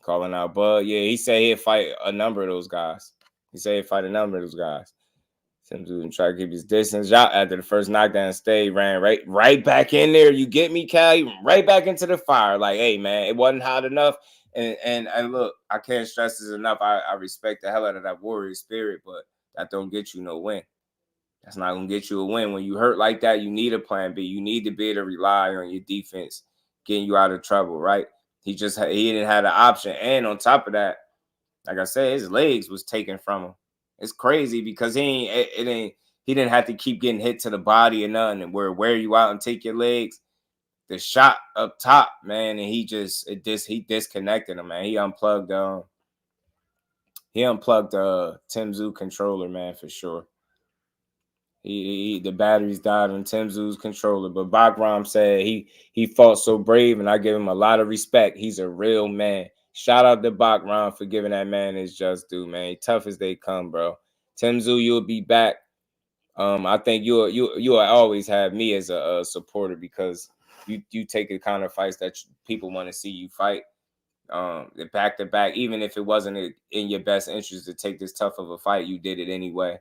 Calling out Bud. Yeah, he said he'd fight a number of those guys. Tim Tszyu try to keep his distance. Y'all after the first knockdown stayed, ran right back in there. You get me, Cal? Right back into the fire. Like, hey, man, it wasn't hot enough. And look, I can't stress this enough. I respect the hell out of that warrior spirit, but that don't get you no win. That's not going to get you a win. When you hurt like that, you need a plan B. You need to be able to rely on your defense getting you out of trouble, right? He didn't have the option. And on top of that, like I said, his legs was taken from him. It's crazy because he didn't have to keep getting hit to the body or nothing and wear you out and take your legs. The shot up top, man, and he disconnected him, man. He unplugged Tim Tszyu controller, man, for sure. The batteries died on Tim Tszyu's controller, but Bakram said he fought so brave, and I give him a lot of respect. He's a real man. Shout out to Bakram for giving that man his just due, man. Tough as they come, bro. Tim Tszyu, you'll be back. I think you'll always have me as a supporter because you take the kind of fights that people want to see you fight. The back to back, even if it wasn't in your best interest to take this tough of a fight, you did it anyway.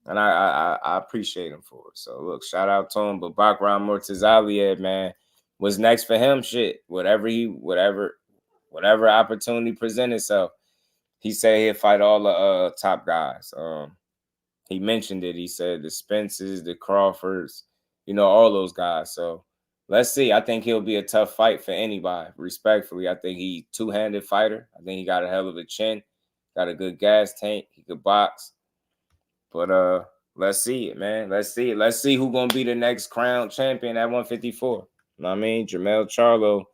And I appreciate him for it. So look, shout out to him. But Bakram Murtazaliev, man, what's next for him? Shit, whatever opportunity present itself. He said he'll fight all the top guys. He mentioned it. He said the Spencers, the Crawfords, all those guys. So let's see. I think he'll be a tough fight for anybody. Respectfully, I think he's two-handed fighter. I think he got a hell of a chin, got a good gas tank. He could box. But let's see it, man. Let's see it. Let's see who's gonna be the next crowned champion at 154. You know what I mean? Jermell Charlo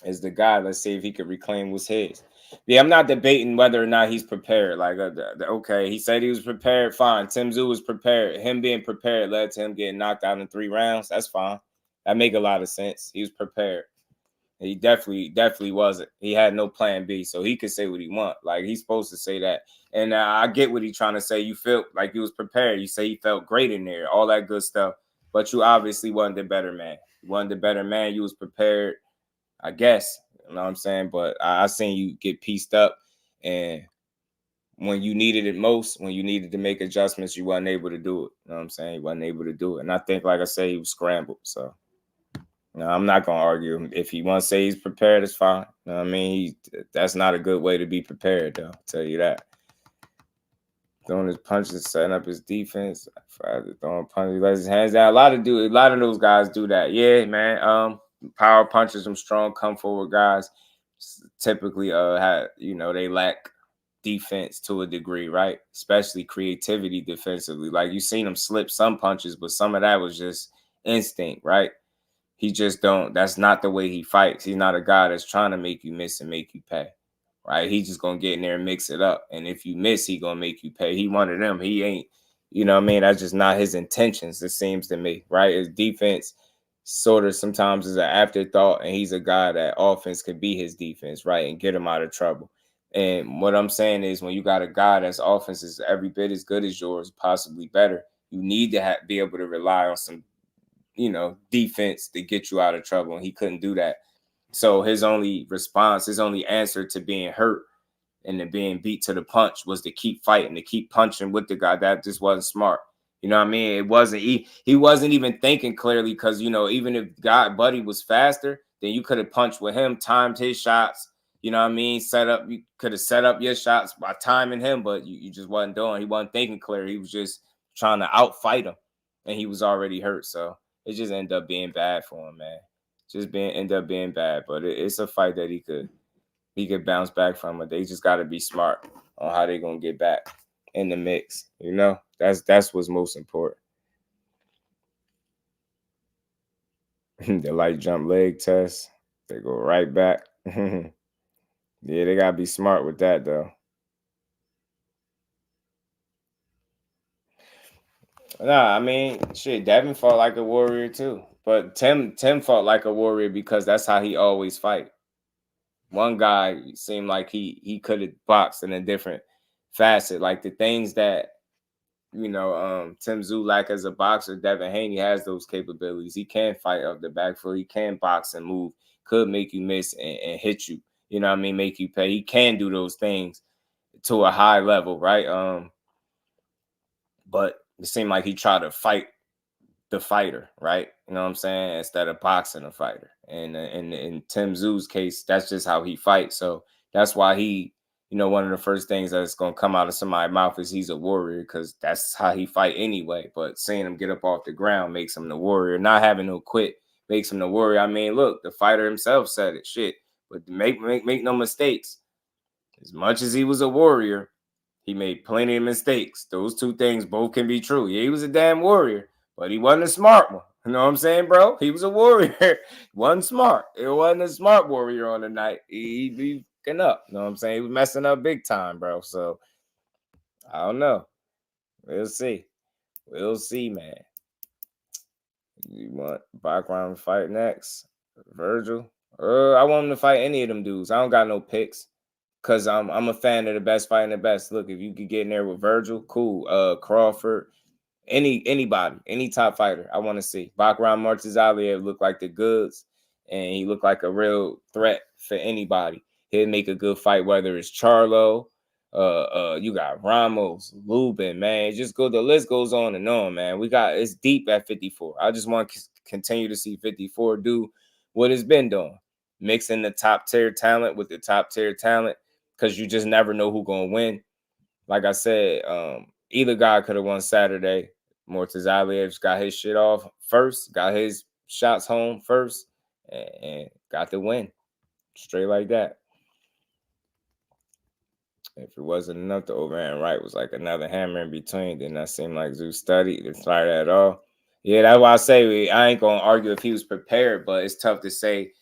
is the guy. Let's see if he could reclaim what's his. Yeah, I'm not debating whether or not he's prepared. Like, okay, he said he was prepared. Fine. Tim Tszyu was prepared. Him being prepared led to him getting knocked out in 3 rounds. That's fine. That make a lot of sense. He was prepared. He definitely wasn't. He had no plan B, so he could say what he want. Like, he's supposed to say that. And I get what he's trying to say. You felt like he was prepared. You say he felt great in there, all that good stuff. But you obviously wasn't the better man. You wasn't the better man. You was prepared, I guess. You know what I'm saying? But I seen you get pieced up. And when you needed it most, when you needed to make adjustments, you wasn't able to do it. You know what I'm saying? You wasn't able to do it. And I think, like I say, he was scrambled. So. No, I'm not going to argue. If he wants to say he's prepared, it's fine. You know what I mean? That's not a good way to be prepared, though. I'll tell you that. Throwing his punches, setting up his defense, throwing punches, let his hands down. A lot of those guys do that. Yeah, man. Power punches, them strong, come forward guys typically they lack defense to a degree, right? Especially creativity defensively. Like, you seen him slip some punches, but some of that was just instinct, right? He just don't. That's not the way he fights. He's not a guy that's trying to make you miss and make you pay, right? He's just going to get in there and mix it up. And if you miss, he going to make you pay. He one of them. He ain't, you know what I mean? That's just not his intentions, it seems to me, right? His defense sort of sometimes is an afterthought, and he's a guy that offense could be his defense, right, and get him out of trouble. And what I'm saying is when you got a guy that's offense is every bit as good as yours, possibly better, you need to be able to rely on some defense to get you out of trouble. And he couldn't do that. So his only response, his only answer to being hurt and to being beat to the punch was to keep fighting, to keep punching with the guy. That just wasn't smart. You know what I mean? It wasn't, he wasn't even thinking clearly because, even if Buddy was faster, then you could have punched with him, timed his shots. You know what I mean? You could have set up your shots by timing him, but you just wasn't doing. He wasn't thinking clear. He was just trying to outfight him, and he was already hurt. So it just ended up being bad for him, man. Ended up being bad, but it's a fight that he could bounce back from it. They just got to be smart on how they're gonna get back in the mix. That's what's most important. The light jump leg test, they go right back. Yeah, they gotta be smart with that though. Nah, I mean, shit, Devin fought like a warrior too. But Tim fought like a warrior because that's how he always fight. One guy seemed like he could have boxed in a different facet. Like the things that, Tim Tszyu lack as a boxer, Devin Haney has those capabilities. He can fight up the back foot. He can box and move. could make you miss and hit you. You know what I mean? Make you pay. He can do those things to a high level, right? But it seemed like he tried to fight the fighter, right? You know what I'm saying? Instead of boxing a fighter. And in Tim Tszyu's case, that's just how he fights. So that's why he, you know, one of the first things that's going to come out of somebody's mouth is he's a warrior, because that's how he fight anyway. But seeing him get up off the ground makes him the warrior. Not having no quit makes him the warrior. I mean, look, the fighter himself said it. Shit. But make no mistakes. As much as he was a warrior, he made plenty of mistakes. Those two things both can be true. Yeah, he was a damn warrior, but he wasn't a smart one. You know what I'm saying, bro? He was a warrior. Wasn't smart. It wasn't a smart warrior on the night. He be fucking up. You know what I'm saying? He was messing up big time, bro. So, I don't know. We'll see. We'll see, man. You want background fight next? Virgil? I want him to fight any of them dudes. I don't got no picks. Because I'm a fan of the best fighting the best. Look, if you could get in there with Virgil, cool. Crawford, anybody, any top fighter, I want to see. Background Murtazaliev looked like the goods, and he looked like a real threat for anybody. He'll make a good fight, whether it's Charlo, you got Ramos, Lubin, man. Just go, the list goes on and on, man. It's deep at 54. I just want to continue to see 54 do what it's been doing. Mixing the top tier talent with the top tier talent, because you just never know who's going to win. Like I said, either guy could have won Saturday. Murtazaliev's got his shit off first, got his shots home first, and got the win. Straight like that. If it wasn't enough, the overhand right was like another hammer in between. Then that seemed like Tszyu studied to fire that off. Yeah, that's why I say I ain't going to argue if he was prepared, but it's tough to say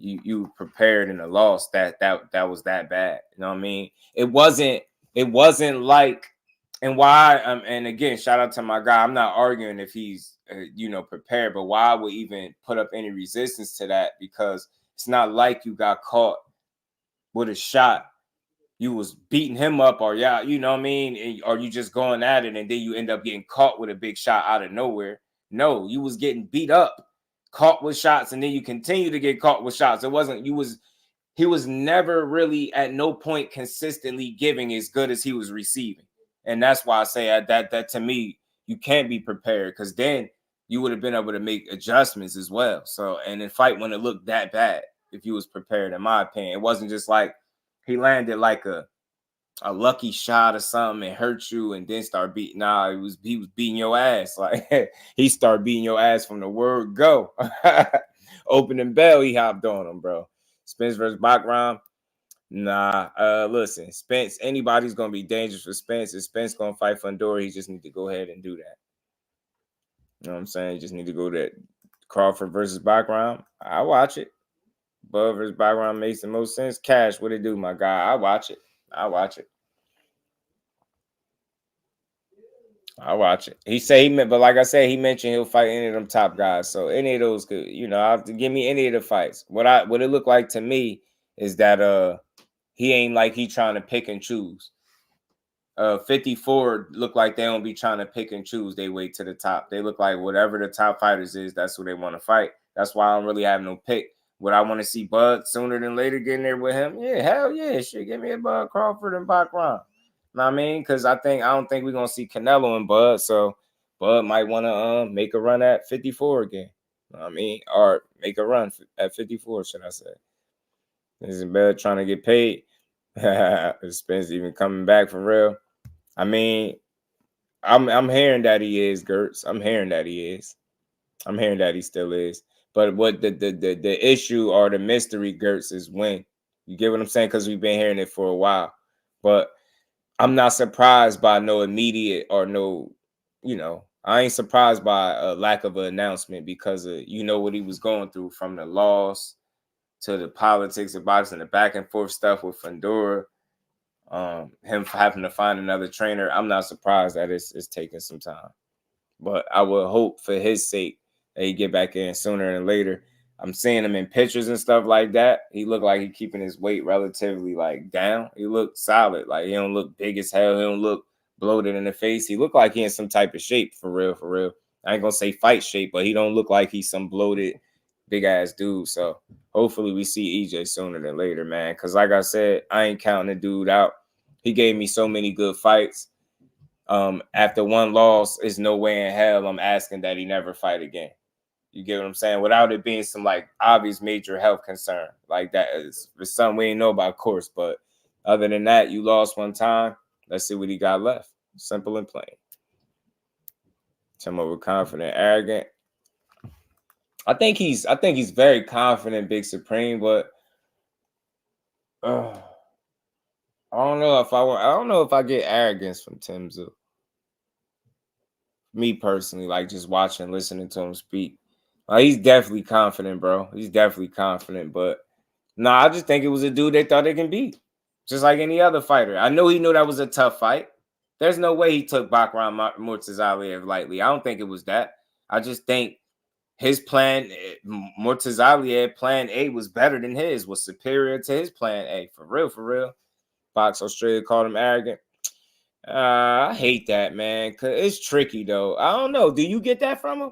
you prepared in a loss that was that bad. You know what I mean? It wasn't like, and why, and again, shout out to my guy. I'm not arguing if he's prepared, but why I would even put up any resistance to that, because it's not like you got caught with a shot. You was beating him up, or you know what I mean, or you just going at it, and then you end up getting caught with a big shot out of nowhere. No, you was getting beat up, caught with shots, and then you continue to get caught with shots. It wasn't, he was never really at no point consistently giving as good as he was receiving. And that's why I say that to me, you can't be prepared, because then you would have been able to make adjustments as well. So, and the fight when it looked that bad, if you was prepared, in my opinion, it wasn't just like he landed like a lucky shot or something and hurt you and then start beating. Nah, he was beating your ass. Like he started beating your ass from the word go. Opening bell, he hopped on him, bro. Spence versus Background. Nah, listen, Spence, anybody's gonna be dangerous for Spence. If Spence gonna fight Fundora, he just need to go ahead and do that. You know what I'm saying? You just need to go to Crawford versus Background. I watch it. Bud versus Background makes the most sense. Cash, what it do, my guy? I watch it. I watch it. He said but like I said, he mentioned he'll fight any of them top guys. So any of those could, I'll have to give me any of the fights. What it looked like to me is that he ain't like he trying to pick and choose. 54 look like they don't be trying to pick and choose. They wait to the top. They look like whatever the top fighters is, that's who they want to fight. That's why I don't really have no pick. Would I want to see Bud sooner than later getting there with him? Yeah, hell yeah. Shit, give me a Bud Crawford and Background. Know what I mean? Because I don't think we're going to see Canelo and Bud. So Bud might want to make a run at 54 again. Know what I mean? Or make a run at 54, should I say. Isn't Bud trying to get paid? Spence even coming back for real. I mean, I'm hearing that he is, Gertz. I'm hearing that he is. I'm hearing that he still is. But what the issue or the mystery, Gertz, is when. You get what I'm saying? Because we've been hearing it for a while. But I'm not surprised by no immediate or no, I ain't surprised by a lack of an announcement, because of, what he was going through, from the loss to the politics of boxing, the back and forth stuff with Fundora, him having to find another trainer. I'm not surprised that it's taking some time. But I would hope for his sake that he get back in sooner than later. I'm seeing him in pictures and stuff like that. He looked like he keeping his weight relatively down. He looked solid. Like he don't look big as hell. He don't look bloated in the face. He looked like he in some type of shape, for real, for real. I ain't gonna say fight shape, but he don't look like he's some bloated big ass dude. So hopefully we see EJ sooner than later, man. Because like I said, I ain't counting the dude out. He gave me so many good fights. After one loss, is no way in hell I'm asking that he never fight again. You get what I'm saying? Without it being some like obvious major health concern. Like that is something we ain't know about, of course. But other than that, you lost one time. Let's see what he got left. Simple and plain. Some overconfident, arrogant. I think he's very confident, Big Supreme, but I don't know if I get arrogance from Tszyu. Me personally, like just watching, listening to him speak. He's definitely confident, bro. He's definitely confident, but I just think it was a dude they thought they can beat. Just like any other fighter. I know he knew that was a tough fight. There's no way he took Bakram Murtazaliev lightly. I don't think it was that. I just think his plan, Murtazaliev plan A was better than his, was superior to his plan A. For real. Fox Australia called him arrogant. I hate that, man, because it's tricky, though. I don't know. Do you get that from him?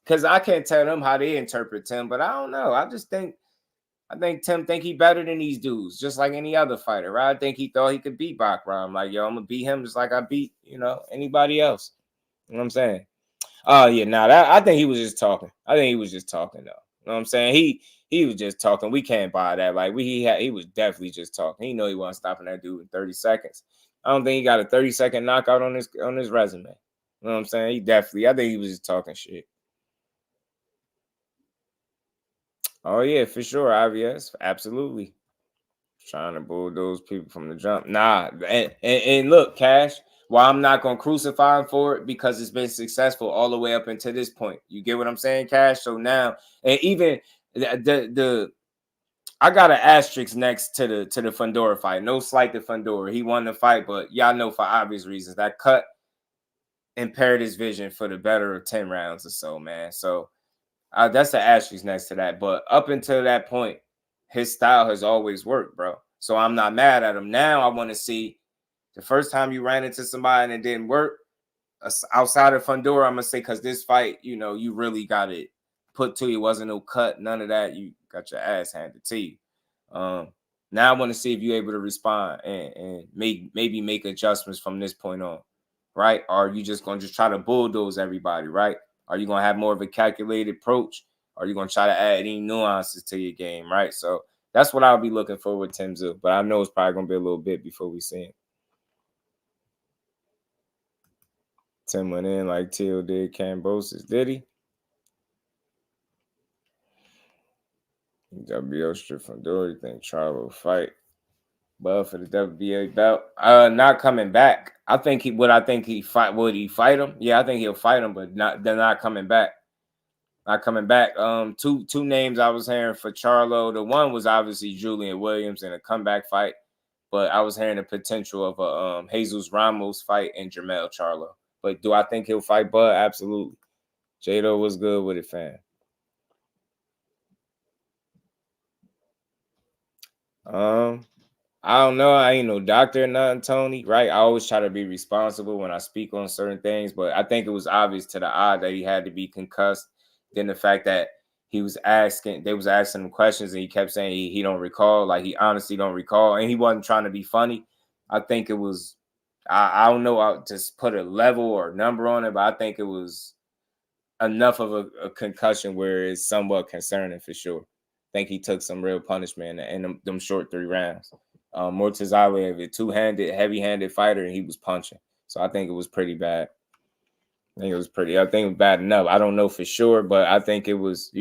Because I can't tell them how they interpret Tim, but I don't know. I think Tim think he better than these dudes, just like any other fighter, right? I think he thought he could beat Bakram. Like, yo, I'm going to beat him just like I beat, anybody else. You know what I'm saying? Oh, yeah, I think he was just talking. I think he was just talking, though. You know what I'm saying? He was just talking. We can't buy that. Like, he was definitely just talking. He know he wasn't stopping that dude in 30 seconds. I don't think he got a 30-second knockout on his resume. You know what I'm saying? I think he was just talking shit. Oh, yeah, for sure, IVS. Absolutely. Trying to bulldoze people from the jump. Nah. And look, Cash, while I'm not going to crucify him for it because it's been successful all the way up until this point. You get what I'm saying, Cash? So now, and even I got an asterisk next to the Fundora fight. No slight to Fundora. He won the fight, but y'all know for obvious reasons that cut impaired his vision for the better of 10 rounds or so, man. So that's the asterisk next to that. But up until that point, his style has always worked, bro. So I'm not mad at him. Now I want to see the first time you ran into somebody and it didn't work. Outside of Fundora, I'm going to say because this fight, you really got it put to you. Wasn't no cut, none of that. You got your ass handed to you. Now I want to see if you're able to respond and maybe make adjustments from this point on, right? Or are you just going to try to bulldoze everybody, right? Are you going to have more of a calculated approach? Or are you going to try to add any nuances to your game, right? So that's what I'll be looking for with Tszyu. But I know it's probably going to be a little bit before we see him. Tim went in like Till did Cambosis. Did he? WBO strip from Dory. Think Charlo will fight. But for the WBA belt, not coming back. I think he fight. Would he fight him? Yeah, I think he'll fight him, but they're not coming back. Not coming back. Two names I was hearing for Charlo. The one was obviously Julian Williams in a comeback fight, but I was hearing the potential of a Jesus Ramos fight and Jermell Charlo. But do I think he'll fight Bud? Absolutely. Jado was good with it, fam. I don't know. I ain't no doctor or nothing, Tony, right? I always try to be responsible when I speak on certain things, but I think it was obvious to the eye that he had to be concussed. Then the fact that they was asking him questions and he kept saying he don't recall, like he honestly don't recall, and he wasn't trying to be funny. I think it was, I don't know, I'll just put a level or number on it, but I think it was enough of a concussion where it's somewhat concerning for sure. I think he took some real punishment in them short 3 rounds. Murtazaliev, a two-handed, heavy-handed fighter, and he was punching. So I think it was pretty bad. I think it was bad enough. I don't know for sure, but I think it was,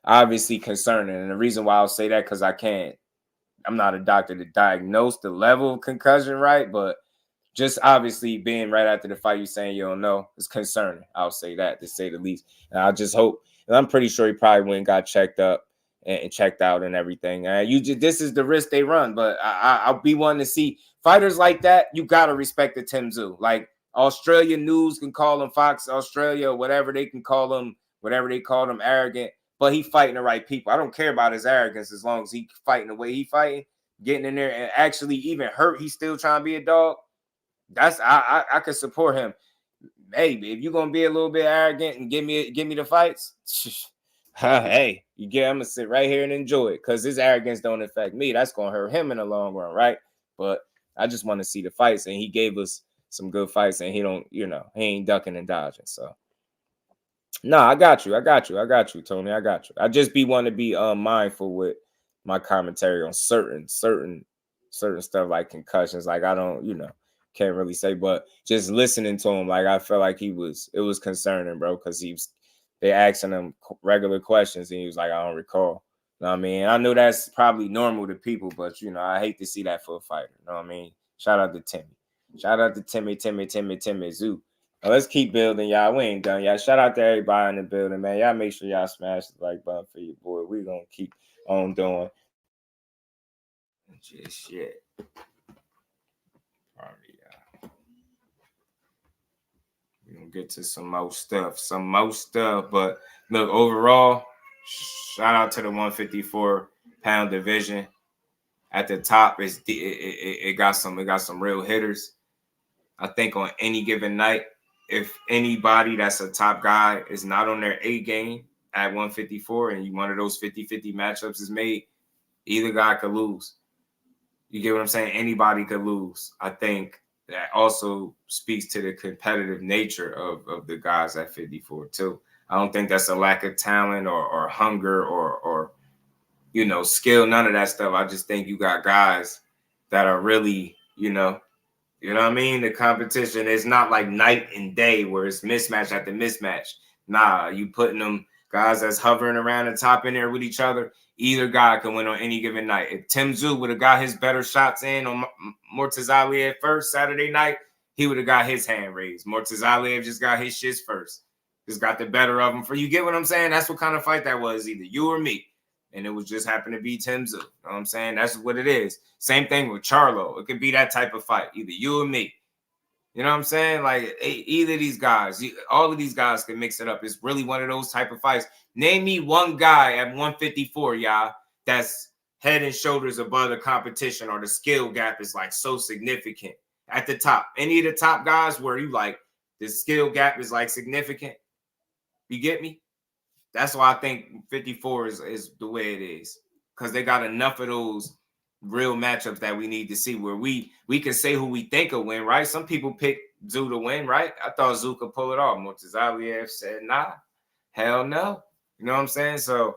obviously concerning. And the reason why I'll say that, because I'm not a doctor to diagnose the level of concussion, right? But just obviously being right after the fight, you saying you don't know, it's concerning. I'll say that, to say the least. And I just hope, and I'm pretty sure he probably went and got checked up and checked out and everything. This is the risk they run, but I'll be wanting to see fighters like that. You got to respect the Tszyu. Like Australia News can call him Fox Australia or whatever they can call him, whatever they call him, arrogant, but he fighting the right people. I don't care about his arrogance as long as he fighting the way he fighting, getting in there and actually even hurt. He's still trying to be a dog. That's I could support him. Maybe if you're gonna be a little bit arrogant and give me the fights, Hey, you get, I'm gonna sit right here and enjoy it because his arrogance don't affect me. That's gonna hurt him in the long run, right? But I just want to see the fights, and he gave us some good fights, and he don't, he ain't ducking and dodging. So no, I got you, Tony. I got you. I just want to be mindful with my commentary on certain stuff like concussions. Like I don't, can't really say, but just listening to him, like I felt like it was concerning, bro, because they asking him regular questions and he was like, I don't recall. You know what I mean? I know that's probably normal to people, but I hate to see that for a fighter. You know what I mean? Shout out to Timmy. Shout out to Timmy Tszyu. Now let's keep building, y'all. We ain't done, y'all. Shout out to everybody in the building, man. Y'all make sure y'all smash the like button for your boy. We gonna keep on doing just shit. We're gonna get to some more stuff. But look, overall, shout out to the 154-pound division. At the top, it got some real hitters. I think on any given night, if anybody that's a top guy is not on their A game at 154 and one of those 50-50 matchups is made, either guy could lose. You get what I'm saying? Anybody could lose. I think that also speaks to the competitive nature of the guys at 54 too. I don't think that's a lack of talent or hunger or skill, none of that stuff. I just think you got guys that are really, you know what I mean? The competition is not like night and day where it's mismatch after mismatch. Nah, you putting them guys that's hovering around the top in there with each other. Either guy can win on any given night. If Tszyu would have got his better shots in on Murtazaliev first Saturday night, he would have got his hand raised. Murtazaliev just got his shits first. Just got the better of him. You get what I'm saying? That's what kind of fight that was, either you or me. And it was just happened to be Tszyu. You know what I'm saying? That's what it is. Same thing with Charlo. It could be that type of fight, either you or me. You know what I'm saying? Like either of these guys, all of these guys can mix it up. It's really one of those type of fights. Name me one guy at 154, y'all, that's head and shoulders above the competition or the skill gap is like so significant at the top. Any of the top guys where you like the skill gap is like significant. You get me? That's why I think 54 is the way it is, because they got enough of those real matchups that we need to see where we can say who we think will win, right? Some people pick Tszyu to win, right? I thought Tszyu could pull it off. Murtazaliev said, nah, hell no. You know what I'm saying? So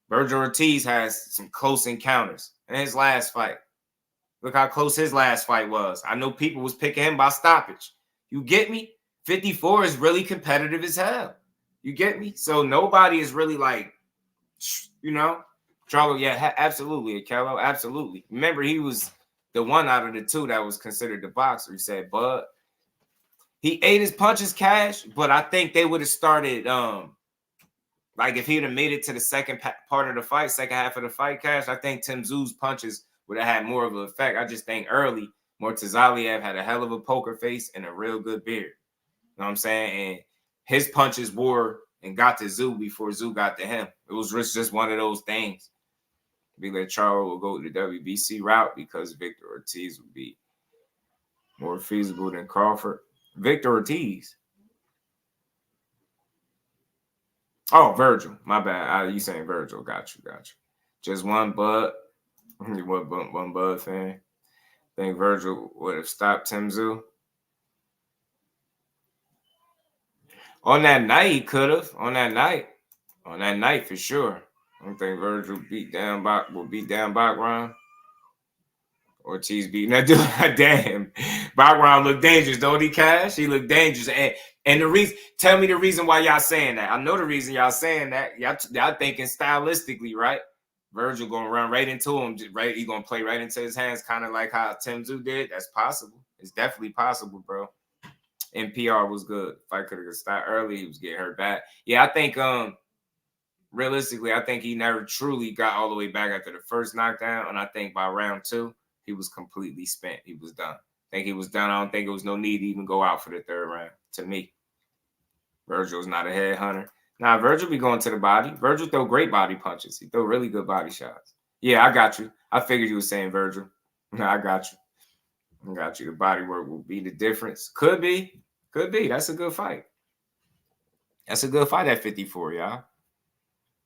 Virgil Ortiz has some close encounters in his last fight. Look how close his last fight was. I know people was picking him by stoppage. You get me? 54 is really competitive as hell. You get me? So nobody is really like, Charlo, yeah, absolutely. Akello, absolutely. Remember, he was the one out of the two that was considered the boxer. He said, Bud. He ate his punches, Cash, but I think they would have started, like if he'd have made it to the second part of the fight, second half of the fight, Cash, I think Tszyu's punches would have had more of an effect. I just think early, Murtazaliev had a hell of a poker face and a real good beard. You know what I'm saying? And his punches wore and got to Tszyu before Tszyu got to him. It was just one of those things. Big Leg Charlo will go the WBC route because Victor Ortiz would be more feasible than Crawford. Victor Ortiz. Oh, Virgil. My bad. You saying Virgil. Got you. Just one Bud. One Bud fan. Think Virgil would have stopped Tszyu. On that night, he could have. On that night, for sure. I don't think Virgil will beat down Bachram. Ortiz beating that dude. Damn. Bachram looked dangerous, don't he, Cash? He looked dangerous. And the reason, tell me the reason why y'all saying that. I know the reason y'all saying that. Y'all thinking stylistically, right? Virgil gonna run right into him, right? He gonna play right into his hands, kind of like how Tszyu did. That's possible. It's definitely possible, bro. NPR was good. Fight could have stopped early. He was getting hurt bad. Yeah, I think realistically, I think he never truly got all the way back after the first knockdown. And I think by round 2, he was completely spent. He was done. I think he was done. I don't think there was no need to even go out for the third round, to me. Virgil's not a headhunter. Nah, Virgil be going to the body. Virgil throw great body punches. He throw really good body shots. Yeah, I got you. I figured you were saying Virgil. I got you. The body work will be the difference. Could be. That's a good fight. That's a good fight at 54, y'all.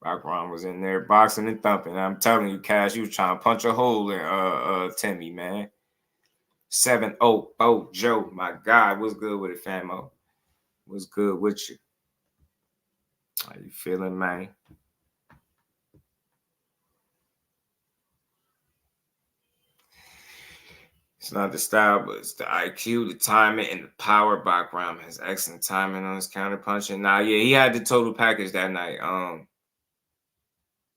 Bachram was in there boxing and thumping. I'm telling you, Cash, he was trying to punch a hole in Timmy, man. 7-0, Joe. My God, what's good with it, famo? What's good with you? How you feeling, man? It's not the style, but it's the IQ, the timing, and the power. Bachram has excellent timing on his counter punching. Now, yeah, he had the total package that night.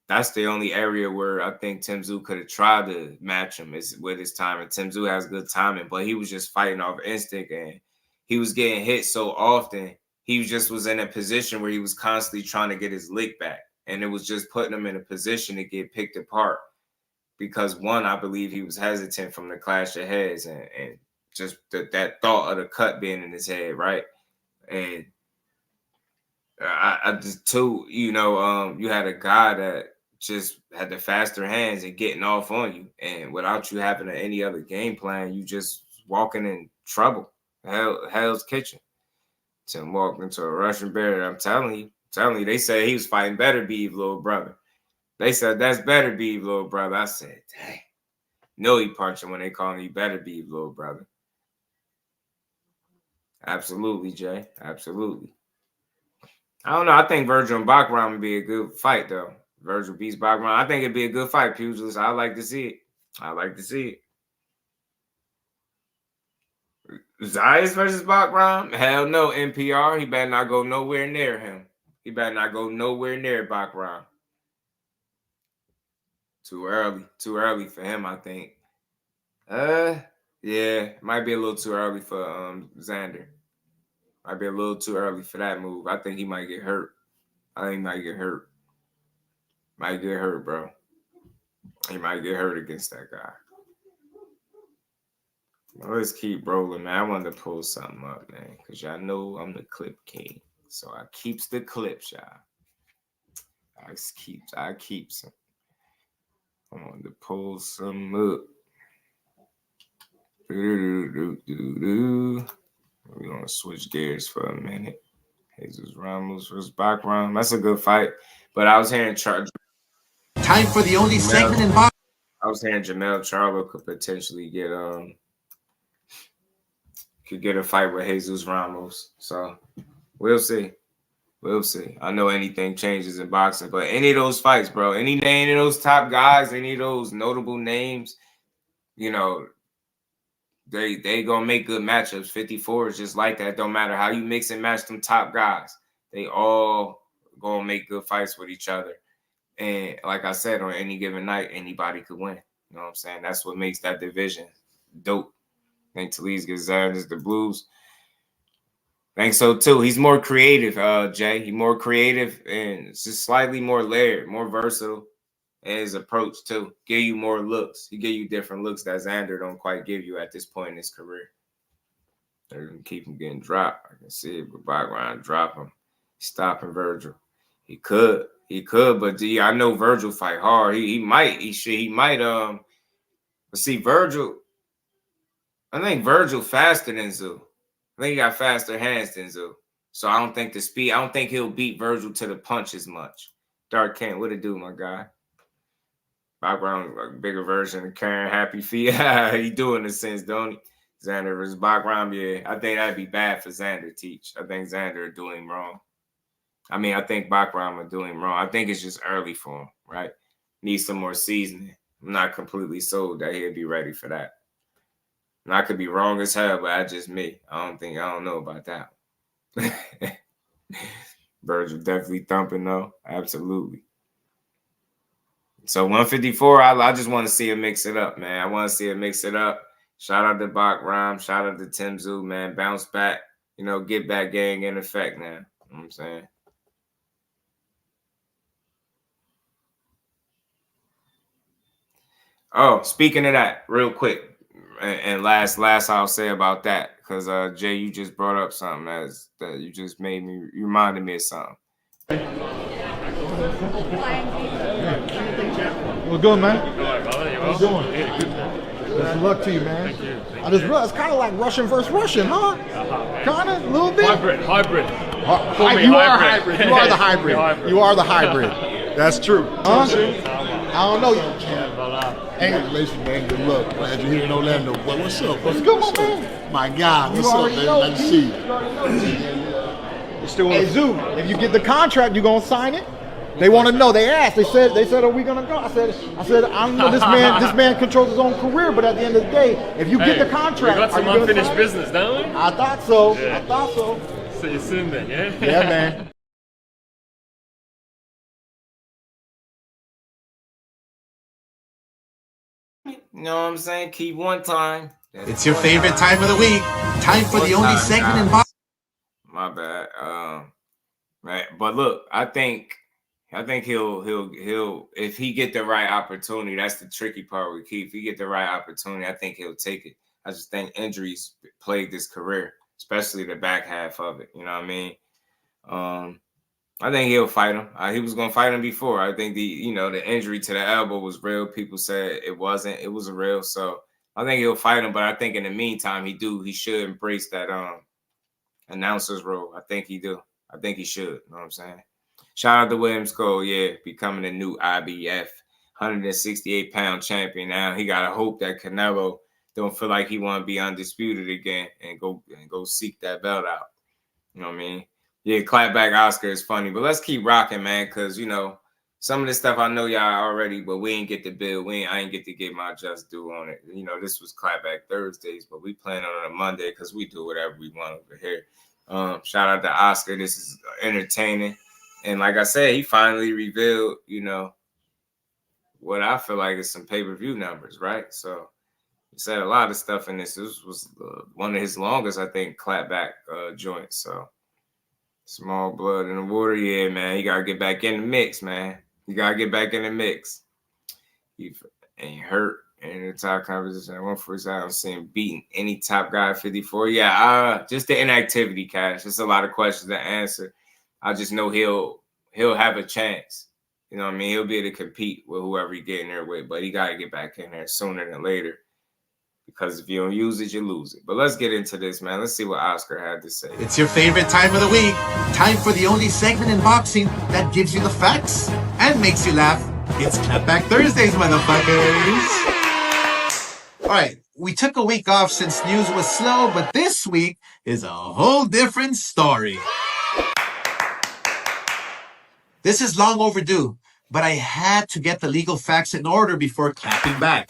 That's the only area where I think Tszyu could have tried to match him is with his timing. Tszyu has good timing, but he was just fighting off instinct, and he was getting hit so often. He just was in a position where he was constantly trying to get his lick back, and it was just putting him in a position to get picked apart. Because one, I believe he was hesitant from the clash of heads, and just that thought of the cut being in his head, right? And I just two, you had a guy that just had the faster hands and getting off on you, and without you having any other game plan, you just walking in trouble. Hell's Kitchen. Tim walked into a Russian bear. I'm telling you, they said he was fighting Better Beef, little brother. They said that's Better Beef, little brother. I said, dang. No, he punching when they call me Better Beef, little brother. Absolutely, Jay. Absolutely. I don't know. I think Virgil and Bachram would be a good fight, though. Virgil beats Bachram. I think it'd be a good fight, pugilist. I like to see it. I like to see it. Zayas versus Bachram? Hell no, NPR. He better not go nowhere near him. He better not go nowhere near Bachram. Too early for him, I think. Yeah, it might be a little too early for Xander. Might be a little too early for that move. I think he might get hurt. Might get hurt, bro. He might get hurt against that guy. Well, let's keep rolling, man. I wanted to pull something up, man, because y'all know I'm the clip king. So I keeps the clips, y'all. I keeps them. I wanted to pull some up. We're going to switch gears for a minute. Jesus Ramos versus Bachram. That's a good fight. But I was hearing time for the only segment in boxing. I was hearing Jamel Charlo could potentially get a fight with Jesus Ramos. So we'll see. We'll see. I know anything changes in boxing, but any of those fights, bro, any of those top guys, any of those notable names, they gonna make good matchups. 54 is just like that. Don't matter how you mix and match them top guys. They all gonna make good fights with each other. And like I said, on any given night, anybody could win. You know what I'm saying? That's what makes that division dope. I think Talise Gonzalez, the Blues. I think so too. He's more creative, Jay. He's more creative and just slightly more layered, more versatile in his approach too. Give you more looks. He give you different looks that Xander don't quite give you at this point in his career. They're gonna keep him getting dropped. I can see it, but background drop him. Stopping Virgil. He could, but I know Virgil fight hard. He might. But see, Virgil. I think Virgil faster than Tszyu. I think he got faster hands than Tszyu. So I don't think he'll beat Virgil to the punch as much. Dark Kent, what it do, my guy? Background, like bigger version of Karen Happy Feet. He do in a sense, don't he? Xander versus background, yeah. I think that'd be bad for Xander, Teach. I think Xander would do him wrong. I think background would do him wrong. I think it's just early for him, right? Needs some more seasoning. I'm not completely sold that he'll be ready for that. And I could be wrong as hell, but that's just me. I don't know about that. Virgil definitely thumping though. Absolutely. So 154, I just want to see him mix it up, man. I want to see him mix it up. Shout out to Bachram. Shout out to Tszyu, man. Bounce back. Get back gang in effect now. You know what I'm saying? Oh, speaking of that, real quick. And last I'll say about that, because Jay, you just brought up something that you just you reminded me of something. What's good, man? How you doing? Best of luck to you, man. Thank you. I just realized it's kind of like Russian versus Russian, huh? Kind of, a little bit. Hybrid. You are hybrid. You are the hybrid. You are the hybrid. That's true. Huh? I don't know. Hey, congratulations, man. Good luck. Glad you're here in Orlando. Boy, what's up? What's good, my man? My God, what's up, man? Nice to see you. Hey, Tszyu, if you get the contract, you gonna sign it? They want to know. They asked. They said, are we gonna go? I said, I know this man. This man controls his own career, but at the end of the day, if you get the contract, we got some unfinished business, don't we? I thought so. Yeah. I thought so. See you soon, then. Yeah. Yeah, man. You know what I'm saying? Keep one time. It's your favorite time of the week. Time for the only segment in boxing. My bad. Right. But look, I think he'll if he get the right opportunity, that's the tricky part with Keith. If he get the right opportunity, I think he'll take it. I just think injuries plagued his career, especially the back half of it. You know what I mean? I think he'll fight him. He was gonna fight him before. I think the injury to the elbow was real. People said it wasn't. It was real. So I think he'll fight him. But I think in the meantime, he should embrace that announcer's role. I think he do. I think he should. You know what I'm saying? Shout out to Williams Cole. Yeah, becoming a new IBF 168-pound champion. Now he gotta hope that Canelo don't feel like he want to be undisputed again and go seek that belt out. You know what I mean? Yeah, clapback Oscar is funny, but let's keep rocking, man, because, some of this stuff I know y'all already, but we ain't get the bill. I ain't get to get my just due on it. This was clapback Thursdays, but we plan on it on a Monday because we do whatever we want over here. Shout out to Oscar. This is entertaining. And like I said, he finally revealed, what I feel like is some pay-per-view numbers, right? So he said a lot of stuff in this. This was one of his longest, I think, clapback joints. So small blood in the water, yeah, man. You gotta get back in the mix, man. You gotta get back in the mix. He ain't hurt in the top competition. I went for his I don't see him beating any top guy at 54. Yeah, just the inactivity, Cash. There's a lot of questions to answer. I just know he'll have a chance. You know what I mean? He'll be able to compete with whoever he get in there with, but he gotta get back in there sooner than later. Because if you don't use it, you lose it. But let's get into this, man. Let's see what Oscar had to say. It's your favorite time of the week. Time for the only segment in boxing that gives you the facts and makes you laugh. It's Clapback Thursdays, motherfuckers. All right, we took a week off since news was slow, but this week is a whole different story. This is long overdue, but I had to get the legal facts in order before clapping back.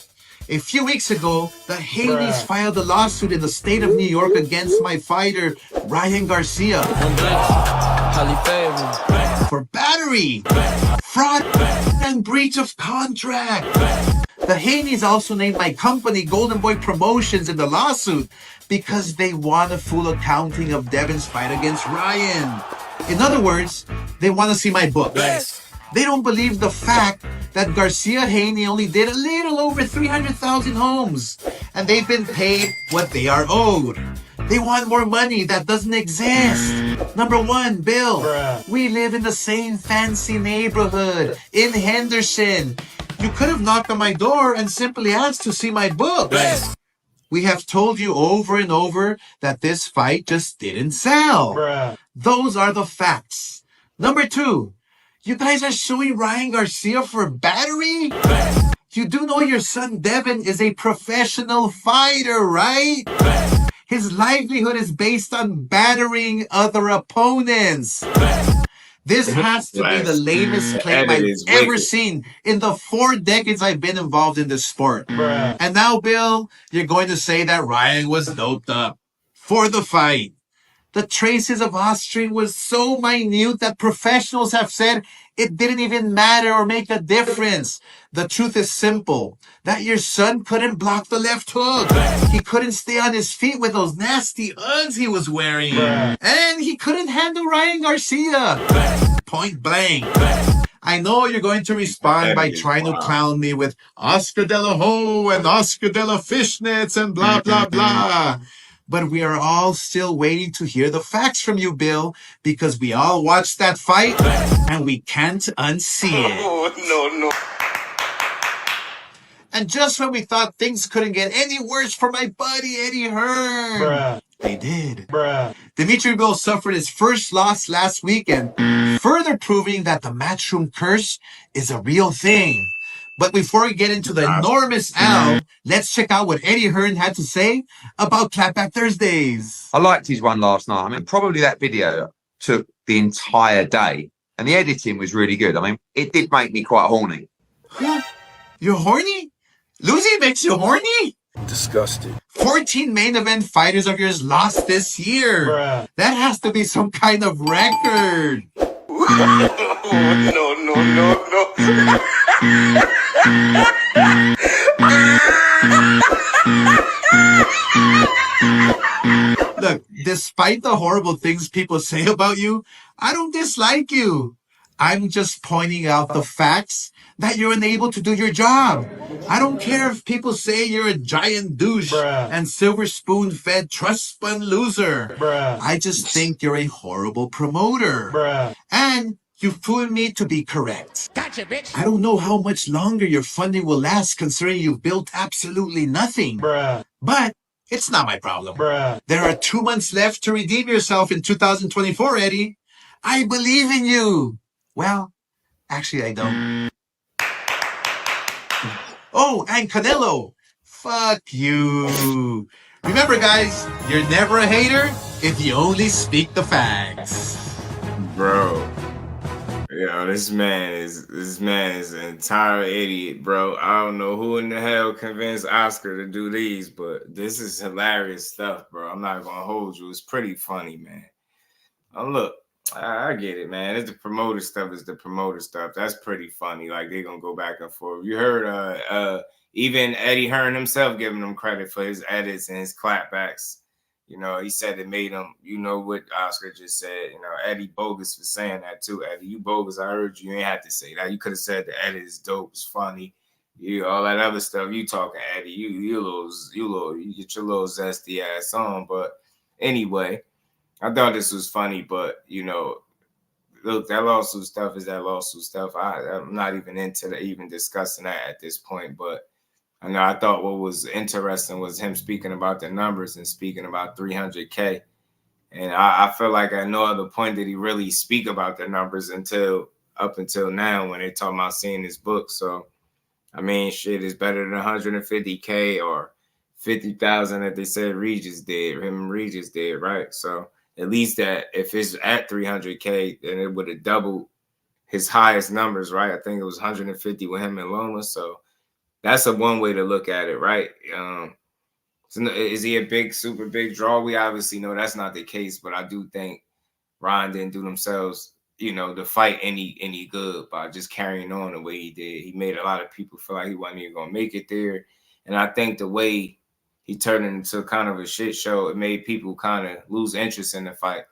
A few weeks ago, the Haneys filed a lawsuit in the state of New York against my fighter, Ryan Garcia, for battery, fraud, and breach of contract. The Haneys also named my company Golden Boy Promotions in the lawsuit because they want a full accounting of Devin's fight against Ryan. In other words, they want to see my books. They don't believe the fact that Garcia Haney only did a little over 300,000 homes, and they've been paid what they are owed. They want more money that doesn't exist. Number one, Bill, we live in the same fancy neighborhood in Henderson. You could have knocked on my door and simply asked to see my books. We have told you over and over that this fight just didn't sell. Those are the facts. Number two, you guys are suing Ryan Garcia for battery? You do know your son Devin is a professional fighter, right? His livelihood is based on battering other opponents. This has to be the lamest claim I've ever seen in the 4 decades I've been involved in this sport. And now, Bill, you're going to say that Ryan was doped up for the fight. The traces of Austrian was so minute that professionals have said it didn't even matter or make a difference. The truth is simple, that your son couldn't block the left hook. He couldn't stay on his feet with those nasty Uggs he was wearing. And he couldn't handle Ryan Garcia. Point blank. I know you're going to respond by trying to clown me with Oscar Delahoya and Oscar de la Fishnets and blah, blah, blah. But we are all still waiting to hear the facts from you, Bill, because we all watched that fight and we can't unsee it. Oh, no. And just when we thought things couldn't get any worse for my buddy Eddie Hearn, Bruh. they did. Bruh. Dimitri Bill suffered his first loss last weekend, further proving that the Matchroom curse is a real thing. But before we get into the enormous L, let's check out what Eddie Hearn had to say about Clapback Thursdays. I liked his one last night. I mean, probably that video took the entire day, and the editing was really good. I mean, it did make me quite horny. Huh? You're horny? Losing makes you horny? Disgusted. 14 main event fighters of yours lost this year. Bruh. That has to be some kind of record. Look, despite the horrible things people say about you, I don't dislike you. I'm just pointing out the facts that you're unable to do your job. I don't care if people say you're a giant douche and silver spoon-fed trust fund loser. I just think you're a horrible promoter. And you've proven me to be correct. Gotcha, bitch. I don't know how much longer your funding will last considering you've built absolutely nothing. But it's not my problem. There are 2 months left to redeem yourself in 2024, Eddie. I believe in you. Well, actually, I don't. Oh, and Canelo. Fuck you. Remember, guys, you're never a hater if you only speak the facts. Bro. Yo, this man is an entire idiot, bro. I don't know who in the hell convinced Oscar to do these, but this is hilarious stuff, bro. I'm not gonna hold you. It's pretty funny, man. Look, I get it, man. It's the promoter stuff. It's the promoter stuff. That's pretty funny. Like, they're gonna go back and forth. You heard even Eddie Hearn himself giving him credit for his edits and his clapbacks. You know, he said it made him, you know what Oscar just said. You know, Eddie bogus for saying that too. Eddie, you bogus. I heard you. You ain't have to say that. You could have said the edit is dope, it's funny. You all that other stuff you talking, Eddie. You get your little zesty ass on. But anyway, I thought this was funny, but you know, look, that lawsuit stuff is that lawsuit stuff. I'm not even into even discussing that at this point, but I thought what was interesting was him speaking about the numbers and speaking about 300K. And I feel like at no other point did he really speak about the numbers up until now when they talking about seeing his book. So, I mean, shit is better than 150K or 50,000 that they said Regis did, him and Regis did, right? So at least that if it's at 300K, then it would have doubled his highest numbers, right? I think it was 150 with him and Loma. So that's one way to look at it, right? So is he a super big draw? We obviously know that's not the case, but I do think Ryan didn't do themselves, you know, the fight any good by just carrying on the way he did. He made a lot of people feel like he wasn't even gonna make it there. And I think the way he turned it into kind of a shit show, it made people kind of lose interest in the fight.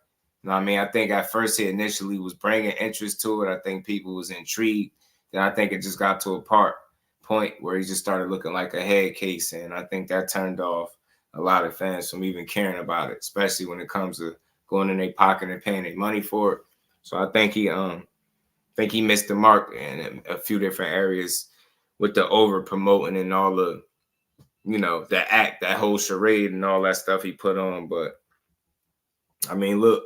You know what I mean? I think at first he initially was bringing interest to it. I think people was intrigued. Then I think it just got to a point where he just started looking like a head case, and I think that turned off a lot of fans from even caring about it, especially when it comes to going in their pocket and paying their money for it. So I think he missed the mark in a few different areas with the over promoting and all the, you know, the act, that whole charade and all that stuff he put on. But I mean, look,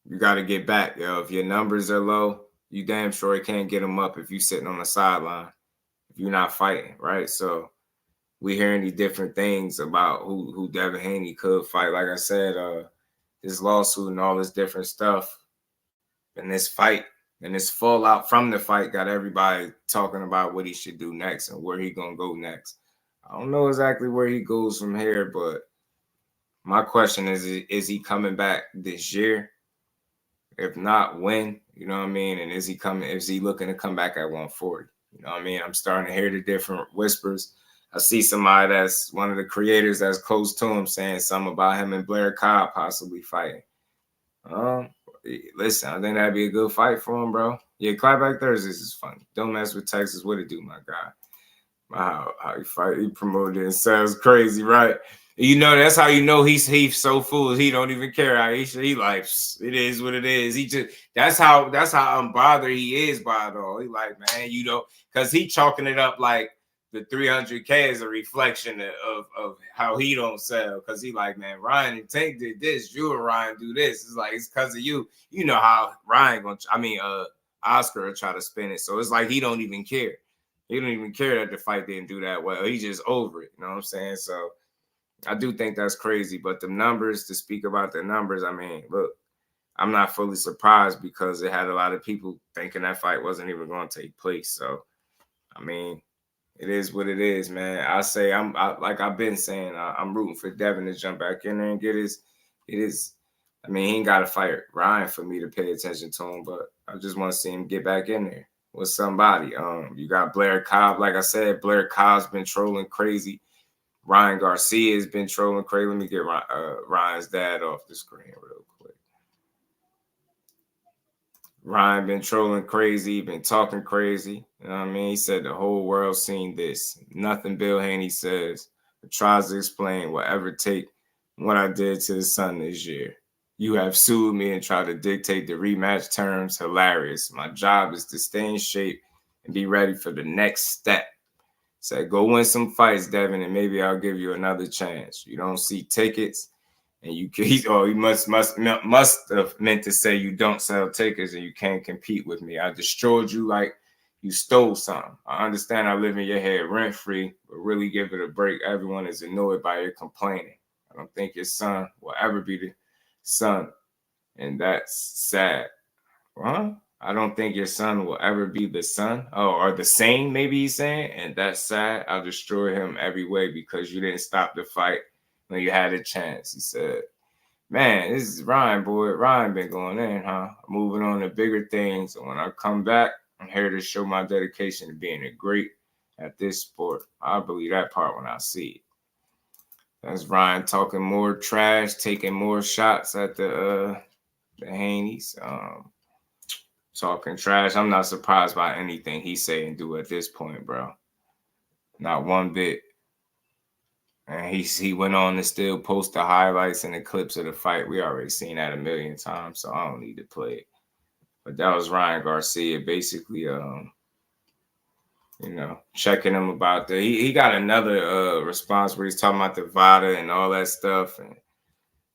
you got to get back, yo. If your numbers are low, you damn sure you can't get them up if you're sitting on the sideline. You're not fighting, right? So we hearing these different things about who Devin Haney could fight. Like I said, this lawsuit and all this different stuff, and this fight and this fallout from the fight got everybody talking about what he should do next and where he gonna go next. I don't know exactly where he goes from here, but my question is he coming back this year? If not, when? You know what I mean? And is he looking to come back at 140? You know what I mean? I'm starting to hear the different whispers. I see somebody that's one of the creators that's close to him saying something about him and Blair Cobbs possibly fighting. Listen, I think that'd be a good fight for him, bro. Yeah, Clapback Thursdays is funny. Don't mess with Texas. What it do, my guy? How he fight? He promoted it and sounds crazy, right? You know, that's how you know he's so foolish. He don't even care how he like, it is what it is. He just that's how unbothered he is by it all. He like, man, you know, because he chalking it up like the 300K is a reflection of how he don't sell. Cause he like, man, Ryan and Tank did this, you and Ryan do this. It's like, it's cause of you. You know how Ryan Oscar will try to spin it. So it's like he don't even care. He don't even care that the fight didn't do that well. He just over it. You know what I'm saying? So I do think that's crazy. But the numbers, to speak about the numbers, I mean, look, I'm not fully surprised because it had a lot of people thinking that fight wasn't even going to take place. So, I mean, it is what it is, man. I say like I've been saying, I'm rooting for Devin to jump back in there and get his. I mean, he ain't got to fight Ryan for me to pay attention to him, but I just want to see him get back in there with somebody. You got Blair Cobbs. Like I said, Blair Cobbs been trolling crazy. Ryan Garcia has been trolling crazy. Let me get Ryan's dad off the screen real quick. Ryan been trolling crazy, been talking crazy. You know what I mean? He said the whole world seen this. Nothing Bill Haney says tries to explain whatever take what I did to the son this year. You have sued me and tried to dictate the rematch terms. Hilarious. My job is to stay in shape and be ready for the next step. Said, go win some fights, Devin, and maybe I'll give you another chance. You don't see tickets, and he must have meant to say you don't sell tickets and you can't compete with me. I destroyed you like you stole something. I understand I live in your head rent-free, but really give it a break. Everyone is annoyed by your complaining. I don't think your son will ever be the son, and that's sad. Huh? I don't think your son will ever be the son. Oh, or the same, maybe he's saying, and that's sad. I'll destroy him every way because you didn't stop the fight when you had a chance. He said, man, this is Ryan, boy. Ryan been going in, huh? Moving on to bigger things. And when I come back, I'm here to show my dedication to being a great at this sport. I believe that part when I see it. That's Ryan talking more trash, taking more shots at the Haneys. Talking trash. I'm not surprised by anything he say and do at this point, bro. Not one bit. And he went on to still post the highlights and the clips of the fight. We already seen that a million times, so I don't need to play it. But that was Ryan Garcia, basically, checking him about he got another response where he's talking about the VADA and all that stuff. And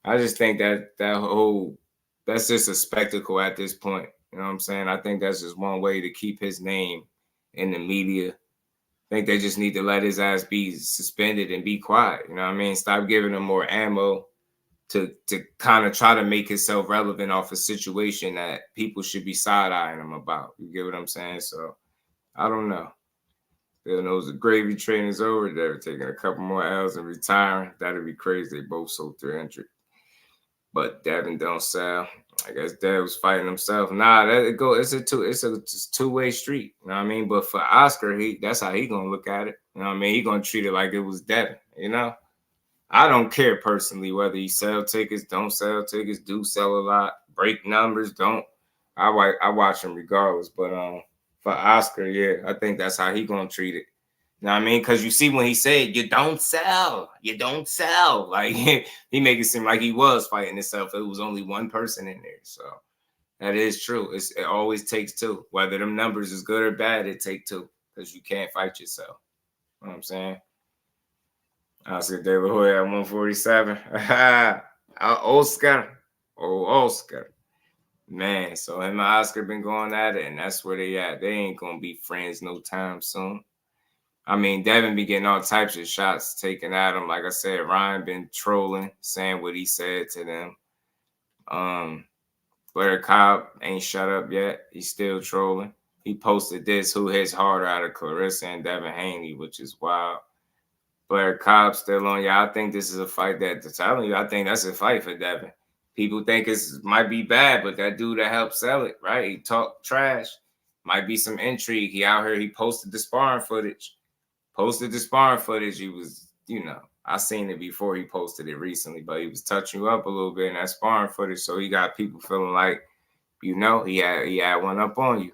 I just think that's just a spectacle at this point. You know what I'm saying? I think that's just one way to keep his name in the media. I think they just need to let his ass be suspended and be quiet. You know what I mean? Stop giving him more ammo to kind of try to make himself relevant off a situation that people should be side-eyeing him about. You get what I'm saying? So, I don't know. Bill knows the gravy train is over. They're taking a couple more L's and retiring. That'd be crazy. They both sold 300. But Devin don't sell. I guess Dev was fighting himself. Nah, it's a two-way street. You know what I mean? But for Oscar, that's how he gonna look at it. You know what I mean? He gonna treat it like it was Devin. You know? I don't care personally whether he sell tickets, don't sell tickets, do sell a lot, break numbers, don't. I watch him regardless. But for Oscar, yeah, I think that's how he gonna treat it. You know what I mean? Because you see when he said, you don't sell. Like, he make it seem like he was fighting himself. It was only one person in there. So that is true. It always takes two. Whether them numbers is good or bad, it take two. Because you can't fight yourself. You know what I'm saying? Oscar Delahoya at 147. Oscar. Oh, Oscar. Man, so him and Oscar been going at it, and that's where they at. They ain't going to be friends no time soon. I mean, Devin be getting all types of shots taken at him. Like I said, Ryan been trolling, saying what he said to them. Blair Cobb ain't shut up yet. He's still trolling. He posted this, who hits harder out of Clarissa and Devin Haney, which is wild. Blair Cobb still on. Yeah, I think this is a fight I think that's a fight for Devin. People think it might be bad, but that dude that helped sell it, right? He talked trash. Might be some intrigue. He out here, he posted the sparring footage. He was, I seen it before he posted it recently, but he was touching you up a little bit in that sparring footage. So he got people feeling like, he had one up on you.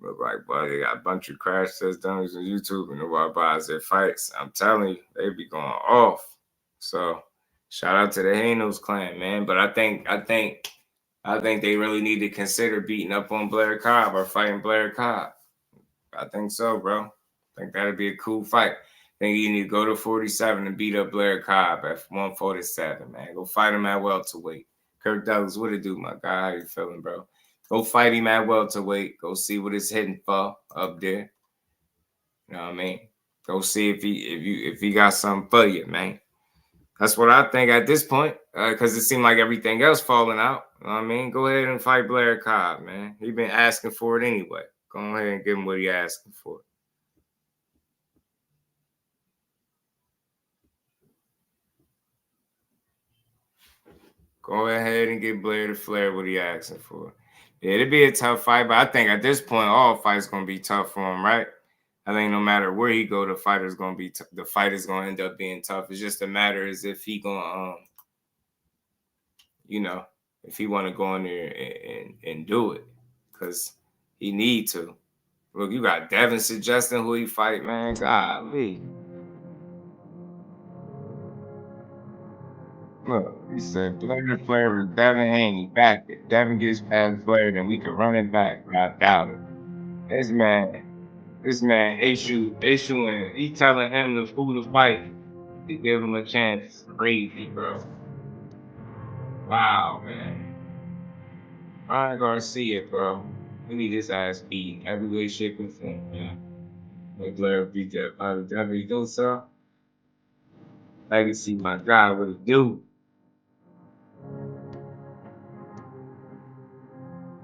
But like, boy, they got a bunch of crash test dummies on YouTube and nobody buys their fights. I'm telling you, they be going off. So shout out to the Hanos clan, man. But I think they really need to consider beating up on Blair Cobb or fighting Blair Cobb. I think so, bro. I think that'd be a cool fight. I think you need to go to 47 and beat up Blair Cobb at 147, man. Go fight him at welterweight. Kirk Douglas, what it do, my guy? How you feeling, bro? Go fight him at welterweight. Go see what it's hitting for up there. You know what I mean? Go see if he got something for you, man. That's what I think at this point, because it seemed like everything else falling out. You know what I mean? Go ahead and fight Blair Cobb, man. He been asking for it anyway. Go ahead and give him what he asking for. Go ahead and give Blair the Flair what he asking for. Yeah, it'd be a tough fight, but I think at this point, all fights gonna be tough for him, right? I think no matter where he go, the fight is gonna end up being tough. It's just a matter is if he gonna, if he want to go in there and do it, because he need to. Look, you got Devin suggesting who he fight, man. Golly. Look, he said Blair the Flair with Devin Haney. Back it. Devin gets past Blair, then we can run it back. I doubt it. This man issuing, he telling him who to fight to give him a chance. Crazy, bro. Wow, man. Ryan Garcia, bro. We need his ass beat every way, shape, and form, yeah. Like Blair beat that Devin, you know, sir? Legacy, my God, what it do?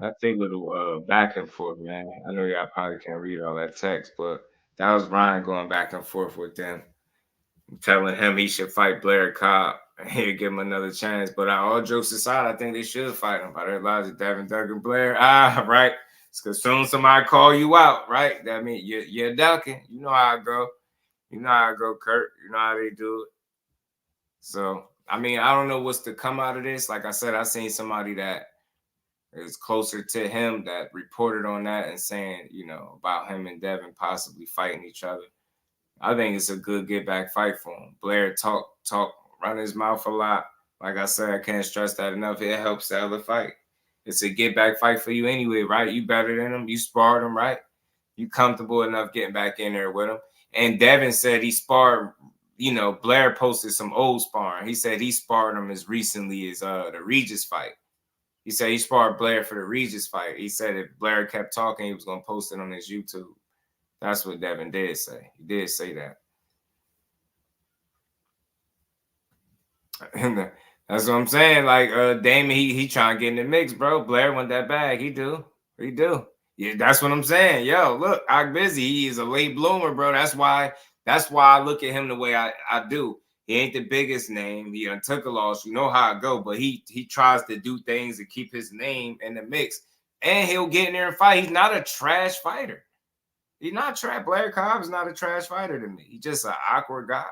That's a little back and forth, man. I know y'all probably can't read all that text, but that was Ryan going back and forth with them, telling him he should fight Blair Cobb and he'll give him another chance. But all jokes aside, I think they should fight him. By their logic, Devin, Doug, and Blair. Right. It's because soon somebody call you out, right? That means you're ducking. You know how I go. You know how I go, Kurt. You know how they do it. So, I mean, I don't know what's to come out of this. Like I said, I seen somebody that is closer to him that reported on that and saying, about him and Devin possibly fighting each other. I think it's a good get back fight for him. Blair talk, run his mouth a lot. Like I said, I can't stress that enough. It helps the other fight. It's a get back fight for you anyway, right? You better than him. You sparred him, right? You comfortable enough getting back in there with him. And Devin said he sparred, Blair posted some old sparring. He said he sparred him as recently as the Regis fight. He said he sparred Blair for the Regis fight. He said if Blair kept talking, he was going to post it on his YouTube. That's what Devin did say. He did say that. That's what I'm saying. Like Damon, he trying to get in the mix, bro. Blair want that bag. He do. Yeah, that's what I'm saying. Yo, look, I'm busy. He is a late bloomer, bro. That's why I look at him the way I do. He ain't the biggest name. He took a loss. You know how it go. But he tries to do things to keep his name in the mix. And he'll get in there and fight. He's not a trash fighter. He's not trash. Blair Cobb is not a trash fighter to me. He's just an awkward guy.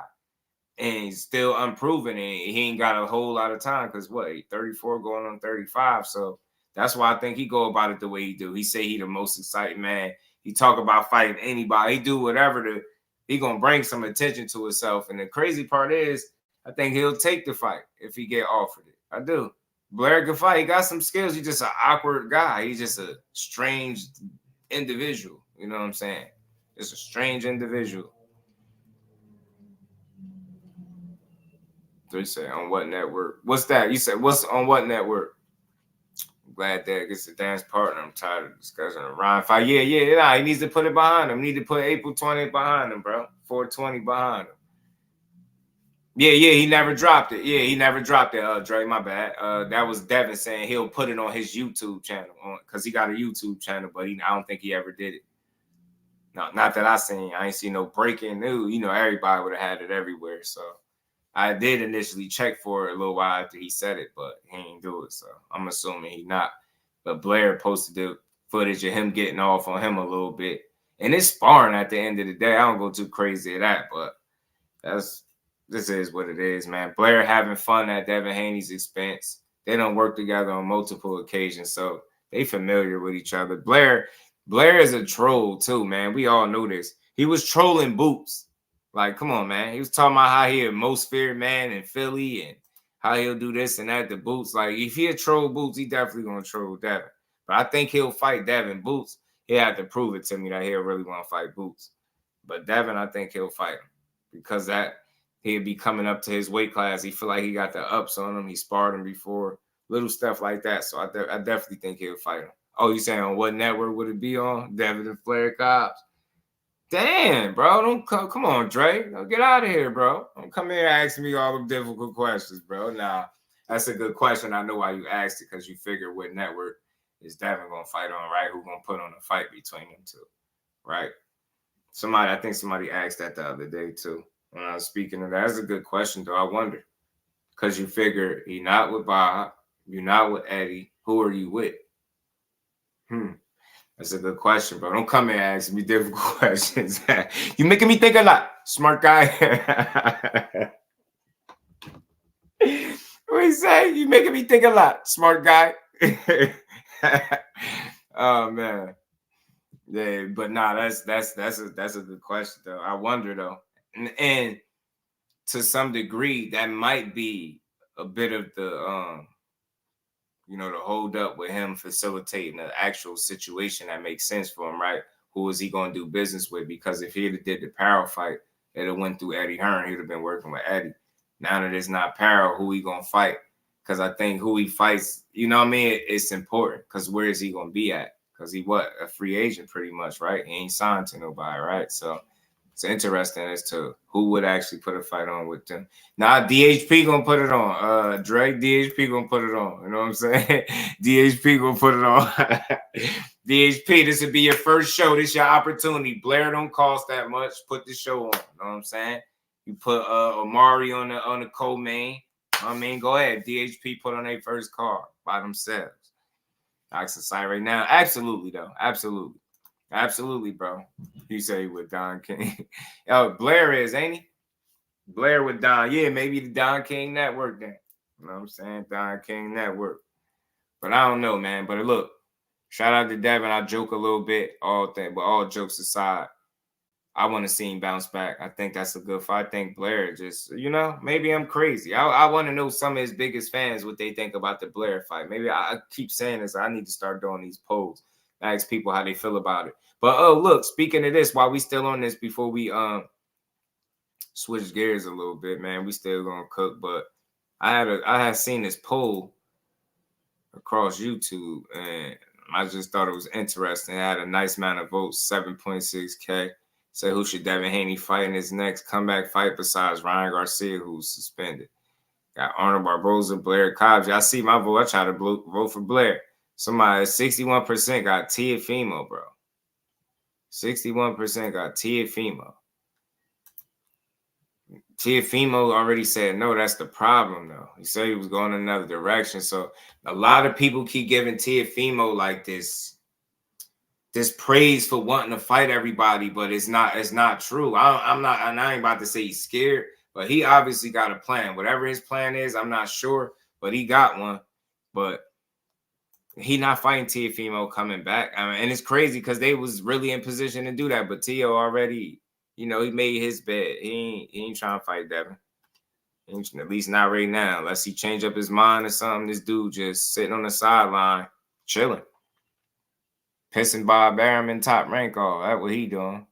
And he's still unproven. And he ain't got a whole lot of time because, he's 34 going on 35. So that's why I think he go about it the way he do. He say he the most exciting man. He talk about fighting anybody. He do whatever he going to bring some attention to himself. And the crazy part is, I think he'll take the fight if he get offered it. I do. Blair can fight. He got some skills. He's just an awkward guy. He's just a strange individual. You know what I'm saying? It's a strange individual. They say, on what network? What's that? You said, what's on what network? I'm glad that gets a dance partner. I'm tired of discussing a Ryan fight. Yeah. He needs to put it behind him. Need to put April 20th behind him, bro. 420 behind him. Yeah, he never dropped it. Yeah, he never dropped it, Dre, my bad. That was Devin saying he'll put it on his YouTube channel because he got a YouTube channel, but I don't think he ever did it. No, not that I ain't seen no breaking news. Everybody would have had it everywhere. So I did initially check for it a little while after he said it, but he ain't do it. So I'm assuming he not. But Blair posted the footage of him getting off on him a little bit. And it's sparring at the end of the day. I don't go too crazy at that, but this is what it is, man. Blair having fun at Devin Haney's expense. They don't work together on multiple occasions, so they familiar with each other. Blair is a troll too, man. We all know this. He was trolling Boots. Like, come on, man. He was talking about how he the most feared man in Philly and how he'll do this and that to Boots. Like, if he a troll Boots, he definitely gonna troll Devin. But I think he'll fight Devin. Boots, he had to prove it to me that he'll really want to fight Boots. But Devin, I think he'll fight him because he'll be coming up to his weight class. He feel like he got the ups on him. He sparred him before, little stuff like that. So I definitely think he'll fight him. Oh, you saying on what network would it be on? Devin and Blair Cobbs. Damn, bro. Don't come on, Dre. Don't get out of here, bro. Don't come here asking me all the difficult questions, bro. Nah, that's a good question. I know why you asked it, because you figure what network is Devin gonna fight on, right? Who gonna put on a fight between them two, right? I think somebody asked that the other day too when I was speaking of that. That's a good question, though. I wonder, because you figure he not with Bob, you're not with Eddie. Who are you with? That's a good question, bro. Don't come here and ask me difficult questions. You making me think a lot, smart guy. What you say? You making me think a lot, smart guy. Oh man, yeah. But nah, that's a good question though. I wonder though, and to some degree, that might be a bit of the the hold up with him facilitating the actual situation that makes sense for him, right? Who is he going to do business with? Because if he had did the Parrow fight, it would went through Eddie Hearn. He'd have been working with Eddie. Now that it's not Parrow, who he going to fight? Because I think who he fights, you know what I mean? It's important, because where is he going to be at? Because he a free agent pretty much, right? He ain't signed to nobody, right? So it's interesting as to who would actually put a fight on with them. Now, DHP gonna put it on. Drake, DHP gonna put it on. You know what I'm saying? DHP gonna put it on. DHP, this would be your first show. This your opportunity. Blair don't cost that much. Put the show on. You know what I'm saying? You put Omari on the co-main. I mean, go ahead. DHP put on their first card by themselves. Asking side right now. Absolutely, though. Absolutely. Absolutely, bro. You say with Don King. Oh, Blair is, ain't he? Blair with Don. Yeah, maybe the Don King Network then. You know what I'm saying? Don King Network. But I don't know, man. But look, shout out to Devin. I joke a little bit, but all jokes aside, I want to see him bounce back. I think that's a good fight. I think Blair just, maybe I'm crazy. I want to know some of his biggest fans what they think about the Blair fight. Maybe I keep saying this. I need to start doing these polls. Ask people how they feel about it. But look, speaking of this, while we still on this, before we switch gears a little bit, man, we still gonna cook. But I had seen this poll across YouTube, and I just thought it was interesting. It had a nice amount of votes, 7.6K. Say who should Devin Haney fight in his next comeback fight besides Ryan Garcia, who's suspended. Got Arnold Barboza, Blair, Cobbs. Y'all see my vote. I try to vote for Blair. Somebody 61% got Tszyu, bro. 61% got Tszyu. Tszyu already said no. That's the problem, though. He said he was going in another direction. So a lot of people keep giving Tszyu like this praise for wanting to fight everybody, but it's not true. I ain't about to say he's scared, but he obviously got a plan. Whatever his plan is, I'm not sure, but he got one. But he not fighting Tszyu coming back. I mean, and it's crazy because they was really in position to do that. But Tio already, he made his bed. He ain't trying to fight Devin. At least not right now. Unless he change up his mind or something. This dude just sitting on the sideline, chilling. Pissing Bob Arum Top Rank off. That's what he doing.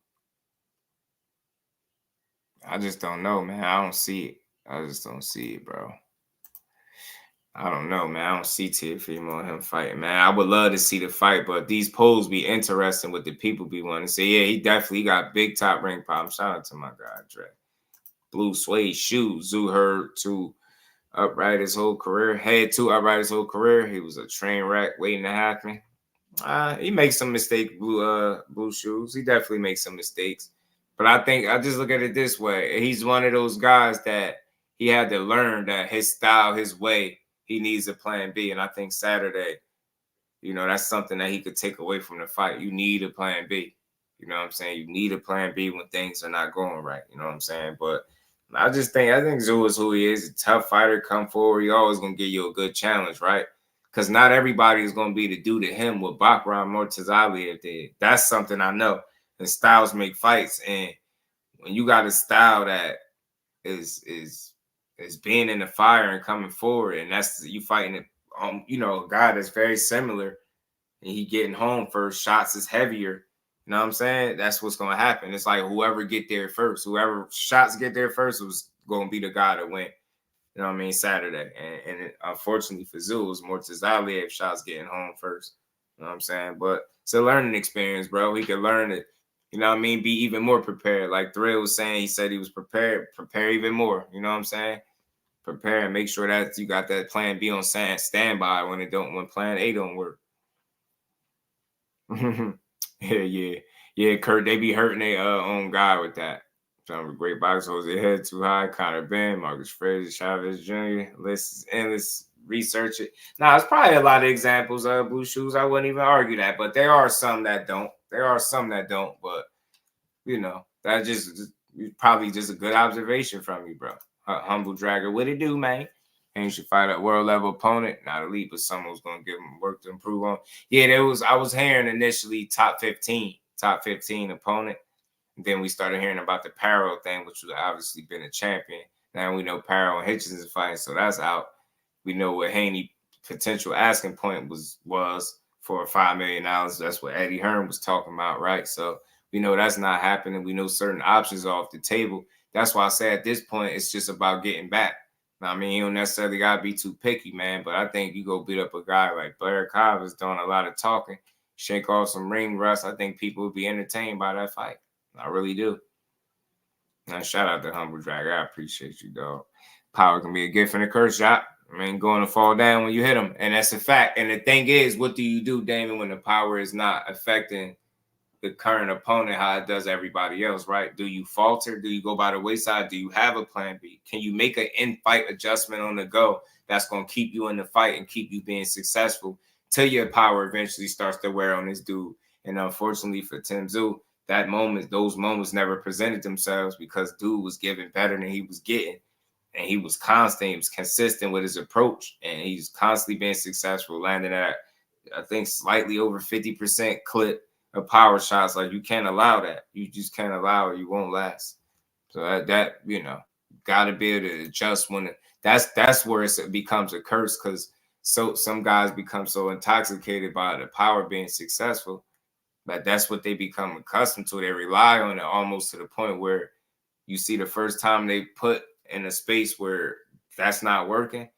I just don't know, man. I don't see it. I just don't see it, bro. I don't know, man. I don't see Tszyu on him fighting, man. I would love to see the fight, but these polls be interesting what the people be wanting to say. Yeah, he definitely got big top rank problems. Shout out to my guy, Dre. Blue suede shoes. Zoo heard to upright his whole career. Had to upright his whole career. He was a train wreck waiting to happen. He makes some mistakes, blue shoes. He definitely makes some mistakes. But I just look at it this way. He's one of those guys that he had to learn that his style, his way, he needs a plan B. And I think Saturday, that's something that he could take away from the fight. You need a plan B. You know what I'm saying? You need a plan B when things are not going right. You know what I'm saying? But I think Zoo is who he is. A tough fighter, come forward. He always going to give you a good challenge, right? Because not everybody is going to be to do to him what Bakram Murtazaliev did. That's something I know. And styles make fights. And when you got a style that is being in the fire and coming forward, and that's you fighting a guy that's very similar, and he getting home first, shots is heavier. You know what I'm saying? That's what's gonna happen. It's like whoever get there first, whoever shots get there first was gonna be the guy that went. You know what I mean? Saturday, and unfortunately for Tszyu, it was Murtazaliev shots getting home first. You know what I'm saying? But it's a learning experience, bro. He could learn it. You know what I mean? Be even more prepared. Like Thrill was saying, he said he was prepared. Prepare even more. You know what I'm saying? Prepare and make sure that you got that plan B on standby when plan A don't work. Yeah, Kurt, they be hurting their own guy with that. Some of the great boxers, their head too high. Connor Ben, Marcus Frazier, Chavez Jr. List is endless. Research it. Now, it's probably a lot of examples of Blue Shoes. I wouldn't even argue that, but there are some that don't. But you know, that just probably just a good observation from you, bro. Humble Dragger, what it do, man? And you should fight a world level opponent, not elite, but someone who's gonna give him work to improve on. Yeah, I was hearing initially top 15 opponent. And then we started hearing about the Parrow thing, which would obviously been a champion. Now we know Parrow and Hitchens is fighting, so that's out. We know what Haney potential asking point was for $5 million. That's what Eddie Hearn was talking about, right? So we know that's not happening. We know certain options are off the table. That's why I say at this point, it's just about getting back. I mean, you don't necessarily got to be too picky, man, but I think you go beat up a guy like Blair. Cobbs is doing a lot of talking, shake off some ring rust. I think people would be entertained by that fight. I really do. Now, shout out to Humble Dragger. I appreciate you, dog. Power can be a gift and a curse, shot. I mean, going to fall down when you hit them, and that's a fact. And the thing is, what do you do, Damon, when the power is not affecting the current opponent how it does everybody else, right? Do you falter? Do you go by the wayside? Do you have a plan B? Can you make an in-fight adjustment on the go that's going to keep you in the fight and keep you being successful till your power eventually starts to wear on this dude? And unfortunately for Tszyu, those moments never presented themselves because dude was giving better than he was getting. And he was constant, he was consistent with his approach, and he's constantly being successful, landing at, I think, slightly over 50% clip of power shots. Like, you can't allow that. You just can't allow it. You won't last. So that you know, got to be able to adjust when that's where it becomes a curse, because some guys become so intoxicated by the power being successful that that's what they become accustomed to. They rely on it almost to the point where you see the first time they put in a space where that's not working,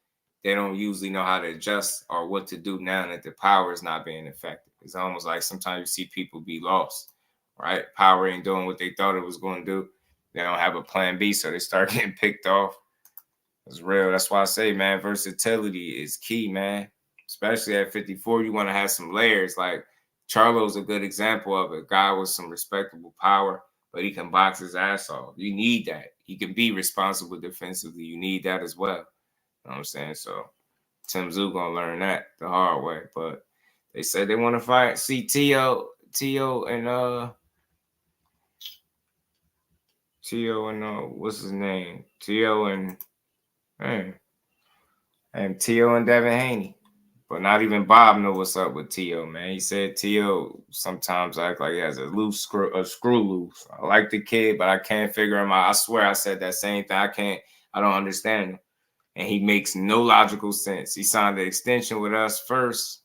they don't usually know how to adjust or what to do now that the power is not being effective. It's almost like sometimes you see people be lost, right? Power ain't doing what they thought it was going to do. They don't have a plan B, so they start getting picked off. It's real. That's why I say, man, versatility is key, man. Especially at 54, you want to have some layers. Like, Charlo's a good example of a guy with some respectable power, but he can box his ass off. You need that. He can be responsible defensively. You need that as well. You know what I'm saying? So Tszyu gonna learn that the hard way. But they said they want to fight. See, Tszyu and what's his name? Tszyu and Devin Haney. But not even Bob know what's up with Tszyu, man. He said Tszyu sometimes act like he has a screw loose. I like the kid, but I can't figure him out. I swear I said that same thing. I don't understand him. And he makes no logical sense. He signed the extension with us first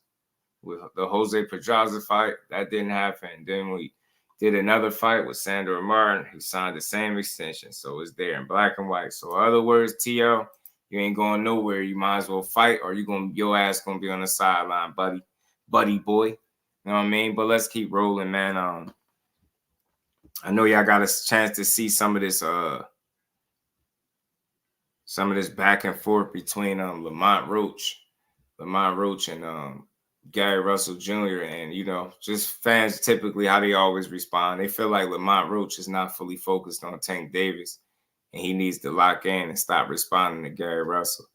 with the Jose Pedraza fight. That didn't happen. Then we did another fight with Sandra Martin. He signed the same extension. So it's there in black and white. So in other words, Tszyu, you ain't going nowhere. You might as well fight, or your ass gonna be on the sideline, buddy boy. You know what I mean? But let's keep rolling, man. I know y'all got a chance to see some of this back and forth between Lamont Roach and Gary Russell Jr. And, you know, just fans typically how they always respond. They feel like Lamont Roach is not fully focused on Tank Davis, and he needs to lock in and stop responding to Gary Russell.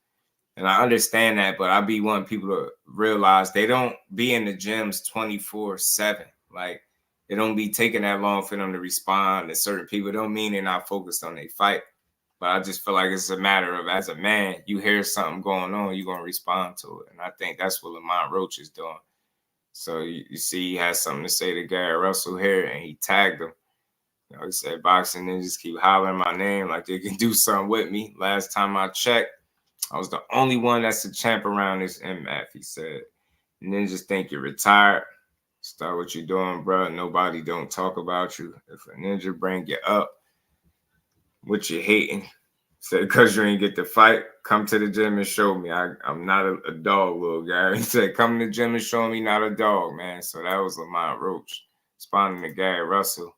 And I understand that, but I be wanting people to realize they don't be in the gyms 24/7. Like, it don't be taking that long for them to respond to certain people. It don't mean they're not focused on their fight. But I just feel like it's a matter of, as a man, you hear something going on, you're going to respond to it. And I think that's what Lamont Roach is doing. So you see he has something to say to Gary Russell here, and he tagged him. You know, he said, boxing ninjas keep hollering my name like they can do something with me. Last time I checked, I was the only one that's a champ around this MF, he said. Ninjas think you're retired. Start what you're doing, bro. Nobody don't talk about you. If a ninja bring you up, what you hating? Said, because you ain't get to fight, come to the gym and show me. I'm not a dog, little guy. He said, come to the gym and show me not a dog, man. So that was Lamont Roach responding to Gary Russell.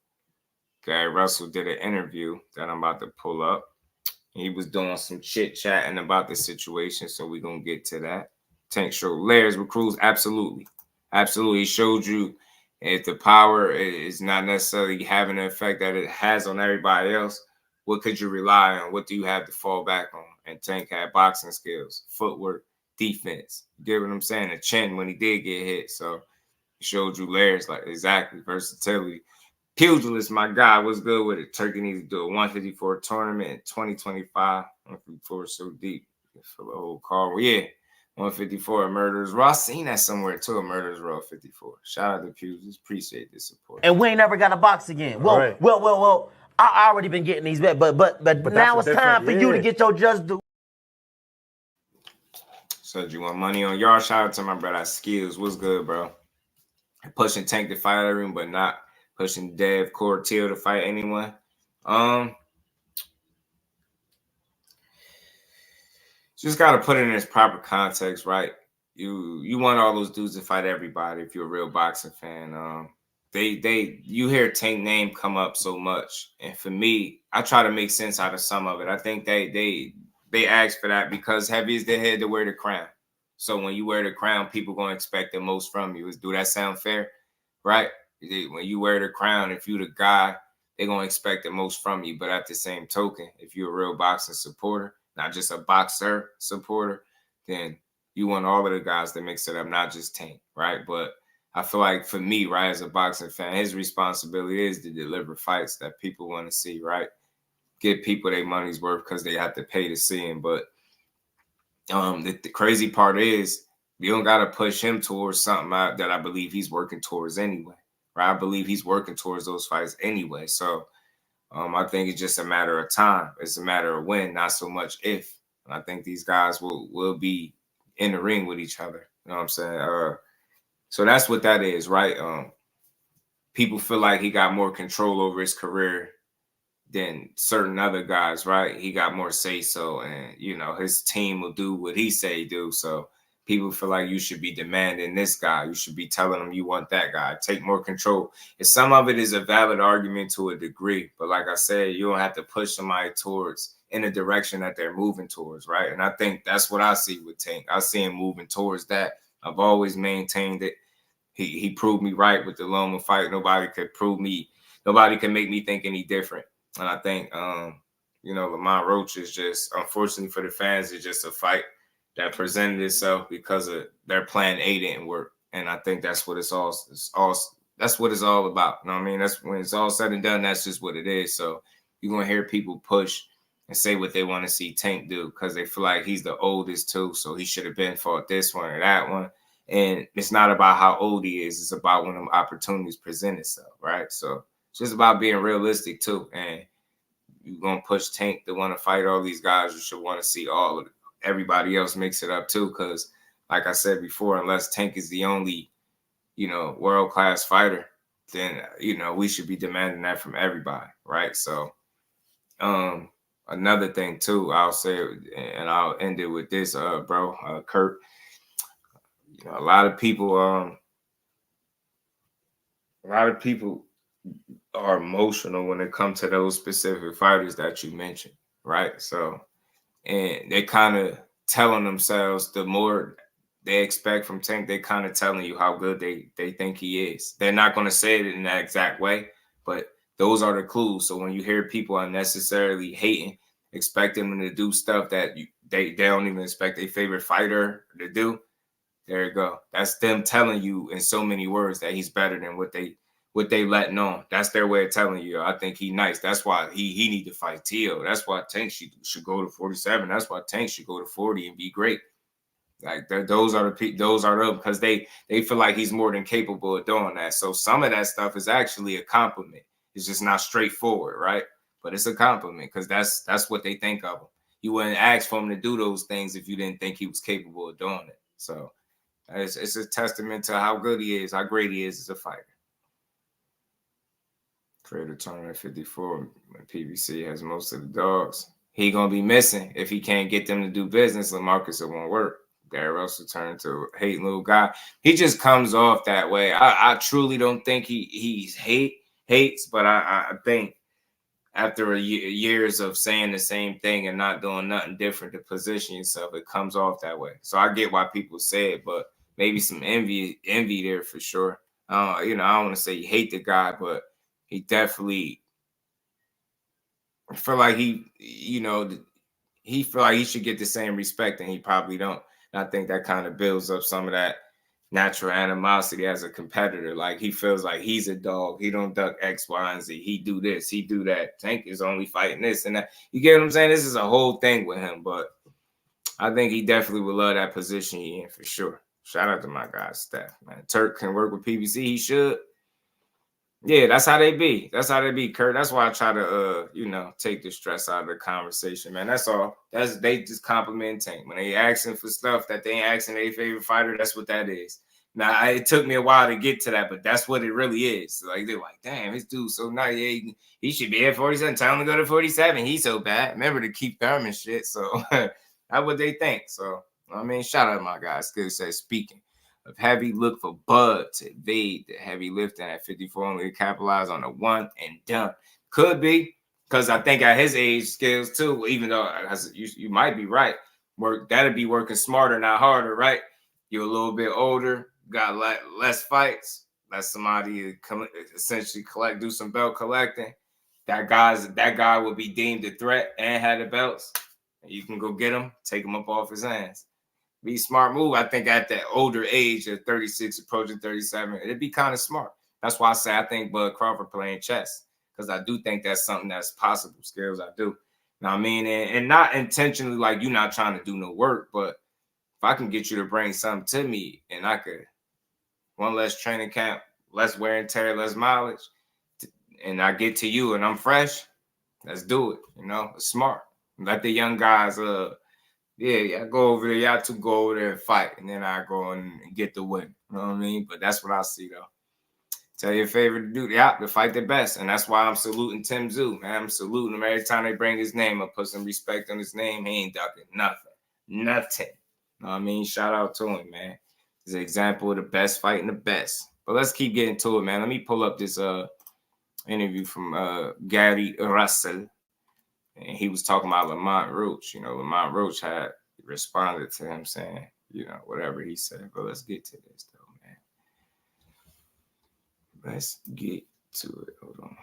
Gary Russell did an interview that I'm about to pull up. He was doing some chit-chatting about the situation, so we're going to get to that. Tank showed layers with crews, absolutely. Absolutely. He showed you if the power is not necessarily having the effect that it has on everybody else, what could you rely on? What do you have to fall back on? And Tank had boxing skills, footwork, defense. You get what I'm saying? A chin when he did get hit. So he showed you layers, like exactly, versatility. Pugilist, my guy, what's good with it? Turkey needs to do a 154 tournament in 2025. 154 is so deep. For the whole call. Yeah, 154 Murderers Row. I seen that somewhere too, a Murderers Row 54. Shout out to Pugilist. Appreciate the support. And we ain't never got a box again. Well, right. well. I already been getting these back, but now it's time for you to get your just due. So you want money on y'all? Shout out to my brother Skills. What's good, bro? Pushing Tank to fight everyone, but not pushing Dev Cortil to fight anyone. Just gotta put it in its proper context, right? You want all those dudes to fight everybody if you're a real boxing fan. You hear Tank name come up so much, and for me, I try to make sense out of some of it. I think they ask for that because heavy is the head to wear the crown. So when you wear the crown, people gonna expect the most from you. Do that sound fair? Right? When you wear the crown, if you the guy, they're gonna expect the most from you. But at the same token, if you're a real boxing supporter, not just a boxer supporter, then you want all of the guys to mix it up, not just Tank, right? But I feel like for me, right, as a boxing fan, his responsibility is to deliver fights that people want to see, right? Give people their money's worth because they have to pay to see him. But the crazy part is you don't got to push him towards something that I believe he's working towards anyway, right? I believe he's working towards those fights anyway. So I think it's just a matter of time. It's a matter of when, not so much if. And I think these guys will be in the ring with each other. You know what I'm saying? So that's what that is, right? People feel like he got more control over his career than certain other guys, right? He got more say-so, and, you know, his team will do what he say do. So people feel like you should be demanding this guy. You should be telling them you want that guy. Take more control. And some of it is a valid argument to a degree. But like I said, you don't have to push somebody towards in a direction that they're moving towards, right? And I think that's what I see with Tank. I see him moving towards that. I've always maintained it. He proved me right with the Loma fight. Nobody could make me think any different. And I think, you know, Lamont Roach is just, unfortunately for the fans, it's just a fight that presented itself because of their plan A didn't work. And I think that's what that's what it's all about. You know what I mean? That's when it's all said and done, that's just what it is. So you're going to hear people push and say what they want to see Tank do because they feel like he's the oldest too. So he should have been fought this one or that one. And it's not about how old he is. It's about when the opportunities present itself, right? So it's just about being realistic too. And you're going to push Tank to want to fight all these guys. You should want to see all of everybody else mix it up too. Because like I said before, unless Tank is the only, you know, world-class fighter, then, you know, we should be demanding that from everybody, right? So another thing too, I'll say, and I'll end it with this, Kurt. You know, a lot of people are emotional when it comes to those specific fighters that you mentioned, right? So, and they kind of telling themselves the more they expect from Tank, they kind of telling you how good they think he is. They're not going to say it in that exact way, but those are the clues. So when you hear people unnecessarily hating, expecting them to do stuff that they don't even expect their favorite fighter to do, there you go. That's them telling you in so many words that he's better than what they letting on. That's their way of telling you, I think he nice. That's why he need to fight Tszyu. That's why Tank should go to 47. That's why Tank should go to 40 and be great. Like those are them because they feel like he's more than capable of doing that. So some of that stuff is actually a compliment. It's just not straightforward, right? But it's a compliment because that's what they think of him. You wouldn't ask for him to do those things if you didn't think he was capable of doing it. So It's a testament to how good he is, how great he is as a fighter. Creator Tournament 54, when PVC has most of the dogs. He gonna be missing if he can't get them to do business. LaMarcus, it won't work. Gary Russell turned to a hating little guy. He just comes off that way. I truly don't think he hates, but I think after years of saying the same thing and not doing nothing different to position yourself, it comes off that way. So I get why people say it, but maybe some envy there for sure. I don't want to say you hate the guy, but he definitely feel like he feel like he should get the same respect, and he probably don't. And I think that kind of builds up some of that natural animosity as a competitor. Like he feels like he's a dog. He don't duck X, Y, and Z. He do this, he do that. Tank is only fighting this and that. You get what I'm saying? This is a whole thing with him, but I think he definitely would love that position he in for sure. Shout out to my guy, Steph. Man, Turk can work with PVC. He should. Yeah, that's how they be. That's how they be, Kurt. That's why I try to, take the stress out of the conversation, man. That's all. They just compliment Tank. When they asking for stuff that they ain't asking their favorite fighter, that's what that is. Now, it took me a while to get to that, but that's what it really is. Like, they're like, damn, this dude's so nice. Yeah, he should be at 47. Tell him to go to 47. He's so bad. Remember to keep them and shit. So that's what they think. So, shout out to my guys. Good says speaking of heavy, look for Bud to evade the heavy lifting at 54, only to capitalize on the one and done. Could be, because I think at his age skills too, even though you might be right, that'd be working smarter, not harder, right? You're a little bit older, got less fights, let somebody essentially do some belt collecting. That guy would be deemed a threat and had the belts. You can go get him, take him up off his hands. Be a smart move. I think at that older age of 36, approaching 37, it'd be kind of smart. That's why I say I think Bud Crawford playing chess, because I do think that's something that's possible. Skills, I do. Now, and not intentionally like you not trying to do no work, but if I can get you to bring something to me and I could, one less training camp, less wear and tear, less mileage, and I get to you and I'm fresh, let's do it. It's smart. Let the young guys I go over there. Y'all two go over there and fight, and then I go and get the win. You know what I mean? But that's what I see, though. Tell your favorite dude, to fight the best, and that's why I'm saluting Tszyu, man. I'm saluting him every time they bring his name up. Put some respect on his name. He ain't ducking nothing. You know what I mean? Shout out to him, man. He's an example of the best fighting the best. But let's keep getting to it, man. Let me pull up this interview from Gary Russell. And he was talking about Lamont Roach. Lamont Roach had responded to him saying, whatever he said. But let's get to this, though, man. Let's get to it. Hold on.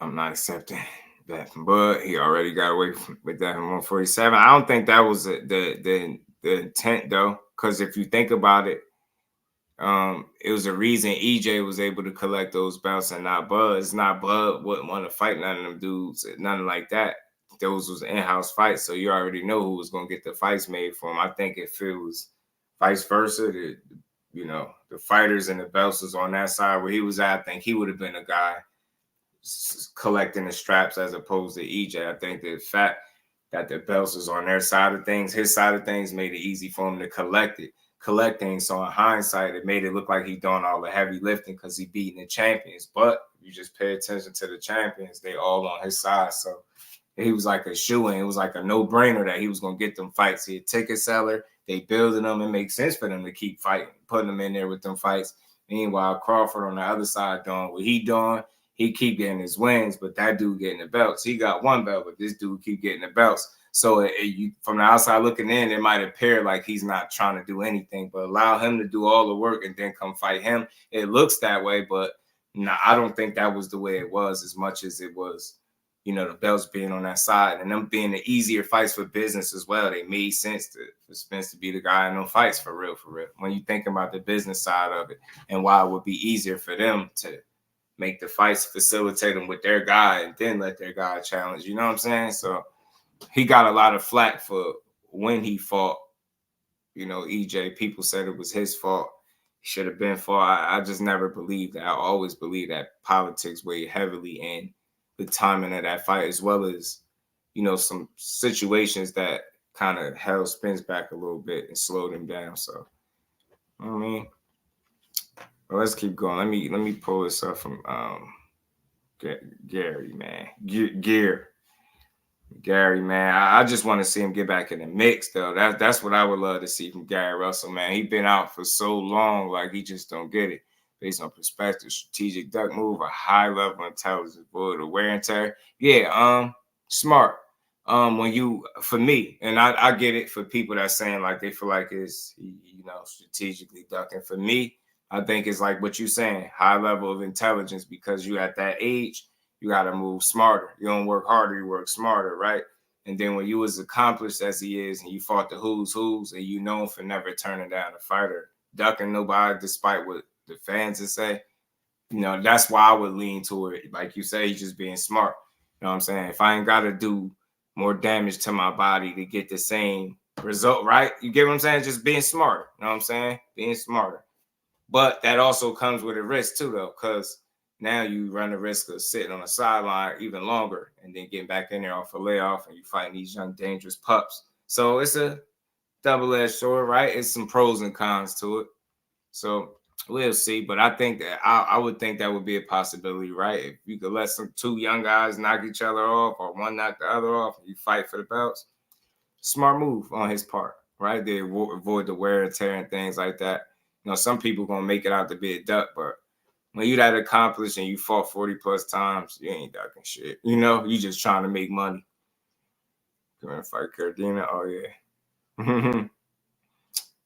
I'm not accepting that from Bud. He already got away with that from 147. I don't think that was the intent, though, because if you think about it, it was a reason EJ was able to collect those belts and not Bud. It's not Bud wouldn't want to fight none of them dudes, nothing like that. Those was in-house fights, so you already know who was going to get the fights made for him. I think if it was vice versa, the fighters and the belts was on that side where he was at, I think he would have been a guy collecting the straps as opposed to EJ. I think the fact that the belts was on their side of things, his side of things, made it easy for him to collect things. So in hindsight, it made it look like he doing all the heavy lifting because he beating the champions. But you just pay attention to the champions, they all on his side. So he was like a shoo-in. It was like a no-brainer that he was going to get them fights. He a ticket seller. They building them. It makes sense for them to keep fighting, putting them in there with them fights. Meanwhile, Crawford on the other side doing what he doing. He keep getting his wins, but that dude getting the belts. He got one belt, but this dude keep getting the belts. So from the outside looking in, it might appear like he's not trying to do anything, but allow him to do all the work and then come fight him. It looks that way, but I don't think that was the way it was as much as it was, the belts being on that side and them being the easier fights for business as well. They made sense for Spence to be the guy in them fights for real. When you think about the business side of it and why it would be easier for them to make the fights, facilitate them with their guy and then let their guy challenge. You know what I'm saying? So he got a lot of flack for when he fought, EJ. People said it was his fault. He should have been fought. I just never believed that. I always believed that politics weighed heavily in the timing of that fight, as well as, some situations that kind of held spins back a little bit and slowed him down. So, I mean, well, let's keep going. Let me pull this up from Gary, man. Gary, man. I just want to see him get back in the mix, though. That's what I would love to see from Gary Russell, man. He been out for so long, like he just don't get it. Based on perspective, strategic duck move, a high level intelligence, boy, the wear and tear. Yeah, smart. When you, for me, and I get it for people that's saying like they feel like it's, you know, strategically ducking. For me, I think it's like what you're saying, high level of intelligence, because you at that age, you got to move smarter. You don't work harder, you work smarter, right? And then when you as accomplished as he is, and you fought the who's, and you known for never turning down a fighter, ducking nobody, despite what the fans would say, you know, that's why I would lean toward it. Like you say, he's just being smart. You know what I'm saying? If I ain't got to do more damage to my body to get the same result, right? You get what I'm saying? Just being smarter. You know what I'm saying? Being smarter. But that also comes with a risk too, though, because now you run the risk of sitting on the sideline even longer and then getting back in there off a layoff and you fighting these young, dangerous pups. So it's a double-edged sword, right? It's some pros and cons to it. So we'll see. But I think that I would think that would be a possibility, right? If you could let some two young guys knock each other off or one knock the other off and you fight for the belts, smart move on his part, right? They avoid the wear and tear and things like that. You know, some people going to make it out to be a duck, but when you that accomplished and you fought 40 plus times, you ain't ducking shit. You know, you just trying to make money. Gonna fight Cardina? Oh, yeah.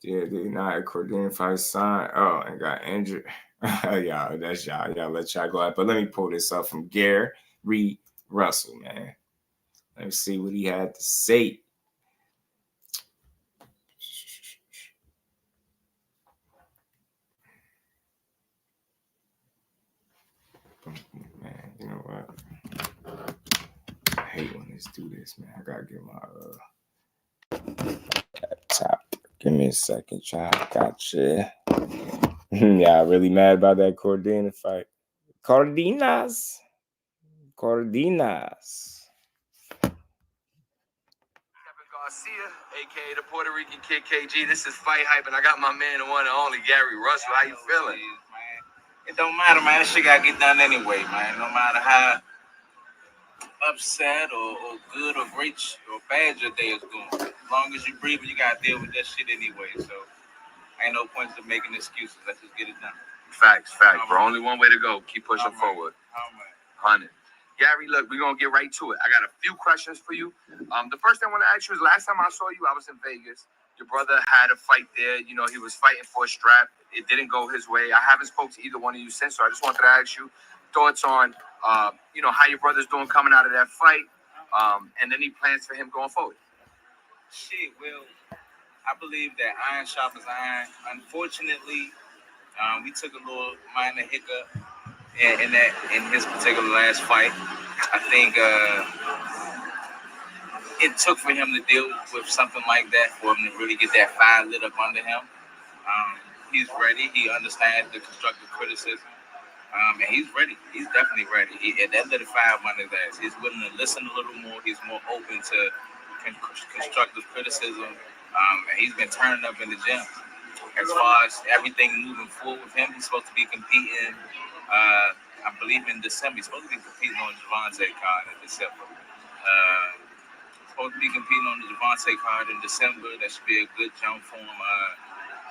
Yeah, dude, not Cardina fight signed. Oh, and got injured. Yeah, that's y'all. Y'all let y'all go out. But let me pull this up from Gary Russell, man. Let me see what he had to say. Man, you know what? I hate when they do this, man. I gotta get my top. Give me a second, child. Gotcha. Yeah, really mad about that Cardina fight. Garcia, aka the Puerto Rican Kid KG. This is Fight Hype, and I got my man, the one and only Gary Russell. How you feeling? It don't matter, man. This shit gotta get done anyway, man. No matter how upset or good or great or bad your day is going. As long as you breathing, you gotta deal with that shit anyway. So ain't no point to making excuses. Let's just get it done. Facts, bro. Only one way to go. Keep pushing forward. 100. Gary, look, we're gonna get right to it. I got a few questions for you. The first thing I want to ask you is, last time I saw you, I was in Vegas. Your brother had a fight there. You know, he was fighting for a strap. It didn't go his way. I haven't spoke to either one of you since, so I just wanted to ask you thoughts on, you know, how your brother's doing coming out of that fight, and any plans for him going forward. Shit, well, I believe that iron sharpens iron. Unfortunately, we took a little minor hiccup in his particular last fight. I think it took for him to deal with something like that, for him to really get that fire lit up under him. He's ready. He understands the constructive criticism. And he's ready. He's definitely ready. That lit a fire under his ass. He's willing to listen a little more. He's more open to constructive criticism. And he's been turning up in the gym. As far as everything moving forward with him, he's supposed to be competing, I believe in December. He's supposed to be competing on the Javante card in December. Supposed to be competing on the Javante card in December. That should be a good jump for him.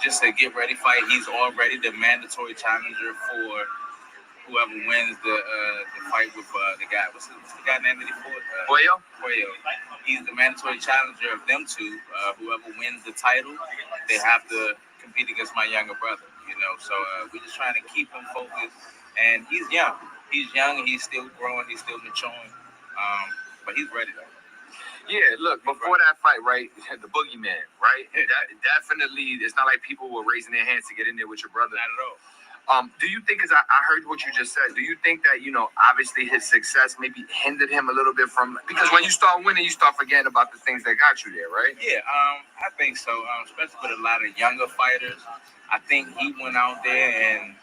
Just a get ready fight. He's already the mandatory challenger for whoever wins the fight with the guy. What's the guy name that he fought? Puello. He's the mandatory challenger of them two. Whoever wins the title, they have to compete against my younger brother. You know, so we're just trying to keep him focused. And he's young. He's young and he's still growing. He's still maturing. But he's ready though. Yeah, look, before that fight, right, the boogeyman, right? That definitely, it's not like people were raising their hands to get in there with your brother. Not at all. Do you think, because I heard what you just said, do you think that, you know, obviously his success maybe hindered him a little bit from, because when you start winning, you start forgetting about the things that got you there, right? Yeah, I think so, especially with a lot of younger fighters. I think he went out there and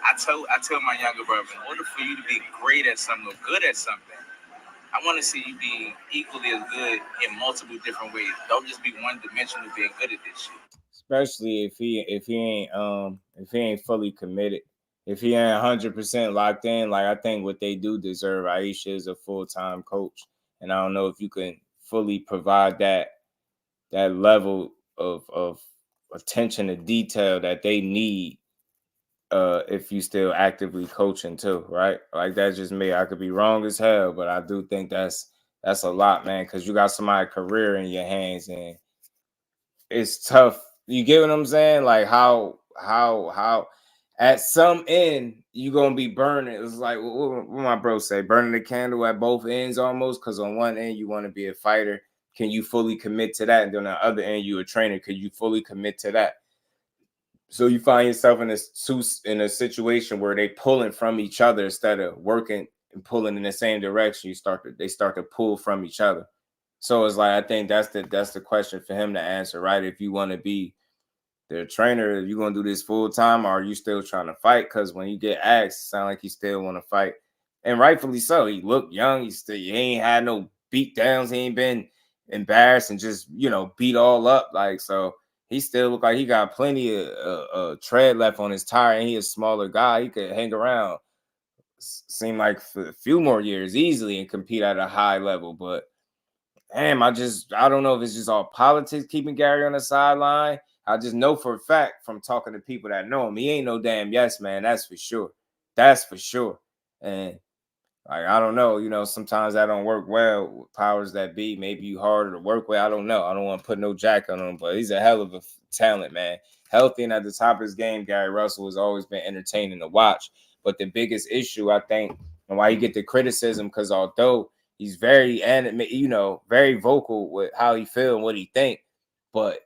I tell my younger brother, in order for you to be great at something or good at something, I want to see you be equally as good in multiple different ways. Don't just be one dimensional being good at this shit. Especially if he ain't fully committed. If he ain't 100% locked in, like I think what they do deserve Aisha is a full-time coach. And I don't know if you can fully provide that level of attention to detail that they need if you still actively coaching too, right? Like that's just me. I could be wrong as hell, but I do think that's a lot, man, because you got somebody's career in your hands and it's tough. You get what I'm saying? Like how at some end you gonna be burning. It's like what my bro say, burning the candle at both ends almost. Because on one end you want to be a fighter, can you fully commit to that? And then on the other end you a trainer, could you fully commit to that? So you find yourself in a situation where they pulling from each other instead of working and pulling in the same direction. They start to pull from each other. So it's like I think that's the question for him to answer, right? If you want to be the trainer, you gonna do this full time, or are you still trying to fight? Because when you get asked, it sound like you still want to fight, and rightfully so. He looked young. He ain't had no beat downs. He ain't been embarrassed and just beat all up like so. He still look like he got plenty of tread left on his tire, and he a smaller guy. He could hang around, seem like for a few more years easily and compete at a high level, but. Damn, I don't know if it's just all politics keeping Gary on the sideline. I just know for a fact from talking to people that know him, he ain't no damn yes man. That's for sure. That's for sure. And like I don't know, sometimes that don't work well with powers that be. Maybe you harder to work with. I don't know. I don't want to put no jack on him, but he's a hell of a talent, man. Healthy and at the top of his game, Gary Russell has always been entertaining to watch. But the biggest issue, I think, and why you get the criticism, because although he's very very vocal with how he feel and what he think, but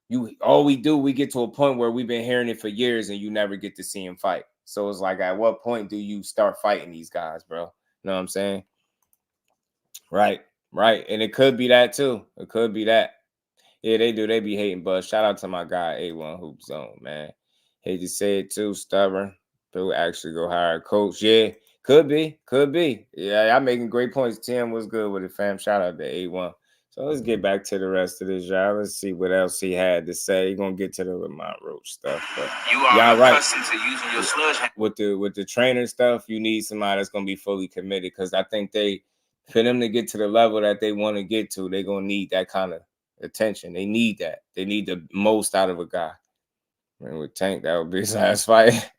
we get to a point where we've been hearing it for years and you never get to see him fight. So it's like, at what point do you start fighting these guys, bro? You know what I'm saying? Right. And it could be that too. It could be that. Yeah, they do. They be hating, but shout out to my guy A1 Hoop Zone, man. Hate to say it too, stubborn. But we actually go hire a coach. Yeah, could be. Yeah, y'all making great points. Tim was good with it, fam. Shout out to A1. So let's get back to the rest of this, y'all. Let's see what else he had to say. He's gonna get to the Lamont Roach stuff. But you are accustomed to using your sludge with the trainer stuff. You need somebody that's gonna be fully committed, because I think for them to get to the level that they want to get to, they're gonna need that kind of attention. They need that. They need the most out of a guy. And with Tank, that would be his last fight.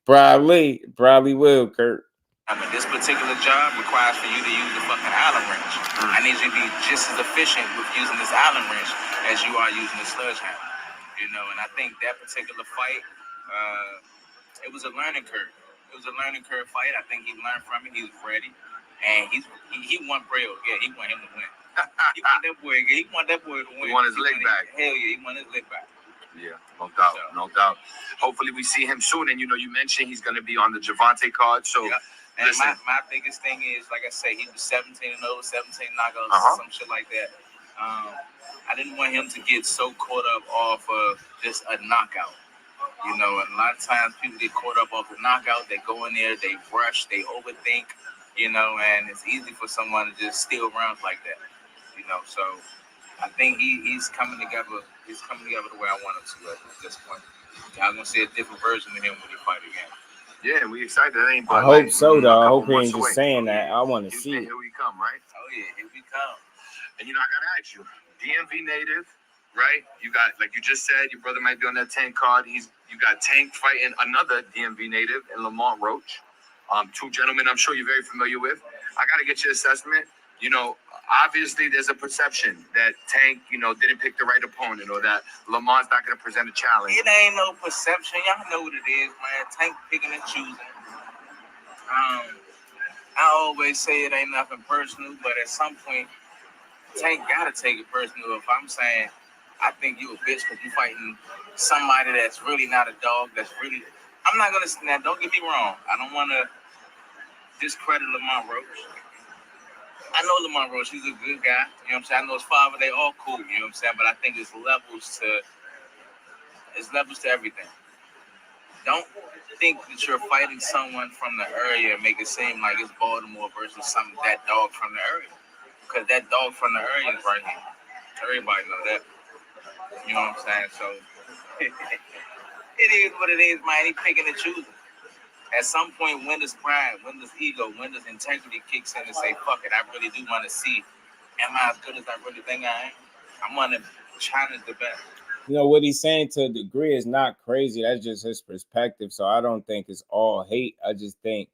Probably will, Kurt. I mean, this particular job requires for you to use the fucking Allen wrench. I need you to be just as efficient with using this Allen wrench as you are using the sledgehammer. And I think that particular fight, it was a learning curve. It was a learning curve fight. I think he learned from it. He was ready, and he won Braille. Yeah, he want him to win. He want that boy. He want that boy to win. He want his leg back. Hell yeah, he want his leg back. Yeah, no doubt. Hopefully we see him soon. And you mentioned he's going to be on the Javante card. So. Yeah. And my biggest thing is, like I say, he was 17-0, 17 knockouts, some shit like that. I didn't want him to get so caught up off of just a knockout. And a lot of times people get caught up off the knockout. They go in there, they rush, they overthink, and it's easy for someone to just steal rounds like that. So I think he's coming together. He's coming together the way I want him to at this point. Y'all gonna see a different version of him when he fight again. Yeah, we excited. That ain't. I hope so, though. I hope he ain't just saying that. I want to see it. Here we come, right? Oh yeah, here we come. And I gotta ask you, DMV native, right? You got, like you just said, your brother might be on that Tank card. You got Tank fighting another DMV native and Lamont Roach. Two gentlemen I'm sure you're very familiar with. I gotta get your assessment. Obviously there's a perception that Tank, didn't pick the right opponent, or that Lamont's not going to present a challenge. It ain't no perception. Y'all know what it is, man. Tank picking and choosing. I always say it ain't nothing personal, but at some point, Tank got to take it personal. If I'm saying, I think you a bitch because you fighting somebody that's really not a dog, I'm not going to, now don't get me wrong. I don't want to discredit Lamont Roach. I know Lamont Roach, he's a good guy. You know what I'm saying? I know his father, they all cool, you know what I'm saying? But I think it's levels to everything. Don't think that you're fighting someone from the area and make it seem like it's Baltimore versus that dog from the area. Because that dog from the area is right here. Everybody know that. You know what I'm saying? So it is what it is, man. He picking and choosing. At some point, when does pride, when does ego, when does integrity kicks in and say, fuck it, I really do want to see, am I as good as I really think I am? I'm going to challenge the best. You know, what he's saying to a degree is not crazy. That's just his perspective. So I don't think it's all hate. I just think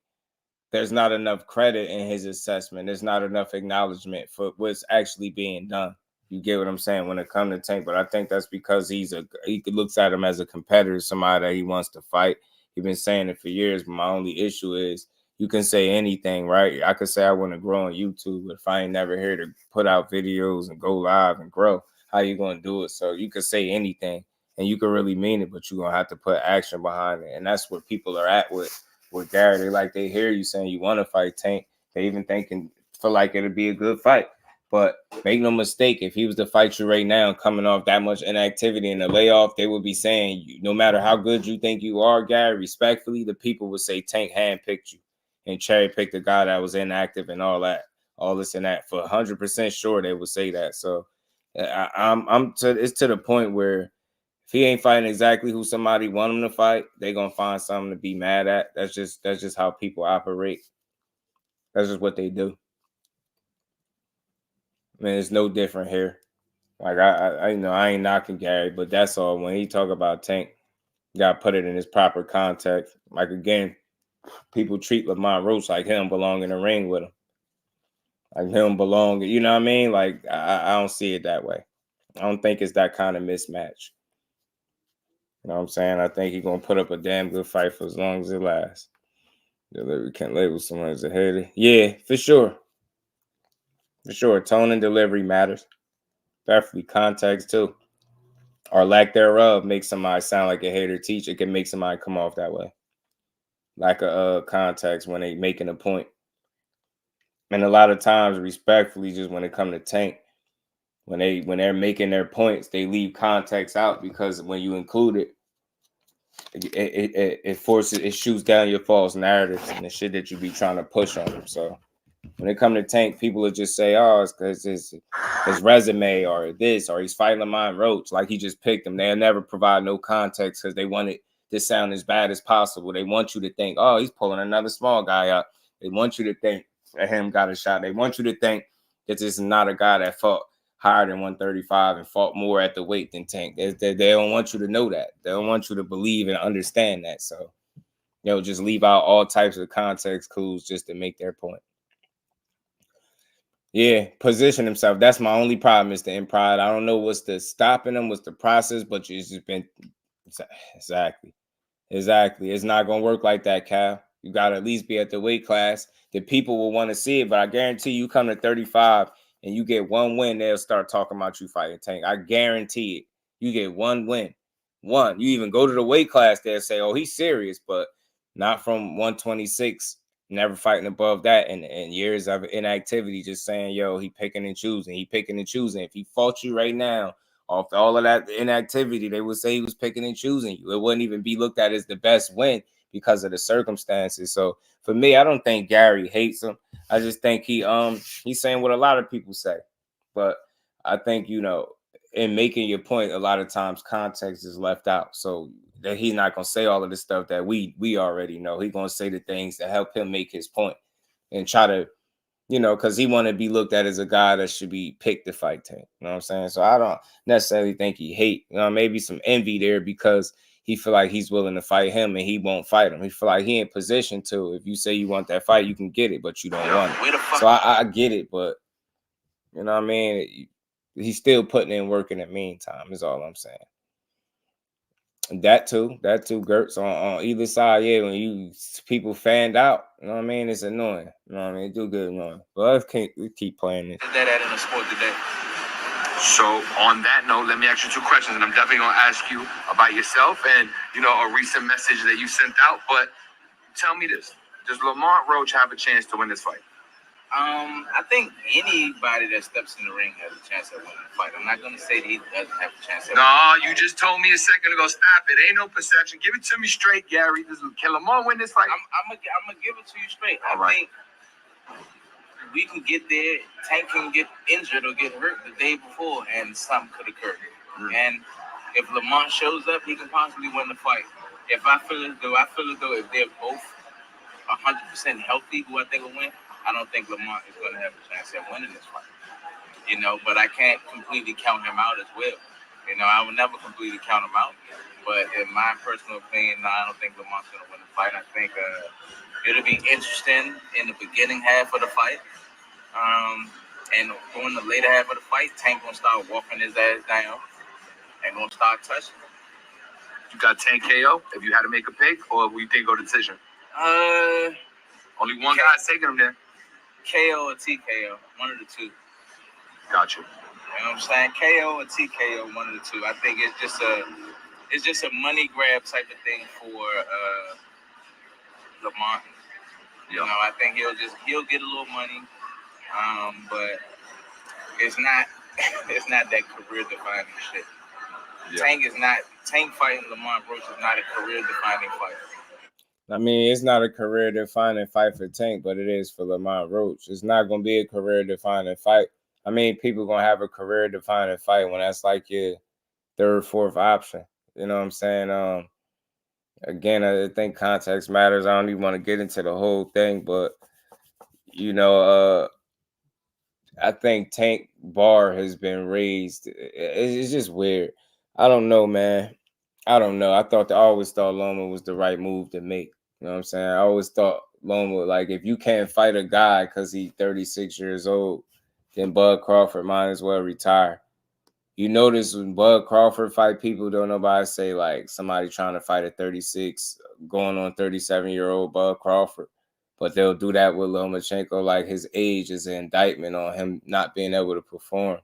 there's not enough credit in his assessment. There's not enough acknowledgement for what's actually being done. You get what I'm saying when it comes to Tank. But I think that's because he looks at him as a competitor, somebody that he wants to fight. He's been saying it for years, but my only issue is you can say anything, right? I could say I want to grow on YouTube, but if I ain't never here to put out videos and go live and grow, how you going to do it? So you could say anything and you can really mean it, but you're going to have to put action behind it. And that's where people are at with Gary. They hear you saying you want to fight Tank. They even feel like it'll be a good fight. But make no mistake, if he was to fight you right now, coming off that much inactivity and a layoff, they would be saying, no matter how good you think you are, Gary, respectfully, the people would say Tank handpicked you and cherry-picked the guy that was inactive and all that, all this and that. For 100% sure, they would say that. So it's to the point where if he ain't fighting exactly who somebody want him to fight, they're gonna find something to be mad at. That's just how people operate. That's just what they do. I mean, it's no different here. Like I ain't knocking Gary, but that's all. When he talk about Tank, you gotta put it in his proper context. Like again, people treat Lamont Roach like him belong in the ring with him. Like him belong, you know what I mean? Like I don't see it that way. I don't think it's that kind of mismatch. You know what I'm saying? I think he's gonna put up a damn good fight for as long as it lasts. We can't label someone as a hater. Yeah, for sure. For sure. Tone and delivery matters. Definitely context too. Or lack thereof makes somebody sound like a hater teacher. It can make somebody come off that way. Lack of context when they making a point. And a lot of times, respectfully, just when it comes to Tank, when they're making their points, they leave context out because when you include it, it shoots down your false narratives and the shit that you be trying to push on them. So when it comes to Tank, people will just say, oh, it's because his resume or this, or he's fighting Lamont Roach, like he just picked him. They'll never provide no context because they want it to sound as bad as possible. They want you to think, oh, he's pulling another small guy out. They want you to think that him got a shot. They want you to think that this is not a guy that fought higher than 135 and fought more at the weight than Tank. They don't want you to know that. They don't want you to believe and understand that. So, just leave out all types of context clues just to make their point. Yeah, position himself. That's my only problem is the impride. I don't know what's the stopping him, what's the process, but it's just been exactly. It's not gonna work like that, Cal. You gotta at least be at the weight class. The people will want to see it, but I guarantee you come to 35 and you get one win, they'll start talking about you fighting Tank. I guarantee it. You get one win. One. You even go to the weight class, they'll say, oh, he's serious, but not from 126. Never fighting above that and years of inactivity, just saying, yo, he picking and choosing. If he fought you right now, off all of that inactivity, they would say he was picking and choosing you. It wouldn't even be looked at as the best win because of the circumstances. So for me, I don't think Gary hates him. I just think he's saying what a lot of people say. But I think, in making your point, a lot of times context is left out. So that he's not going to say all of the stuff that we already know. He's going to say the things that help him make his point and try to, because he want to be looked at as a guy that should be picked to fight Tank. You know what I'm saying? So I don't necessarily think he hate, maybe some envy there because he feel like he's willing to fight him and he won't fight him. He feel like he in position to. If you say you want that fight, you can get it, but you don't want it. So I get it, but you know what I mean? He's still putting in work in the meantime is all I'm saying. That too, Gertz on either side. Yeah, when people fanned out, you know what I mean? It's annoying. You know what I mean? It do get annoying. But we keep playing this. That in the sport today. So on that note, let me ask you two questions, and I'm definitely gonna ask you about yourself and a recent message that you sent out. But tell me this: does Lamont Roach have a chance to win this fight? I think anybody that steps in the ring has a chance at winning the fight. I'm not going to say that he doesn't have a chance at winning. No, you just told me a second ago. Stop it. Ain't no perception. Give it to me straight, Gary. Can Lamont win this fight? I'm gonna give it to you straight. All I right. think we can get there. Tank can get injured or get hurt the day before, and something could occur. And if Lamont shows up, he can possibly win the fight. If I feel as though if they're both 100% healthy, who I think will win, I don't think Lamont is going to have a chance at winning this fight. You know, but I can't completely count him out as well. You know, I will never completely count him out. But in my personal opinion, no, I don't think Lamont's going to win the fight. I think it'll be interesting in the beginning half of the fight. And during the later half of the fight, Tank going to start walking his ass down and going to start touching. You got 10 KO if you had to make a pick, or you think go decision? Only one guy's taking him there. KO or TKO, one of the two. Got you. You know what I'm saying? KO or TKO, one of the two. I think it's just a money grab type of thing for Lamont. You know, I think he'll get a little money, but it's not that career defining shit. Yeah. Tank fighting Lamont Roach is not a career defining fight. I mean, it's not a career-defining fight for Tank, but it is for Lamont Roach. It's not going to be a career-defining fight. I mean, people going to have a career-defining fight when that's like your third, fourth option. You know what I'm saying? Again, I think context matters. I don't even want to get into the whole thing, but, you know, I think Tank bar has been raised. It's just weird. I don't know, man. I don't know. I always thought Loma was the right move to make. You know what I'm saying? I always thought Loma, like, if you can't fight a guy because he's 36 years old, then Bud Crawford might as well retire. You notice when Bud Crawford fight people, don't nobody say, like, somebody trying to fight a 36, going on 37-year-old Bud Crawford. But they'll do that with Lomachenko, like his age is an indictment on him not being able to perform.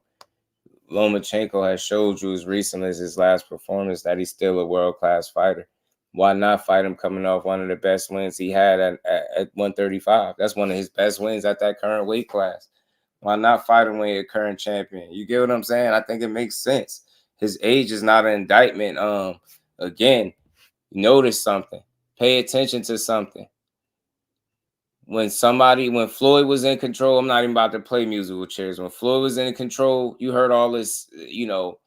Lomachenko has showed you as recently as his last performance that he's still a world-class fighter. Why not fight him coming off one of the best wins he had at 135? That's one of his best wins at that current weight class. Why not fight him when you're a current champion? You get what I'm saying? I think it makes sense. His age is not an indictment. Again, notice something. Pay attention to something. When Floyd was in control, I'm not even about to play musical chairs. When Floyd was in control, you heard all this, you know,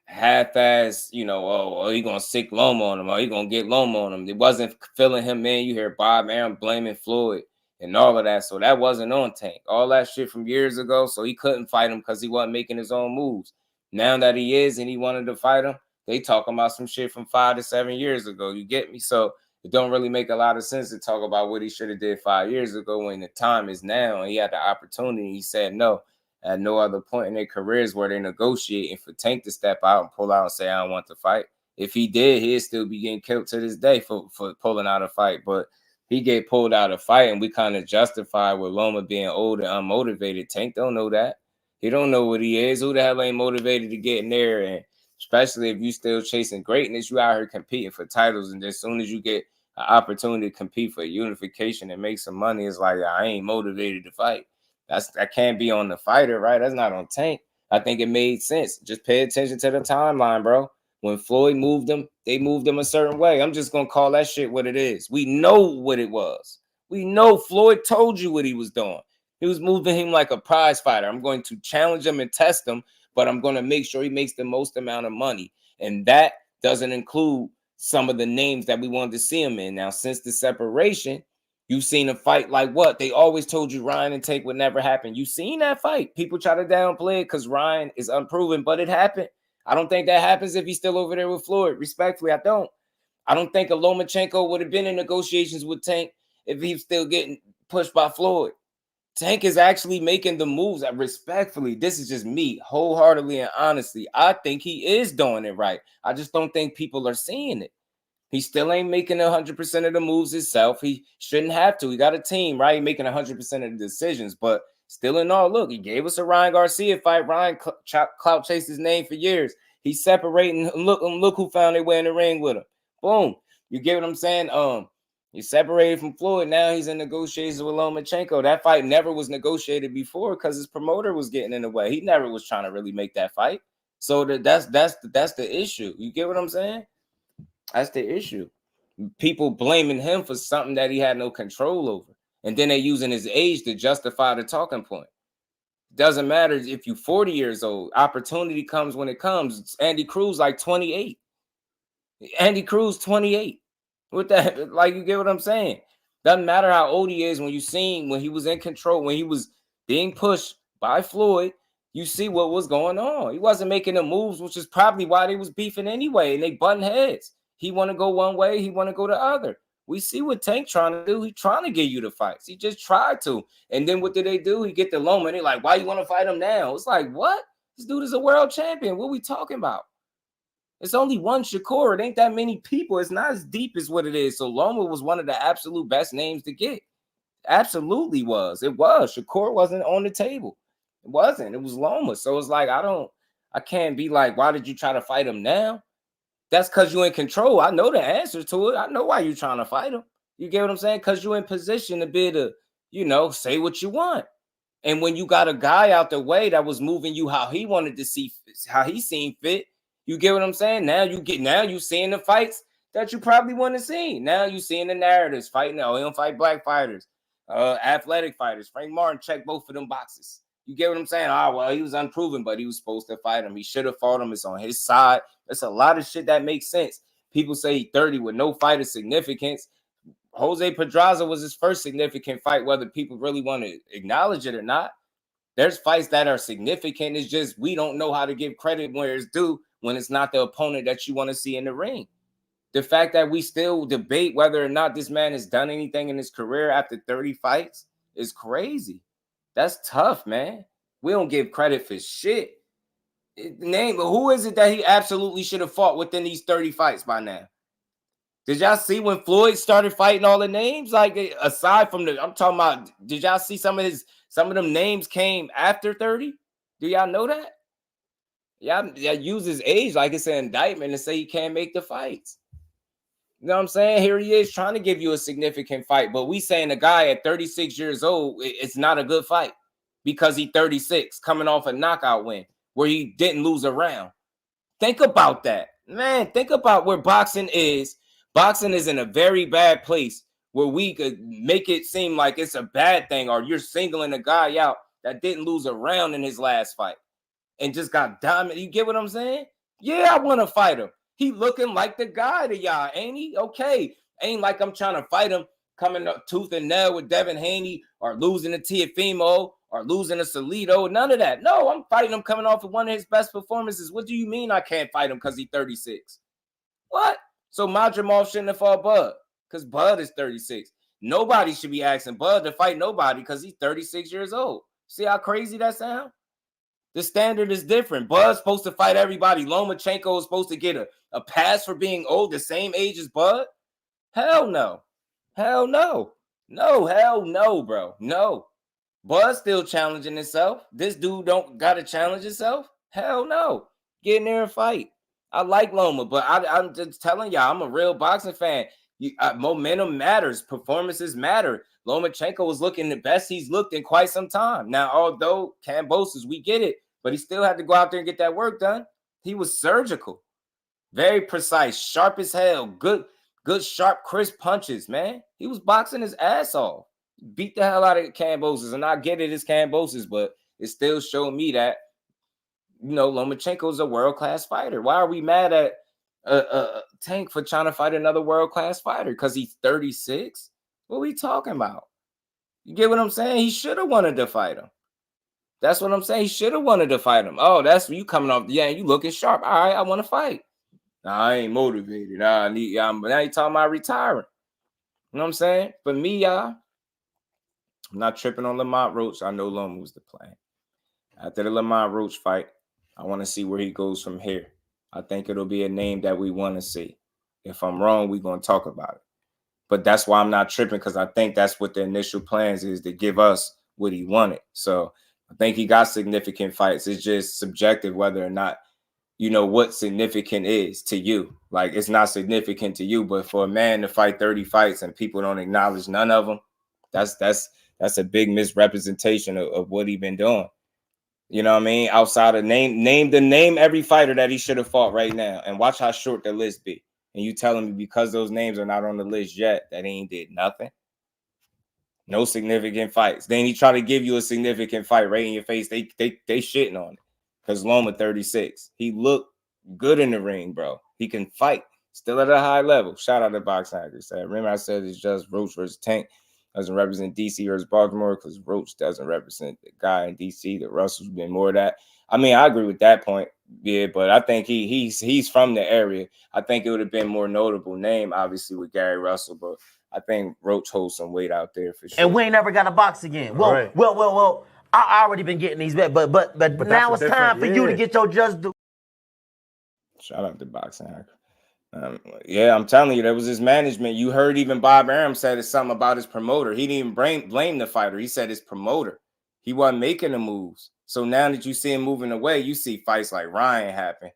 half-ass, you know, oh, he gonna sick Loma on him, or he gonna get Loma on him. It wasn't filling him in. You hear Bob Arum blaming Floyd and all of that. So that wasn't on Tank. All that shit from years ago. So he couldn't fight him because he wasn't making his own moves. Now that he is and he wanted to fight him, they talking about some shit from 5 to 7 years ago. You get me? So it don't really make a lot of sense to talk about what he should have did 5 years ago when the time is now and he had the opportunity. He said no. At no other point in their careers were they negotiating for Tank to step out and pull out and say, I don't want to fight. If he did, he'd still be getting killed to this day for pulling out a fight. But he get pulled out of fight, and we kind of justify with Loma being old and unmotivated. Tank don't know that. He don't know what he is. Who the hell ain't motivated to get in there? And especially if you still chasing greatness, you out here competing for titles. And as soon as you get an opportunity to compete for unification and make some money, it's like, I ain't motivated to fight. That can't be on the fighter, right? That's not on Tank. I think it made sense. Just pay attention to the timeline, bro. When Floyd moved them, they moved them a certain way. I'm just going to call that shit what it is. We know what it was. We know Floyd told you what he was doing. He was moving him like a prize fighter. I'm going to challenge him and test him, but I'm going to make sure he makes the most amount of money. And that doesn't include some of the names that we wanted to see him in. Now, since the separation, you've seen a fight like what? They always told you Ryan and Tank would never happen. You've seen that fight. People try to downplay it because Ryan is unproven, but it happened. I don't think that happens if he's still over there with Floyd. Respectfully, I don't. I don't think a Lomachenko would have been in negotiations with Tank if he's still getting pushed by Floyd. Tank is actually making the moves. Respectfully, this is just me, wholeheartedly and honestly. I think he is doing it right. I just don't think people are seeing it. He still ain't making 100% of the moves himself. He shouldn't have to. He got a team, right? He's making 100% of the decisions, but still in all, look, he gave us a Ryan Garcia fight. Ryan clout chased his name for years. He's separating. Look who found their way in the ring with him. Boom. You get what I'm saying? He separated from Floyd. Now he's in negotiations with Lomachenko. That fight never was negotiated before because his promoter was getting in the way. He never was trying to really make that fight. So that's the issue. You get what I'm saying? That's the issue. People blaming him for something that he had no control over. And then they using his age to justify the talking point. Doesn't matter if you're 40 years old. Opportunity comes when it comes. Andy Cruz like 28. Andy Cruz 28. With that, like, you get what I'm saying? Doesn't matter how old he is. When you seen when he was in control, when he was being pushed by Floyd, you see what was going on. He wasn't making the moves, which is probably why they was beefing anyway, and they button heads. He want to go one way, he want to go the other. We see what Tank trying to do. He trying to get you the fights. He just tried to. And then what did they do? He get the Loma, and they like, why you want to fight him now? It's like, what? This dude is a world champion. What we talking about? It's only one Shakur. It ain't that many people. It's not as deep as what it is. So Loma was one of the absolute best names to get. Absolutely was. It was. Shakur wasn't on the table. It wasn't. It was Loma. So it's like, I can't be like, why did you try to fight him now? That's because you're in control. I know the answer to it. I know why you're trying to fight him. You get what I'm saying? Because you're in position to be able to, say what you want. And when you got a guy out the way that was moving you how he wanted to see, how he seen fit, you get what I'm saying? Now you seeing the fights that you probably want to see. Now you seeing the narratives fighting. Oh, he don't fight black fighters, athletic fighters. Frank Martin checked both of them boxes. You get what I'm saying? Well, he was unproven, but he was supposed to fight him. He should have fought him. It's on his side. There's a lot of shit that makes sense. People say he's 30 with no fight of significance. Jose Pedraza was his first significant fight, whether people really want to acknowledge it or not. There's fights that are significant. It's just we don't know how to give credit where it's due when it's not the opponent that you want to see in the ring. The fact that we still debate whether or not this man has done anything in his career after 30 fights is crazy. That's tough, man. We don't give credit for shit. Who is it that he absolutely should have fought within these 30 fights by now? Did y'all see when Floyd started fighting all the names? Like, aside from I'm talking about, did y'all see some of them names came after 30? Do y'all know that? Y'all use his age like it's an indictment to say he can't make the fights. You know what I'm saying? Here he is trying to give you a significant fight, but we saying a guy at 36 years old, it's not a good fight because he's 36, coming off a knockout win where he didn't lose a round. Think about that. Man, think about where boxing is. Boxing is in a very bad place where we could make it seem like it's a bad thing or you're singling a guy out that didn't lose a round in his last fight and just got dominated. You get what I'm saying? Yeah, I want to fight him. He looking like the guy to y'all, ain't he? Okay. Ain't like I'm trying to fight him coming up tooth and nail with Devin Haney or losing to Teofimo or losing to Salido. None of that. No, I'm fighting him coming off of one of his best performances. What do you mean I can't fight him because he's 36? What? So Madrimov shouldn't have fought Bud because Bud is 36. Nobody should be asking Bud to fight nobody because he's 36 years old. See how crazy that sounds? The standard is different. Bud's supposed to fight everybody. Lomachenko is supposed to get a pass for being old, the same age as Bud? Hell no. Hell no. No, hell no, bro. No. Bud's still challenging himself. This dude don't got to challenge himself? Hell no. Get in there and fight. I like Loma, but I'm just telling y'all, I'm a real boxing fan. Momentum matters. Performances matter. Lomachenko was looking the best he's looked in quite some time. Now, although Kambosos, we get it, but he still had to go out there and get that work done. He was surgical. Very precise, sharp as hell. Good, sharp, crisp punches, man. He was boxing his ass off. Beat the hell out of Kambosos, and I get it, it's Kambosos, but it still showed me that, Lomachenko is a world-class fighter. Why are we mad at Tank for trying to fight another world-class fighter? Because he's 36? What are we talking about? You get what I'm saying? He should have wanted to fight him. That's what I'm saying. He should have wanted to fight him. Oh, that's you coming off. Yeah, you looking sharp. All right, I want to fight. Nah, I ain't motivated. Now you talking about retiring. You know what I'm saying? For me, y'all, I'm not tripping on Lamont Roach. I know Loma was the plan. After the Lamont Roach fight, I want to see where he goes from here. I think it'll be a name that we want to see. If I'm wrong, we're going to talk about it. But that's why I'm not tripping, because I think that's what the initial plans is, to give us what he wanted. So I think he got significant fights. It's just subjective whether or not you know, what significant is to you. Like, it's not significant to you, but for a man to fight 30 fights and people don't acknowledge none of them, that's a big misrepresentation of what he been doing. You know what I mean? Outside of name every fighter that he should have fought right now, and watch how short the list be. And you telling me because those names are not on the list yet, that he ain't did nothing? No significant fights. Then he try to give you a significant fight right in your face. They shitting on it. Because Loma 36. He looked good in the ring, bro. He can fight. Still at a high level. Shout out to Boxing Hackers. Remember I said it's just Roach versus Tank. Doesn't represent DC versus Baltimore because Roach doesn't represent the guy in DC. The Russell's been more of that. I mean, I agree with that point. Yeah, but I think he's from the area. I think it would have been more notable name, obviously, with Gary Russell, but I think Roach holds some weight out there for sure. And we ain't never got to box again. Well, right. well. I already been getting these back, but now it's time for you to get your just do. Shout out to Boxing Hacker. Yeah, I'm telling you, there was his management. You heard even Bob Arum said it's something about his promoter. He didn't even blame the fighter. He said his promoter. He wasn't making the moves. So now that you see him moving away, you see fights like Ryan happen.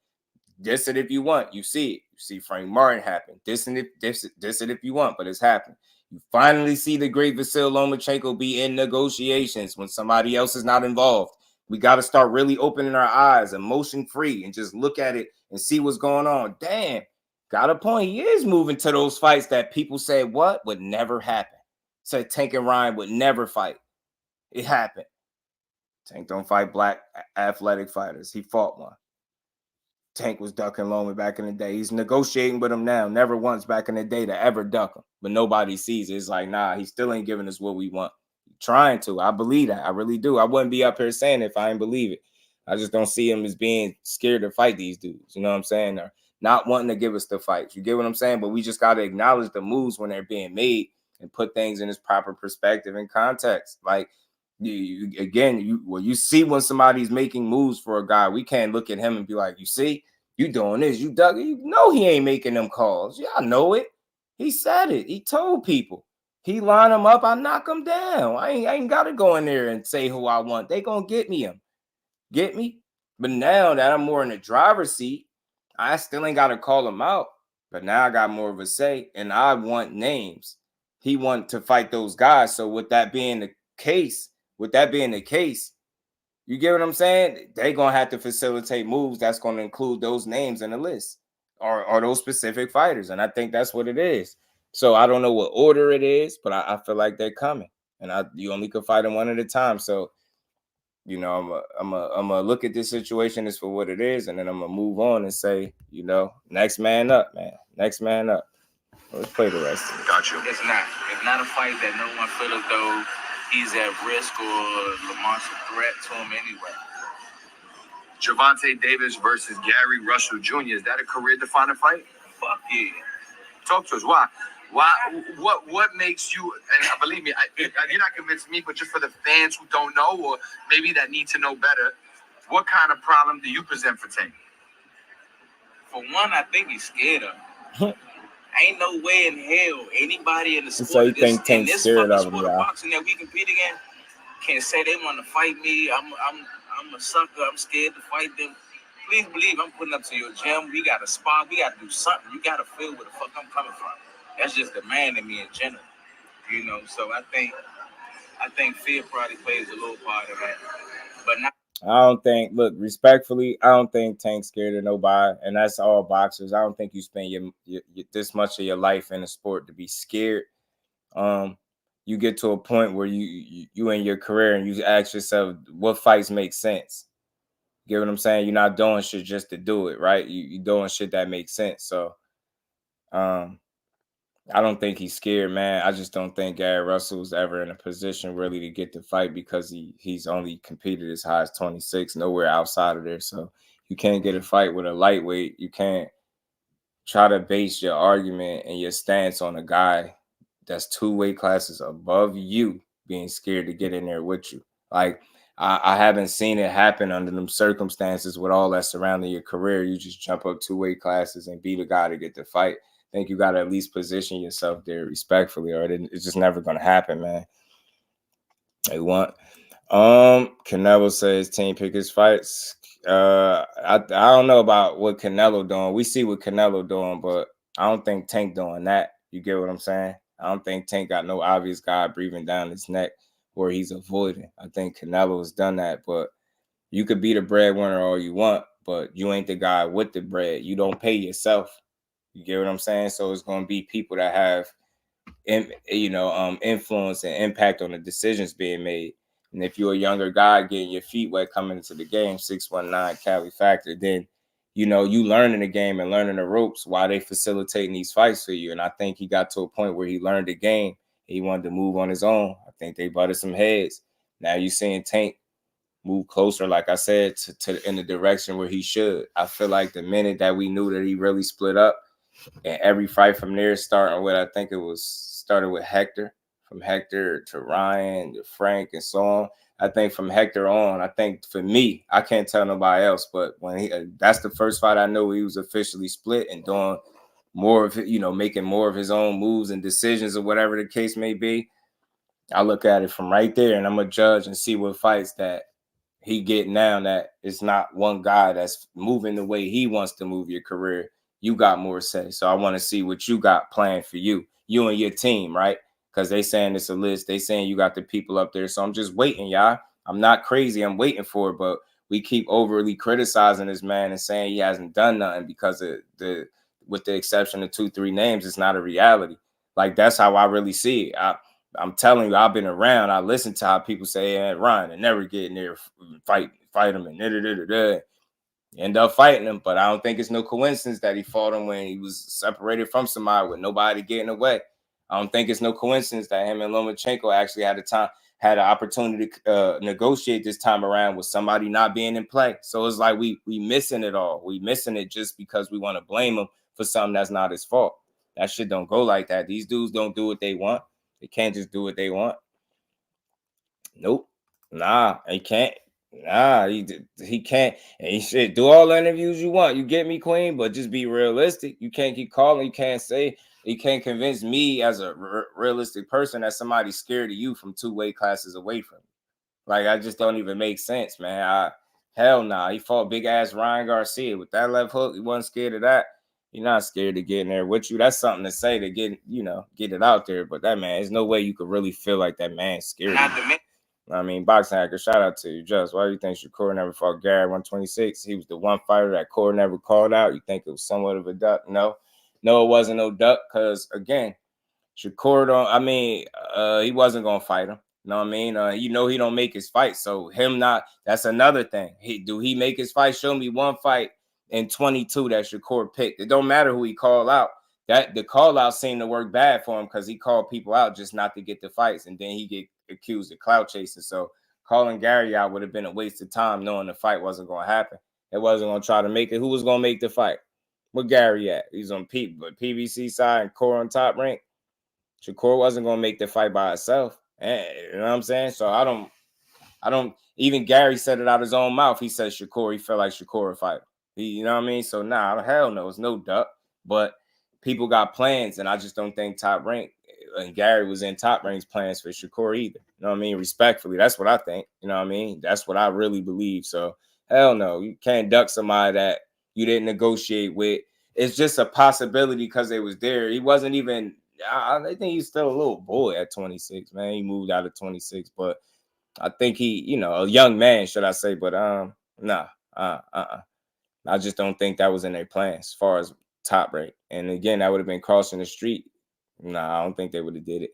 Diss it if you want. You see it. You see Frank Martin happen. Diss it if you want, but it's happened. You finally see the great Vasil Lomachenko be in negotiations when somebody else is not involved. We got to start really opening our eyes, emotion free, and just look at it and see what's going on. Damn, got a point. He is moving to those fights that people said what would never happen. Said Tank and Ryan would never fight. It happened. Tank don't fight black athletic fighters. He fought one. Tank was ducking Loma back in the day. He's negotiating with him now. Never once back in the day to ever duck him. But nobody sees it. It's like, nah, he still ain't giving us what we want. Trying to. I believe that. I really do. I wouldn't be up here saying it if I didn't believe it. I just don't see him as being scared to fight these dudes. You know what I'm saying? Or not wanting to give us the fights. You get what I'm saying? But we just got to acknowledge the moves when they're being made and put things in its proper perspective and context. Like, you see when somebody's making moves for a guy, we can't look at him and be like, you see, you doing this, you dug it. You know he ain't making them calls. Yeah, I know it. He said it. He told people. He line them up, I knock them down. I ain't got to go in there and say who I want. They gonna get me him. Get me? But now that I'm more in the driver's seat, I still ain't got to call him out. But now I got more of a say, and I want names. He want to fight those guys. So with that being the case, you get what I'm saying? They're going to have to facilitate moves that's going to include those names in the list or those specific fighters. And I think that's what it is. So I don't know what order it is, but I feel like they're coming. And you only can fight them one at a time. So, you know, I'm gonna look at this situation as for what it is, and then I'm going to move on and say, you know, next man up, man. Next man up. Let's play the rest of it. Got you. It's not a fight that no one feels as though he's at risk or Lamont's a threat to him anyway. Gervonta Davis versus Gary Russell Jr. Is that a career-defining fight? Fuck yeah. Talk to us. Why? What makes you, and believe me, you're not convincing me, but just for the fans who don't know or maybe that need to know better, what kind of problem do you present for Tank? For one, I think he's scared of him. Ain't no way in hell anybody in the sport So you of this, think Tank's scared of him, sport of boxing that we compete against can say they want to fight me. I'm a sucker. I'm scared to fight them. Please believe I'm putting up to your gym. We got to spar. We got to do something. You got to feel where the fuck I'm coming from. That's just the man in me in general, you know. So I think fear probably plays a little part of that, but not. I don't think, look, respectfully, I don't think Tank's scared of nobody, and that's all boxers. I don't think you spend your this much of your life in a sport to be scared. You get to a point where you in your career and you ask yourself, what fights make sense? You get what I'm saying? You're not doing shit just to do it, right? You're doing shit that makes sense. So, I don't think he's scared, man. I just don't think Gary Russell's ever in a position really to get the fight because he's only competed as high as 26, nowhere outside of there. So you can't get a fight with a lightweight. You can't try to base your argument and your stance on a guy that's 2 weight classes above you being scared to get in there with you. Like, I haven't seen it happen under them circumstances with all that surrounding your career. You just jump up 2 weight classes and be the guy to get the fight. I think you got to at least position yourself there respectfully, or it's just never going to happen, man. They want. Canelo says team pick his fights. I don't know about what Canelo doing. We see what Canelo doing, but I don't think Tank doing that. You get what I'm saying? I don't think Tank got no obvious guy breathing down his neck where he's avoiding. I think Canelo has done that, but you could be the breadwinner all you want, but you ain't the guy with the bread. You don't pay yourself. You get what I'm saying? So it's going to be people that have, influence and impact on the decisions being made. And if you're a younger guy getting your feet wet coming into the game, 619 Cali Factor, then, you learning the game and learning the ropes while they facilitating these fights for you. And I think he got to a point where he learned the game. He wanted to move on his own. I think they butted some heads. Now you're seeing Tank move closer, like I said, to in the direction where he should. I feel like the minute that we knew that he really split up, and every fight from there, starting with, I think it was started with Hector, from Hector to Ryan to Frank and so on. I think from Hector on, I think for me, I can't tell nobody else, but when that's the first fight I know he was officially split and doing more of it, making more of his own moves and decisions or whatever the case may be. I look at it from right there and I'm gonna judge and see what fights that he get now that it's not one guy that's moving the way he wants to move your career. You got more say. So I want to see what you got planned for you and your team, right? Because they saying it's a list. They saying you got the people up there. So I'm just waiting, y'all. I'm not crazy. I'm waiting for it. But we keep overly criticizing this man and saying he hasn't done nothing because of with the exception of 2-3 names, it's not a reality. Like, that's how I really see it. I'm telling you, I've been around. I listen to how people say, Ryan, and never get in there, fight him, and end up fighting him. But I don't think it's no coincidence that he fought him when he was separated from somebody with nobody getting away. I don't think it's no coincidence that him and Lomachenko actually had an opportunity to negotiate this time around with somebody not being in play. So it's like we missing it all. We missing it just because we want to blame him for something that's not his fault. That shit don't go like that. These dudes don't do what they want. They can't just do what they want. Nope. Nah, he can't. Nah, he can't. And he should do all the interviews you want. You get me, Queen, but just be realistic. You can't keep calling. You can't say, you can't convince me as a realistic person that somebody's scared of you from 2 weight classes away from you. Like, I just don't even make sense, man. Hell nah. He fought big ass Ryan Garcia with that left hook. He wasn't scared of that. You're not scared to get in there with you. That's something to say to get it out there. But that man, there's no way you could really feel like that man's scared. I mean, boxing hacker, shout out to you. Just why do you think Shakur never fought Gary 126? He was the one fighter that Core never called out. You think it was somewhat of a duck? No, it wasn't no duck because, again, Shakur he wasn't going to fight him. You know what I mean? He don't make his fight. So that's another thing. Do he make his fight? Show me one fight in 22 that Shakur picked. It don't matter who he called out. That the call out seemed to work bad for him because he called people out just not to get the fights, and then he get accused of clout chasing. So calling Gary out would have been a waste of time, knowing the fight wasn't going to happen. It wasn't going to try to make it. Who was going to make the fight? Where Gary at? He's on PVC side and Core on top rank. Shakur wasn't going to make the fight by itself. You know what I'm saying? So I don't. Even Gary said it out his own mouth. He said Shakur. He felt like Shakur would fight. You know what I mean? So hell no, it's no duck. But people got plans, and I just don't think Top Rank and Gary was in Top Rank's plans for Shakur either. You know what I mean? Respectfully, that's what I think. You know what I mean? That's what I really believe. So hell no, you can't duck somebody that you didn't negotiate with. It's just a possibility because they was there. He wasn't even. I think he's still a little boy at 26, man. He moved out of 26, but I think he, a young man, should I say? But I just don't think that was in their plans as far as Top Rank. And again, that would have been crossing the street. Nah, I don't think they would have did it.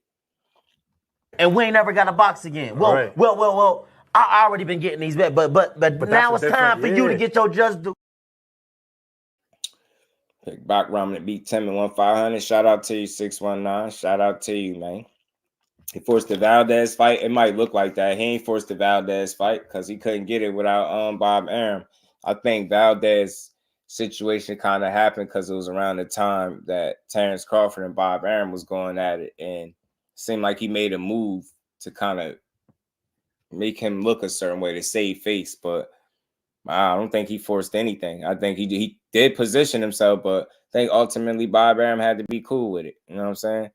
And we ain't never got a box again. Well, right. well. I already been getting these bets, but now it's time for you to get your just do. Pick Bach Ramen to beat Tim and 1-500. Shout out to you, 619. Shout out to you, man. He forced the Valdez fight. It might look like that. He ain't forced the Valdez fight because he couldn't get it without Bob Arum. I think Valdez situation kind of happened because it was around the time that Terrence Crawford and Bob Arum was going at it, and it seemed like he made a move to kind of make him look a certain way to save face, but I don't think he forced anything. I think he did position himself, but I think ultimately Bob Arum had to be cool with it. You know what I'm saying?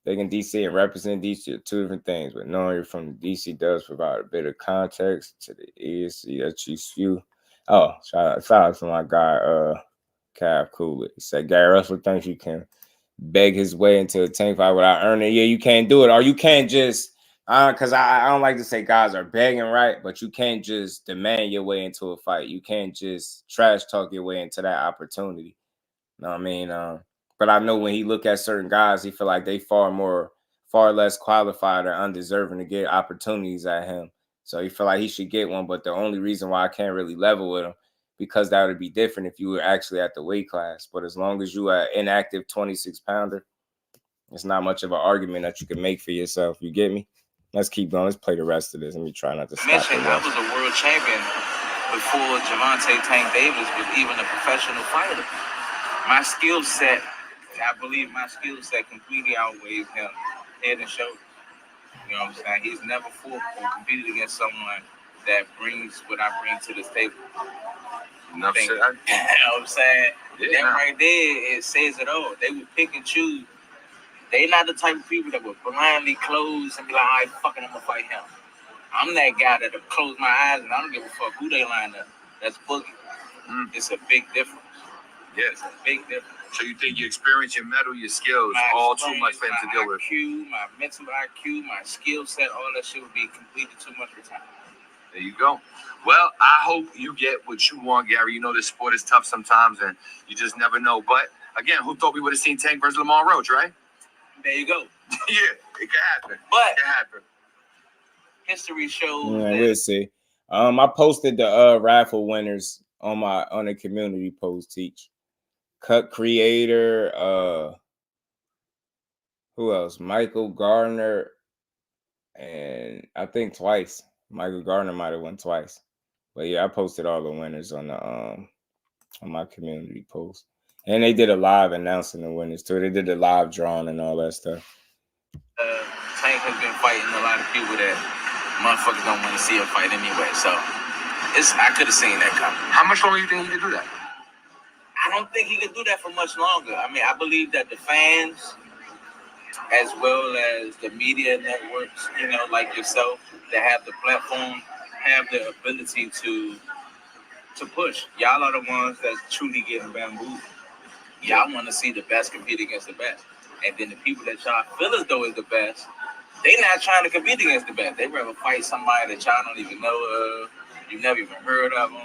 They can DC and represent DC are 2 different things, but knowing you're from DC does provide a bit of context to the ESC. That's Tszyu. Oh, shout out to my guy, Cav Cooley. He said Gary Russell thinks you can beg his way into a tank fight without earning. Yeah, you can't do it, or you can't just because I don't like to say guys are begging, right? But you can't just demand your way into a fight. You can't just trash talk your way into that opportunity. You know what I mean? But I know when he look at certain guys, he feel like they far less qualified or undeserving to get opportunities at him. So he feel like he should get one. But the only reason why I can't really level with him, because that would be different if you were actually at the weight class. But as long as you are inactive 26-pounder, it's not much of an argument that you can make for yourself. You get me? Let's keep going. Let's play the rest of this. Let me try not to stop. I was a world champion before Javante Tank Davis was even a professional fighter. My skill set, I believe my skill set completely outweighs him head and shoulders. You know what I'm saying? He's never fought or competed against someone that brings what I bring to this table. Enough said. You know what I'm saying? Yeah. That right there, it says it all. They would pick and choose. They not the type of people that would blindly close and be like, all right, fucking, I'm gonna fight him. I'm that guy that'll close my eyes and I don't give a fuck who they line up. That's boogie. It's a big difference. Yes. It's a big difference. So you think your experience, your mental, your skills, all too much for him to deal with? My mental IQ, my skill set, all that shit would be completely too much for time. There you go. Well, I hope you get what you want, Gary. You know this sport is tough sometimes and you just never know. But again, who thought we would have seen Tank versus Lamont Roach, right? There you go. Yeah, it can happen. But it can happen. History shows that. We'll see. I posted the raffle winners on the community post. Teach Cut Creator. Who else? Michael Gardner, and I think twice. Michael Gardner might have won twice. But yeah, I posted all the winners on the on my community post. And they did a live announcing the winners too. They did the live drawing and all that stuff. Tank has been fighting a lot of people that motherfuckers don't want to see him fight anyway. So I could have seen that coming. How much longer do you think he could do that? I don't think he could do that for much longer. I mean, I believe that the fans, as well as the media networks, you know, like yourself, that have the platform, have the ability to push. Y'all are the ones that's truly getting bamboozled. Y'all want to see the best compete against the best. And then the people that y'all feel as though is the best, they not trying to compete against the best. They rather fight somebody that y'all don't even know of. You never even heard of them.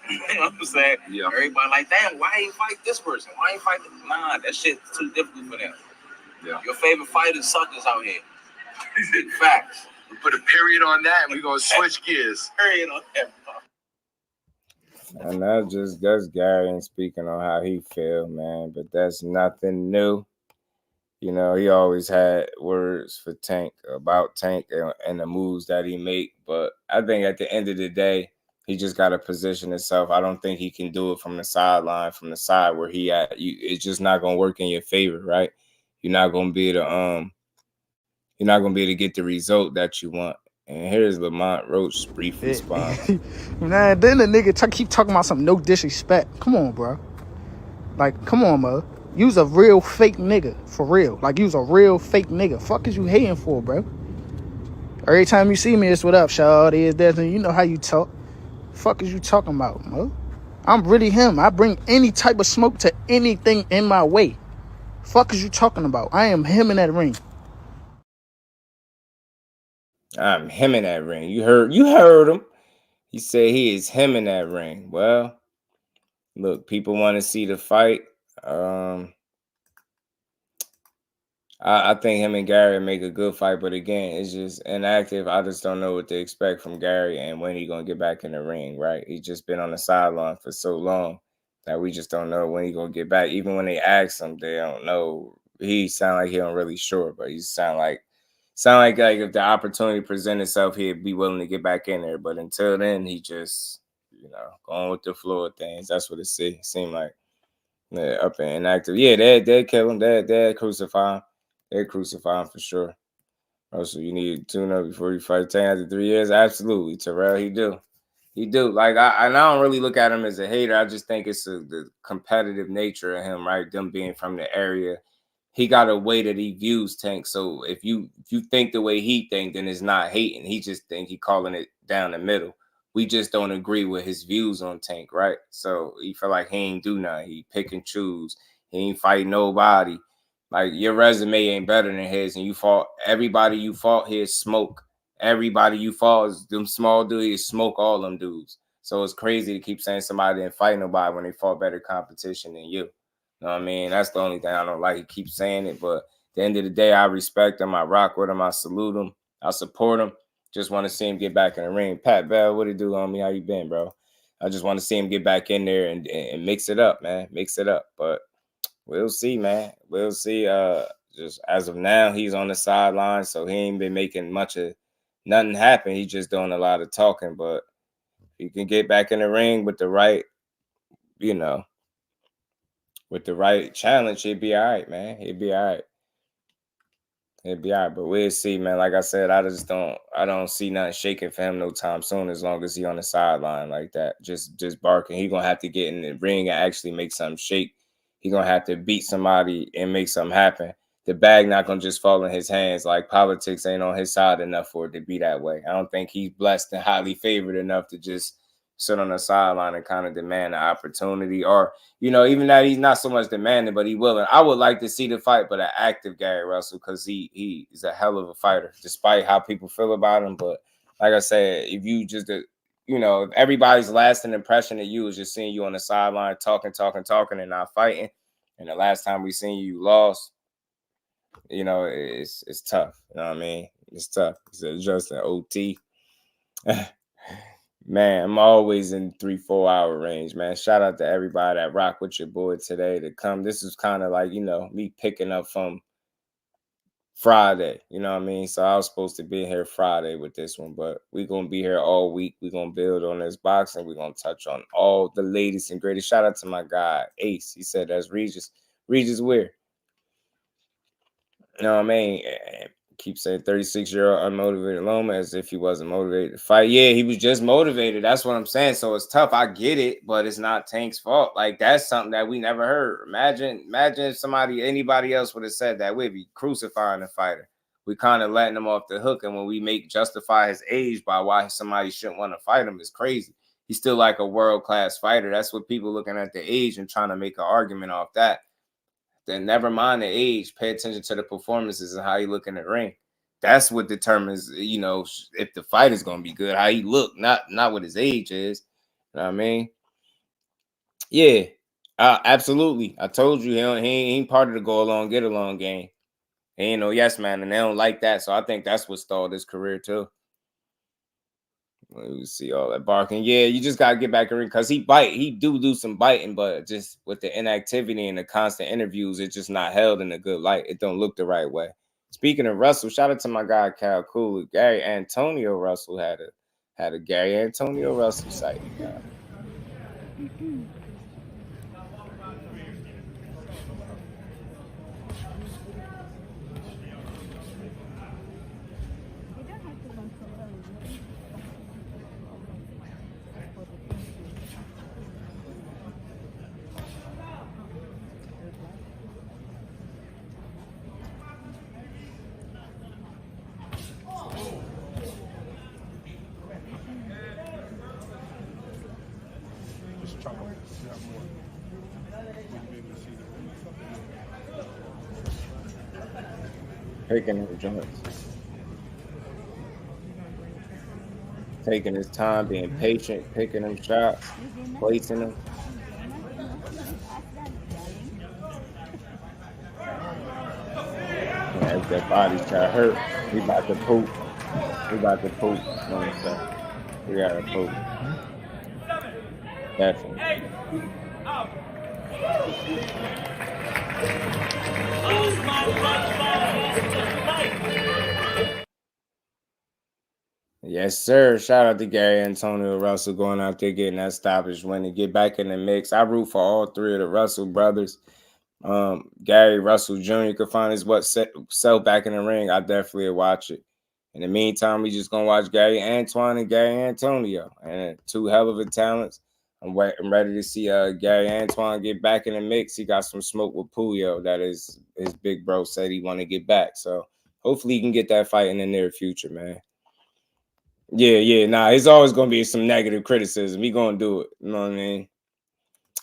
You know what I'm saying? Yeah. Everybody like, damn, why you fight this person? Why you fight this? Nah, that shit's too difficult for them. Yeah. Your favorite fighters suckers out here. Facts. We put a period on that and we're going to switch gears. Period on that. And that's Gary and speaking on how he feel, man. But that's nothing new. You know, he always had words for Tank, about Tank and the moves that he make. But I think at the end of the day, he just got to position himself. I don't think he can do it from the sideline, from the side where he at. It's just not going to work in your favor, right? You're not going to be able to get the result that you want. And here's Lamont Roach brief response. Nah, then the nigga keep talking about some no disrespect. Come on, bro. Like, come on, bro. You's a real fake nigga, for real. Like, you's a real fake nigga. Fuck is you hating for, bro? Every time you see me, it's what up, shawty, is that, and you know how you talk. Fuck is you talking about, bro? I'm really him. I bring any type of smoke to anything in my way. Fuck is you talking about? I am him in that ring. I'm him in that ring. You heard him. He said he is him in that ring. Well, look, people want to see the fight. I think him and Gary make a good fight, but again, it's just inactive. I just don't know what to expect from Gary and when he's going to get back in the ring, right? He's just been on the sideline for so long that we just don't know when he's going to get back. Even when they ask him, they don't know. He sound like he don't really sure, but he sound like if the opportunity present itself, he'd be willing to get back in there. But until then, he just, going with the flow of things. That's what it seemed like. They're up and inactive. Yeah, they'd kill him. They'd crucify him. They'd crucify him for sure. Also, you need to tune up before you fight Tank after 3 years? Absolutely, Terrell, he do. He do. Like, I don't really look at him as a hater. I just think it's the competitive nature of him, right? Them being from the area. He got a way that he views Tank. So if you think the way he think, then it's not hating. He just think he calling it down the middle. We just don't agree with his views on Tank, right? So he feel like he ain't do nothing. He pick and choose. He ain't fight nobody. Like, your resume ain't better than his, and you fought everybody you fought here smoke. Everybody you fought is them small dudes smoke all them dudes. So it's crazy to keep saying somebody didn't fight nobody when they fought better competition than you. You know what I mean? That's the only thing I don't like. He keeps saying it, but at the end of the day, I respect him. I rock with him. I salute him. I support him. Just want to see him get back in the ring. Pat Bell, what it do on me? How you been, bro? I just want to see him get back in there and mix it up, man. Mix it up. But we'll see, man. We'll see. Just as of now, he's on the sideline, so he ain't been making much of nothing happen. He's just doing a lot of talking. But if he can get back in the ring with the right, with the right challenge, he'd be all right, man. He'd be all right. It'd be all right, but we'll see, man. Like I said, I don't see nothing shaking for him no time soon, as long as he on the sideline like that, just barking. He gonna have to get in the ring and actually make something shake. He gonna have to beat somebody and make something happen. The bag not gonna just fall in his hands. Like, politics ain't on his side enough for it to be that way. I don't think he's blessed and highly favored enough to just sit on the sideline and kind of demand an opportunity, or even that he's not so much demanding, but he willing. I would like to see the fight, but an active Gary Russell, because he is a hell of a fighter, despite how people feel about him. But like I said, if you just if everybody's lasting impression of you is just seeing you on the sideline talking and not fighting, and the last time we seen you lost, it's tough. You know what I mean? It's tough. It's just an OT. Man, I'm always in 3-4 hour range, man. Shout out to everybody that rock with your boy today to come. This is kind of like, me picking up from Friday, you know what I mean? So I was supposed to be here Friday with this one, but we're going to be here all week. We're going to build on this boxing. We're going to touch on all the latest and greatest. Shout out to my guy, Ace. He said that's Regis. Regis where? You know what I mean? Keep saying 36-year-old unmotivated Loma as if he wasn't motivated to fight. Yeah, he was just motivated. That's what I'm saying. So it's tough. I get it, but it's not Tank's fault. Like, that's something that we never heard. Imagine if anybody else would have said that. We'd be crucifying the fighter. We kind of letting him off the hook. And when we justify his age by why somebody shouldn't want to fight him, is crazy. He's still like a world-class fighter. That's what people looking at the age and trying to make an argument off that. Then never mind the age, pay attention to the performances and how you look in the ring. That's what determines, if the fight is going to be good, how he look, not what his age is. You know what I mean? Yeah, absolutely. I told you he ain't part of the go along, get along game. He ain't no yes man, and they don't like that. So I think that's what stalled his career too. Let me see all that barking. Yeah, you just gotta get back in the ring, because he bite. He do some biting, but just with the inactivity and the constant interviews, it's just not held in a good light. It don't look the right way. Speaking of Russell, shout out to my guy Cal Cool. Gary Antonio Russell had a Gary Antonio Russell sighting. Picking them joints. Taking his time, being patient, picking them shots, placing them. Yeah, if that body's trying to hurt, he about to poop. He about to poop. You know what I'm saying? We gotta poop. Definitely. Yes, sir. Shout out to Gary Antonio Russell going out there getting that stoppage win to get back in the mix. I root for all three of the Russell brothers. Gary Russell Jr. could find his self back in the ring. I definitely watch it. In the meantime, we just gonna watch Gary Antoine and Gary Antonio, and two hell of a talents. I'm ready to see Gary Antoine get back in the mix. He got some smoke with Puyo. That is his big bro said he want to get back. So hopefully he can get that fight in the near future, man. Yeah. Nah, it's always gonna be some negative criticism. He gonna do it. You know what I mean?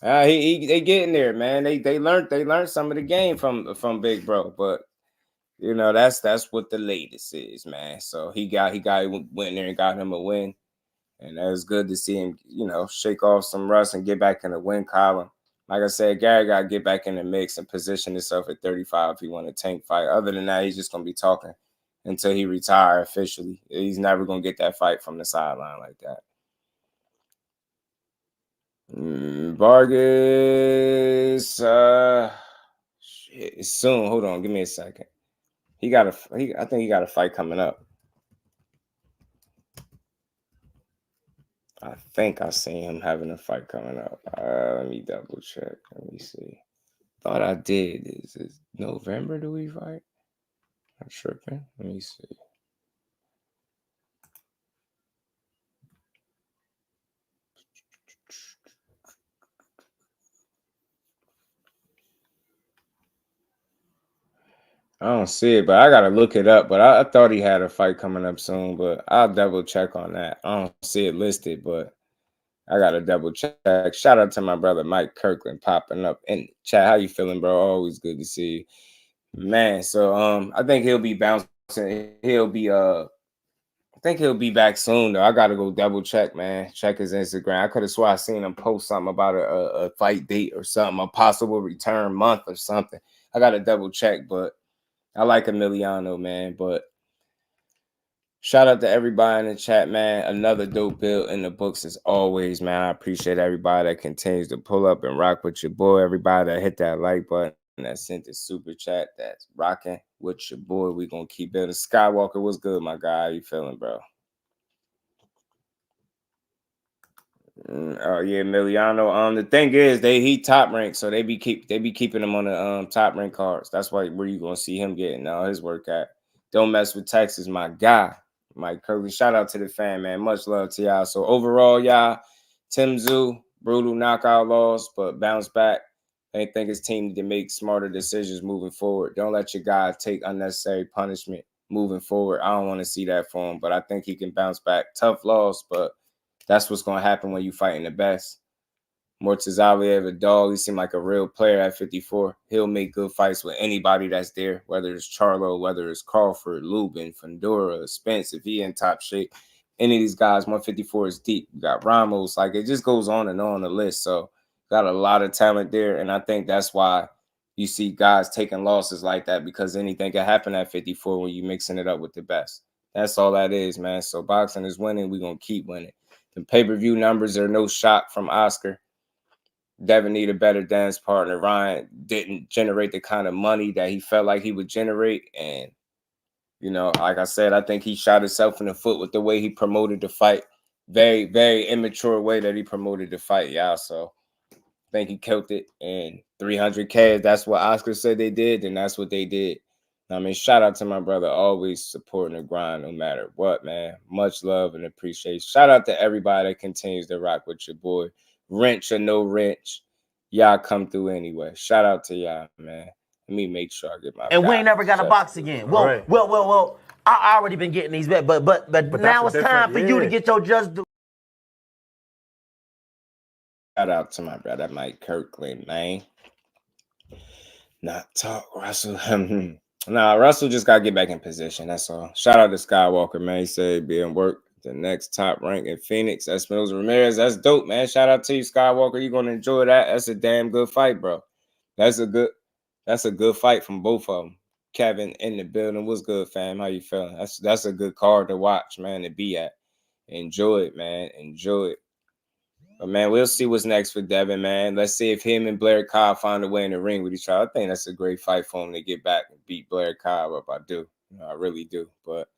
They getting there, man. They learned some of the game from Big Bro, but you know that's what the latest is, man. So he went there and got him a win, and that was good to see him, you know, shake off some rust and get back in the win column. Like I said, Gary got to get back in the mix and position himself at 35 if he want a tank fight. Other than that, he's just gonna be talking until he retire officially. He's never gonna get that fight from the sideline like that. Vargas, shit, soon. Hold on, give me a second. I think he got a fight coming up. I think I seen him having a fight coming up. Let me double check. Let me see. Thought I did. Is it November? Do we fight? I'm tripping. Let me see. I don't see it, but I gotta look it up. But I thought he had a fight coming up soon, but I'll double check on that. I don't see it listed, but I gotta double check. Shout out to my brother Mike Kirkland popping up in the chat. How you feeling, bro? Always good to see you, man. So I think he'll be bouncing. I think he'll be back soon though. I gotta go double check, man. Check his Instagram. I could have swore I seen him post something about a fight date or something, a possible return month or something. I gotta double check, but I like Emiliano, man. But shout out to everybody in the chat, man. Another dope build in the books as always, man. I appreciate everybody that continues to pull up and rock with your boy. Everybody that hit that like button, that sent the super chat, that's rocking with your boy. We gonna keep building. Skywalker, what's good, my guy? How you feeling, bro? Oh yeah, Emiliano. The thing is, he top ranked, so they be keeping him on the top rank cards. That's why where you gonna see him getting all his work at. Don't mess with Texas, my guy, Mike Curley. Shout out to the fan, man. Much love to y'all. So overall, y'all, Tszyu, brutal knockout loss, but bounce back. I think his team need to make smarter decisions moving forward. Don't let your guy take unnecessary punishment moving forward. I don't want to see that for him, but I think he can bounce back. Tough loss, but that's what's going to happen when you fighting the best. Murtazaliev, a dog. He seemed like a real player at 54. He'll make good fights with anybody that's there, whether it's Charlo, whether it's Crawford, Lubin, Fundora, Spence, if he in top shape. Any of these guys, 154 is deep. You got Ramos. Like, it just goes on and on the list. So, got a lot of talent there, and I think that's why you see guys taking losses like that, because anything can happen at 54 when you're mixing it up with the best. That's all that is, man. So, boxing is winning. We're going to keep winning. The pay-per-view numbers are no shock from Oscar. Devin need a better dance partner. Ryan didn't generate the kind of money that he felt like he would generate. And, you know, like I said, I think he shot himself in the foot with the way he promoted the fight. Very, very immature way that he promoted the fight, y'all. So I think he killed it. And 300K, if that's what Oscar said they did, then that's what they did. I mean, shout out to my brother, always supporting the grind no matter what, man. Much love and appreciation. Shout out to everybody that continues to rock with your boy. Wrench or no wrench, y'all come through anyway. Shout out to y'all, man. Let me make sure I get my. And we ain't never got a box again. Well, right. well. I already been getting these back, but now it's time for you to get your just. Shout out to my brother Mike Kirkland, man. Not talk, Russell. Nah, Russell just got to get back in position. That's all. Shout out to Skywalker, man. He said he'd be in work. The next top rank in Phoenix. Espinosa Ramirez. That's dope, man. Shout out to you, Skywalker. You're going to enjoy that. That's a damn good fight, bro. That's a good fight from both of them. Kevin in the building. What's good, fam? How you feeling? That's a good card to watch, man, to be at. Enjoy it, man. Enjoy it. But, man, we'll see what's next for Devin, man. Let's see if him and Blair Cobb find a way in the ring with each other. I think that's a great fight for him to get back and beat Blair Cobb up. I do. I really do. But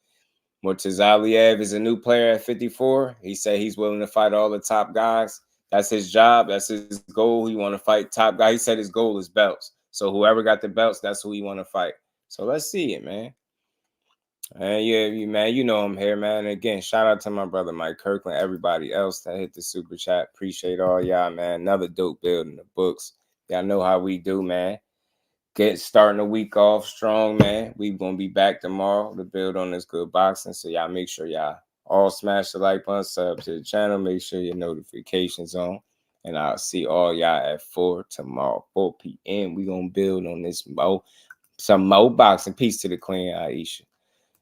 Murtazaliev is a new player at 54. He said he's willing to fight all the top guys. That's his job. That's his goal. He want to fight top guy. He said his goal is belts. So whoever got the belts, that's who he want to fight. So let's see it, man. And yeah, man, you know I'm here, man. And again, shout out to my brother Mike Kirkland, everybody else that hit the super chat. Appreciate all y'all, man. Another dope build in the books. Y'all know how we do, man. Starting the week off strong, man. We gonna be back tomorrow to build on this good boxing. So y'all make sure y'all All smash the like button, sub to the channel. Make sure your notifications on. And I'll see all y'all at 4 tomorrow, 4 p.m. We gonna build on this some more boxing. Peace to the queen, Aisha.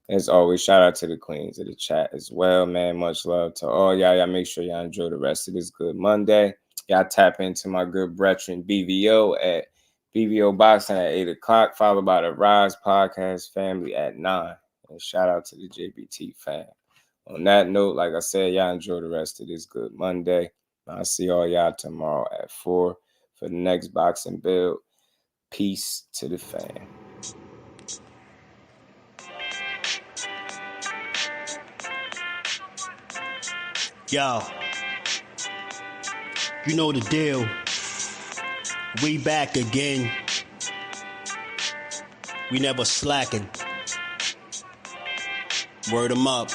As always, shout out to the queens of the chat as well, man. Much love to all y'all. Y'all make sure y'all enjoy the rest of this good Monday. Y'all tap into my good brethren BVO at BVO Boxing at 8 o'clock, followed by the Rise Podcast family at 9. And shout out to the JBT fam. On that note, like I said, y'all enjoy the rest of this good Monday. I'll see all y'all tomorrow at 4 for the next boxing build. Peace to the fam. Yo, you know the deal. We back again. We never slacking. Word 'em up.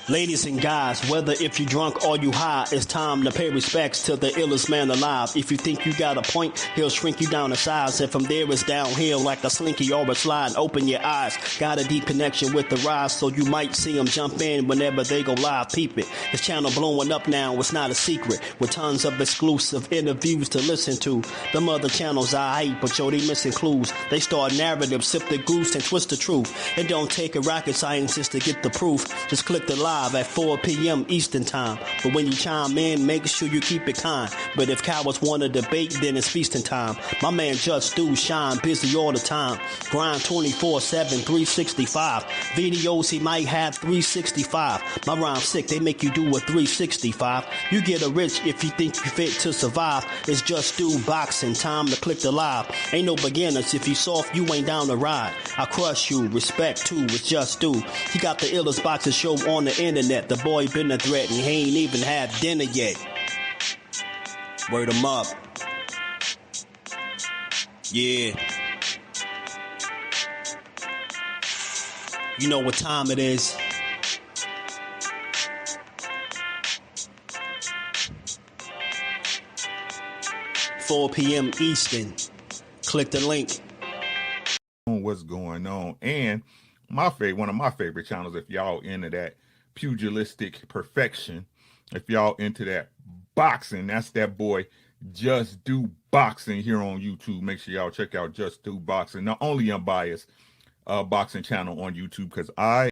Ladies and guys, whether if you drunk or you high, it's time to pay respects to the illest man alive. If you think you got a point, he'll shrink you down to size. And from there it's downhill like a slinky or a slide. Open your eyes, got a deep connection with the rise, so you might see him jump in whenever they go live. Peep it, his channel blowing up now, it's not a secret. With tons of exclusive interviews to listen to. Them other channels I hate, but yo, they missing clues. They start narratives, sip the goose and twist the truth. It don't take a rocket scientist to get the proof. Just click the live at 4 p.m. Eastern time. But when you chime in, make sure you keep it kind. But if cowards want to debate, then it's feasting time. My man Jusdu shine busy all the time. Grind 24/7, 365. Videos he might have 365. My rhyme sick, they make you do a 365. You get a rich if you think you fit to survive. It's Jusdueboxing, time to click the live. Ain't no beginners, if you soft, you ain't down to ride. I crush you, respect too, it's Jusdu. He got the illest boxing show on the internet. The boy been a threat and he ain't even had dinner yet. Word 'em up. Yeah. You know what time it is. $4 p.m. Eastern. Click the link. What's going on? And one of my favorite channels, if y'all into that pugilistic perfection, if y'all into that boxing, that's that boy Jusdueboxing here on YouTube. Make sure y'all check out Jusdueboxing, the only unbiased boxing channel on YouTube, because I